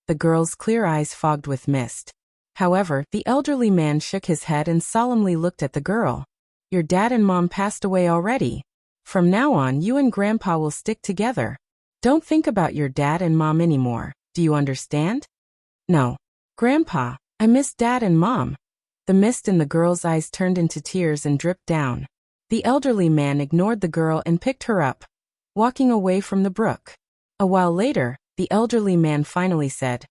The girl's clear eyes fogged with mist. However, the elderly man shook his head and solemnly looked at the girl. Your dad and mom passed away already. From now on, you and Grandpa will stick together. Don't think about your dad and mom anymore. Do you understand? No. Grandpa, I miss Dad and Mom. The mist in the girl's eyes turned into tears and dripped down. The elderly man ignored the girl and picked her up, walking away from the brook. A while later, the elderly man finally said,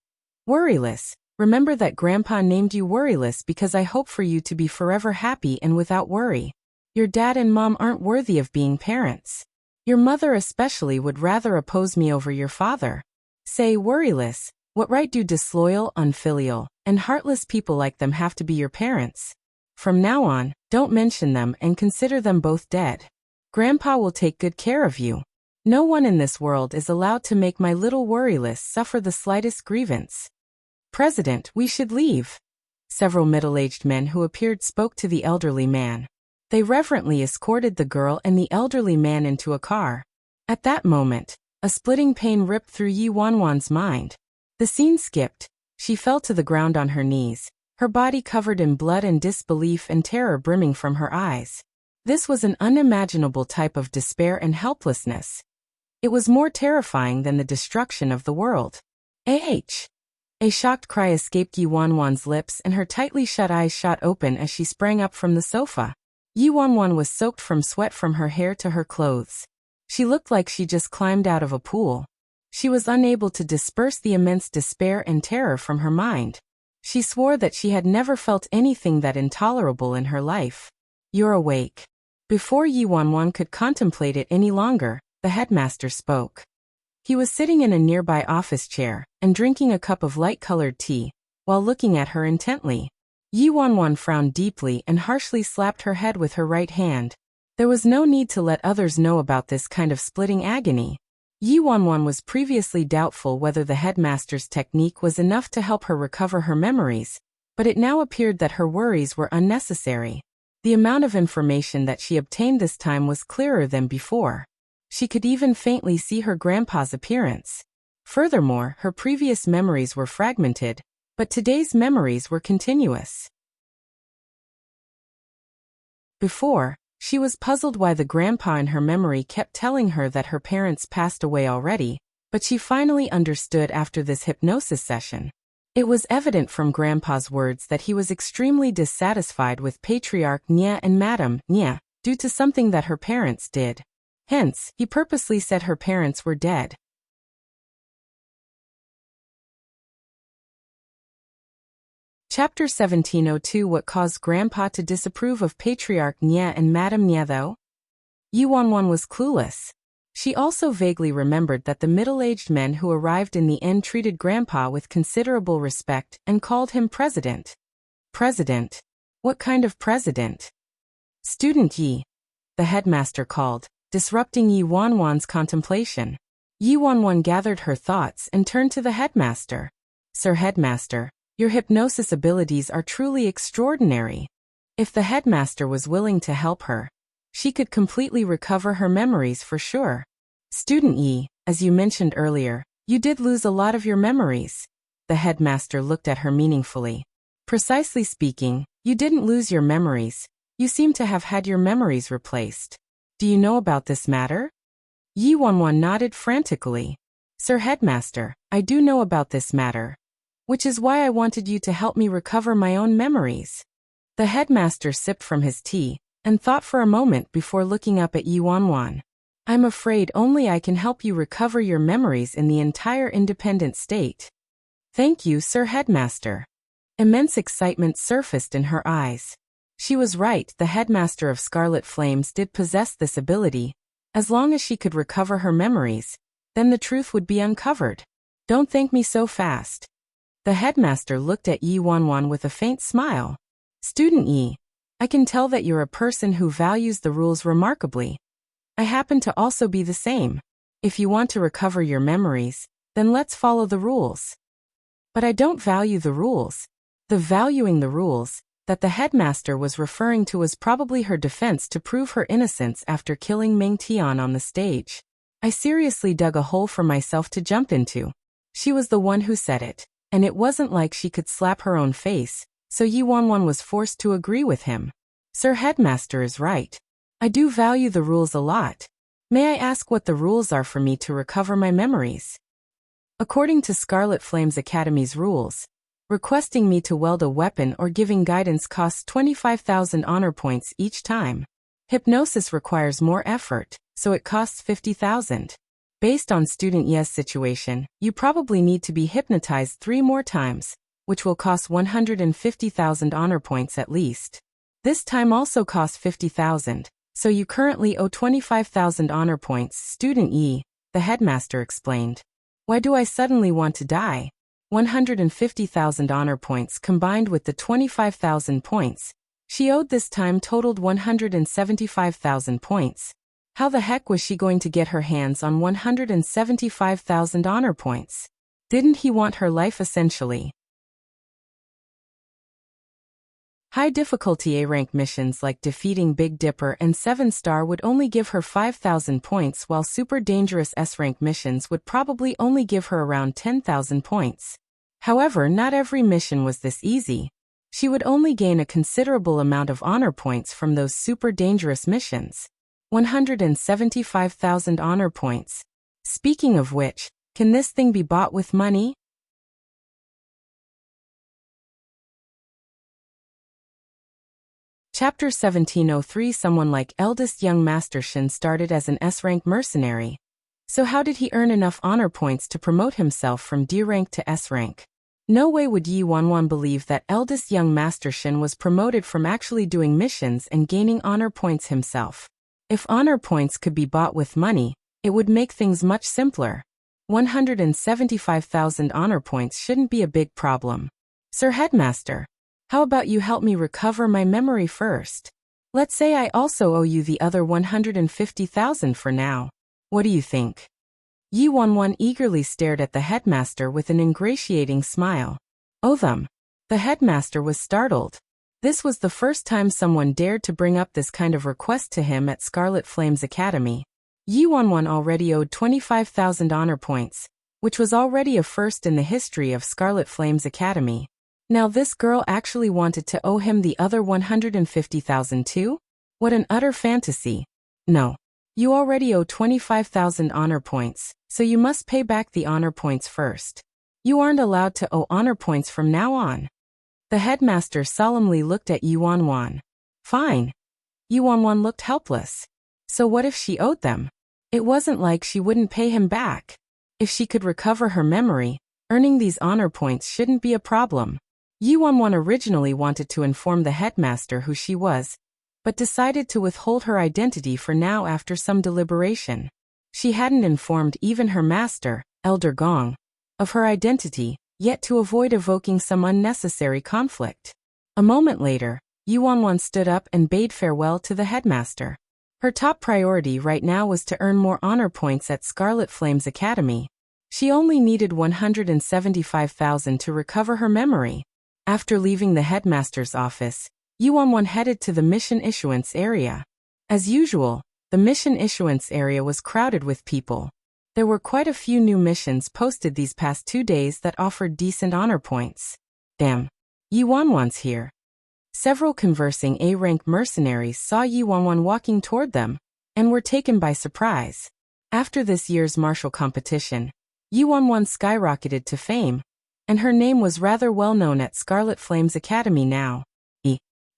Worryless, remember that Grandpa named you Worryless because I hope for you to be forever happy and without worry. Your dad and mom aren't worthy of being parents. Your mother especially would rather oppose me over your father. Say, Worryless, what right do disloyal, unfilial, and heartless people like them have to be your parents? From now on, don't mention them and consider them both dead. Grandpa will take good care of you. No one in this world is allowed to make my little Worryless suffer the slightest grievance. President, we should leave. Several middle-aged men who appeared spoke to the elderly man. They reverently escorted the girl and the elderly man into a car. At that moment, a splitting pain ripped through Yi Wanwan's mind. The scene skipped. She fell to the ground on her knees, her body covered in blood and disbelief and terror brimming from her eyes. This was an unimaginable type of despair and helplessness. It was more terrifying than the destruction of the world. A shocked cry escaped Yi Wanwan's lips and her tightly shut eyes shot open as she sprang up from the sofa. Yi Wanwan was soaked from sweat from her hair to her clothes. She looked like she just climbed out of a pool. She was unable to disperse the immense despair and terror from her mind. She swore that she had never felt anything that intolerable in her life. You're awake. Before Yi Wanwan could contemplate it any longer, the headmaster spoke. He was sitting in a nearby office chair and drinking a cup of light-colored tea, while looking at her intently. Yi Wanwan frowned deeply and harshly slapped her head with her right hand. There was no need to let others know about this kind of splitting agony. Yi Wanwan was previously doubtful whether the headmaster's technique was enough to help her recover her memories, but it now appeared that her worries were unnecessary. The amount of information that she obtained this time was clearer than before. She could even faintly see her grandpa's appearance. Furthermore, her previous memories were fragmented, but today's memories were continuous. Before, she was puzzled why the grandpa in her memory kept telling her that her parents passed away already, but she finally understood after this hypnosis session. It was evident from Grandpa's words that he was extremely dissatisfied with Patriarch Nya and Madame Nya, due to something that her parents did. Hence, he purposely said her parents were dead. Chapter 1702. What caused Grandpa to disapprove of Patriarch Nya and Madame Nya though? Yi Wanwan was clueless. She also vaguely remembered that the middle-aged men who arrived in the end treated Grandpa with considerable respect and called him President. President? What kind of president? Student Yi, the headmaster called, disrupting Yi Wanwan's contemplation. Yi Wanwan gathered her thoughts and turned to the headmaster. Sir Headmaster, your hypnosis abilities are truly extraordinary. If the headmaster was willing to help her, she could completely recover her memories for sure. Student Yi, as you mentioned earlier, you did lose a lot of your memories. The headmaster looked at her meaningfully. Precisely speaking, you didn't lose your memories. You seem to have had your memories replaced. Do you know about this matter? Yi Wanwan nodded frantically. Sir Headmaster, I do know about this matter. Which is why I wanted you to help me recover my own memories. The headmaster sipped from his tea and thought for a moment before looking up at Yi Wanwan. I'm afraid only I can help you recover your memories in the entire independent state. Thank you, Sir Headmaster. Immense excitement surfaced in her eyes. She was right, the headmaster of Scarlet Flames did possess this ability. As long as she could recover her memories, then the truth would be uncovered. Don't thank me so fast. The headmaster looked at Yi Wanwan with a faint smile. Student Yi, I can tell that you're a person who values the rules remarkably. I happen to also be the same. If you want to recover your memories, then let's follow the rules. But I don't value the rules. The valuing the rules that the headmaster was referring to was probably her defense to prove her innocence after killing Meng Tian on the stage. I seriously dug a hole for myself to jump into. She was the one who said it, and it wasn't like she could slap her own face, so Yi Wanwan was forced to agree with him. Sir Headmaster is right. I do value the rules a lot. May I ask what the rules are for me to recover my memories? According to Scarlet Flames Academy's rules, requesting me to weld a weapon or giving guidance costs 25,000 honor points each time. Hypnosis requires more effort, so it costs 50,000. Based on Student Ye's situation, you probably need to be hypnotized 3 more times, which will cost 150,000 honor points at least. This time also costs 50,000, so you currently owe 25,000 honor points. Student Yi, the headmaster explained. Why do I suddenly want to die? 150,000 honor points combined with the 25,000 points she owed this time totaled 175,000 points. How the heck was she going to get her hands on 175,000 honor points? Didn't he want her life essentially? High difficulty A-rank missions like defeating Big Dipper and 7-star would only give her 5,000 points, while super dangerous S-rank missions would probably only give her around 10,000 points. However, not every mission was this easy. She would only gain a considerable amount of honor points from those super dangerous missions. 175,000 honor points. Speaking of which, can this thing be bought with money? Chapter 1703. Someone like eldest young Master Shin started as an S-rank mercenary. So how did he earn enough honor points to promote himself from D rank to S rank? No way would Yi Wanwan believe that eldest young Master Shin was promoted from actually doing missions and gaining honor points himself. If honor points could be bought with money, it would make things much simpler. 175,000 honor points shouldn't be a big problem. Sir Headmaster, how about you help me recover my memory first? Let's say I also owe you the other 150,000 for now. What do you think? Yi Wanwan eagerly stared at the headmaster with an ingratiating smile. Oh them. The headmaster was startled. This was the first time someone dared to bring up this kind of request to him at Scarlet Flames Academy. Yi Wanwan already owed 25,000 honor points, which was already a first in the history of Scarlet Flames Academy. Now this girl actually wanted to owe him the other 150,000 too? What an utter fantasy. No. You already owe 25,000 honor points, so you must pay back the honor points first. You aren't allowed to owe honor points from now on. The headmaster solemnly looked at Yi Wanwan. Fine. Yi Wanwan looked helpless. So what if she owed them? It wasn't like she wouldn't pay him back. If she could recover her memory, earning these honor points shouldn't be a problem. Yi Wanwan originally wanted to inform the headmaster who she was, but decided to withhold her identity for now after some deliberation. She hadn't informed even her master, Elder Gong, of her identity, yet to avoid evoking some unnecessary conflict. A moment later, Yi Wanwan stood up and bade farewell to the headmaster. Her top priority right now was to earn more honor points at Scarlet Flames Academy. She only needed 175,000 to recover her memory. After leaving the headmaster's office, Yi Wanwan headed to the mission issuance area. As usual, the mission issuance area was crowded with people. There were quite a few new missions posted these past 2 days that offered decent honor points. Damn. Yi Wanwan's here. Several conversing A-rank mercenaries saw Yi Wanwan walking toward them, and were taken by surprise. After this year's martial competition, Yi Wanwan skyrocketed to fame, and her name was rather well known at Scarlet Flame's Academy now.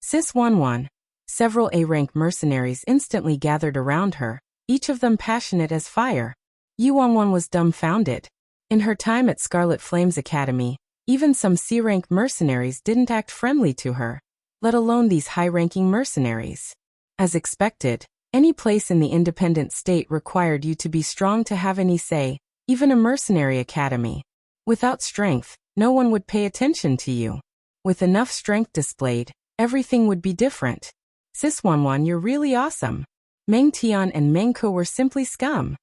Sis Wanwan. Several A-rank mercenaries instantly gathered around her, each of them passionate as fire. Yi Wanwan was dumbfounded. In her time at Scarlet Flame's Academy, even some C-rank mercenaries didn't act friendly to her, let alone these high-ranking mercenaries. As expected, any place in the independent state required you to be strong to have any say, even a mercenary academy. Without strength, no one would pay attention to you. With enough strength displayed, everything would be different. Sis Wanwan, you're really awesome. Meng Tian and Meng Ke were simply scum.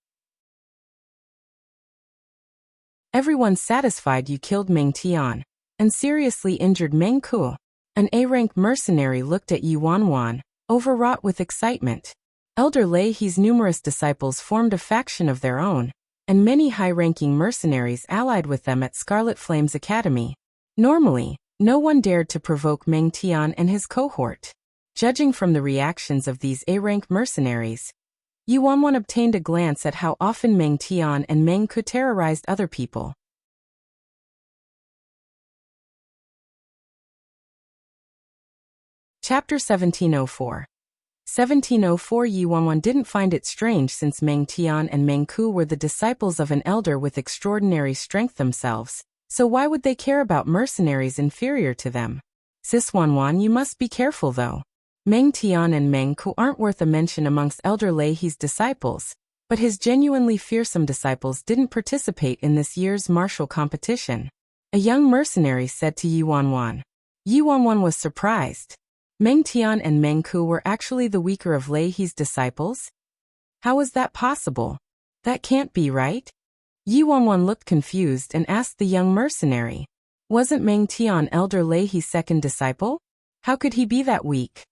Everyone's satisfied you killed Meng Tian, and seriously injured Meng Ke. An A-rank mercenary looked at Yi Wanwan, overwrought with excitement. Elder Lei He's numerous disciples formed a faction of their own, and many high-ranking mercenaries allied with them at Scarlet Flame's Academy. Normally, no one dared to provoke Meng Tian and his cohort. Judging from the reactions of these A-rank mercenaries, Yi Wanwan obtained a glance at how often Meng Tian and Meng Ke terrorized other people. Chapter 1704. 1704 Yi Wanwan didn't find it strange since Meng Tian and Meng Ke were the disciples of an elder with extraordinary strength themselves, so why would they care about mercenaries inferior to them? Sis Wanwan, you must be careful though. Meng Tian and Meng Ke aren't worth a mention amongst Elder Lei He's disciples, but his genuinely fearsome disciples didn't participate in this year's martial competition. A young mercenary said to Yi Wanwan. Yi Wanwan was surprised. Meng Tian and Meng Ke were actually the weaker of Lei He's disciples? How is that possible? That can't be right? Yi Wanwan looked confused and asked the young mercenary. Wasn't Meng Tian Elder Lei He's second disciple? How could he be that weak?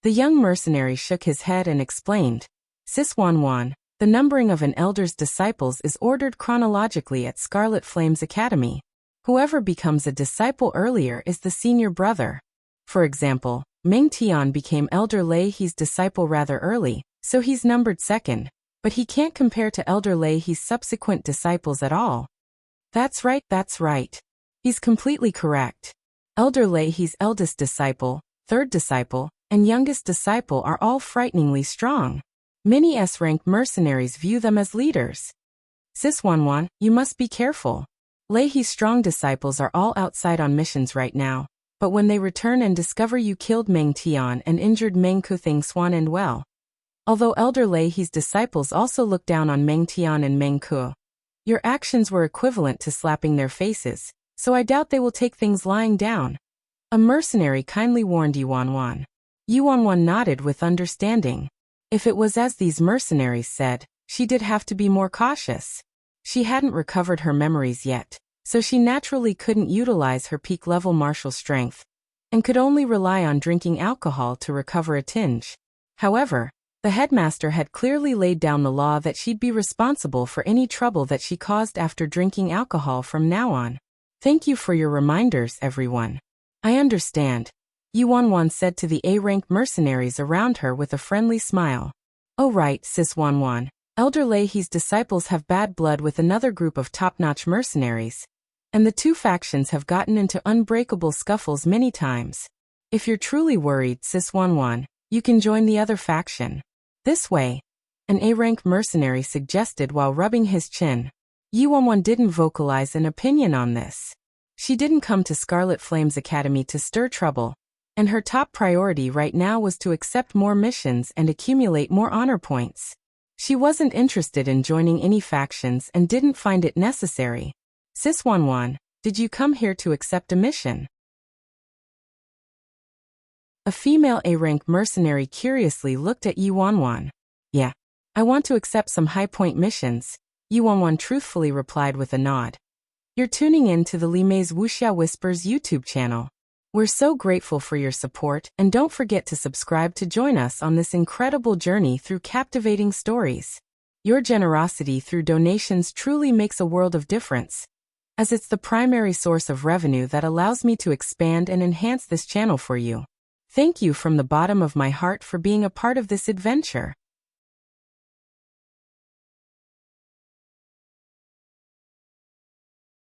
The young mercenary shook his head and explained. Sis Wanwan, the numbering of an elder's disciples is ordered chronologically at Scarlet Flame's Academy. Whoever becomes a disciple earlier is the senior brother. For example, Meng Tian became Elder Lei He's disciple rather early, so he's numbered second, but he can't compare to Elder Lei He's subsequent disciples at all. That's right. He's completely correct. Elder Lei He's eldest disciple, third disciple, and youngest disciple are all frighteningly strong. Many S-rank mercenaries view them as leaders. Sis Wanwan, you must be careful. Lei He's strong disciples are all outside on missions right now. But when they return and discover you killed Meng Tian and injured Meng Ke, things won't end well. Although Elder Lei He's disciples also look down on Meng Tian and Meng Ke, your actions were equivalent to slapping their faces, so I doubt they will take things lying down. A mercenary kindly warned Yi Wanwan. Yi Wanwan nodded with understanding. If it was as these mercenaries said, she did have to be more cautious. She hadn't recovered her memories yet, so she naturally couldn't utilize her peak-level martial strength, and could only rely on drinking alcohol to recover a tinge. However, the headmaster had clearly laid down the law that she'd be responsible for any trouble that she caused after drinking alcohol from now on. Thank you for your reminders, everyone. I understand, Yi Wanwan said to the A-rank mercenaries around her with a friendly smile. Oh right, Sis Wanwan, Elder Lei He's disciples have bad blood with another group of top-notch mercenaries, and the two factions have gotten into unbreakable scuffles many times. If you're truly worried, Sis Wanwan, you can join the other faction. This way, an A-rank mercenary suggested while rubbing his chin. Yi Wanwan didn't vocalize an opinion on this. She didn't come to Scarlet Flame's Academy to stir trouble, and her top priority right now was to accept more missions and accumulate more honor points. She wasn't interested in joining any factions and didn't find it necessary. Sis Wanwan, did you come here to accept a mission? A female A-rank mercenary curiously looked at Yi Wanwan. Yeah, I want to accept some high-point missions, Yi Wanwan truthfully replied with a nod. You're tuning in to the Li Mei's Wuxia Whispers YouTube channel. We're so grateful for your support, and don't forget to subscribe to join us on this incredible journey through captivating stories. Your generosity through donations truly makes a world of difference, as it's the primary source of revenue that allows me to expand and enhance this channel for you. Thank you from the bottom of my heart for being a part of this adventure.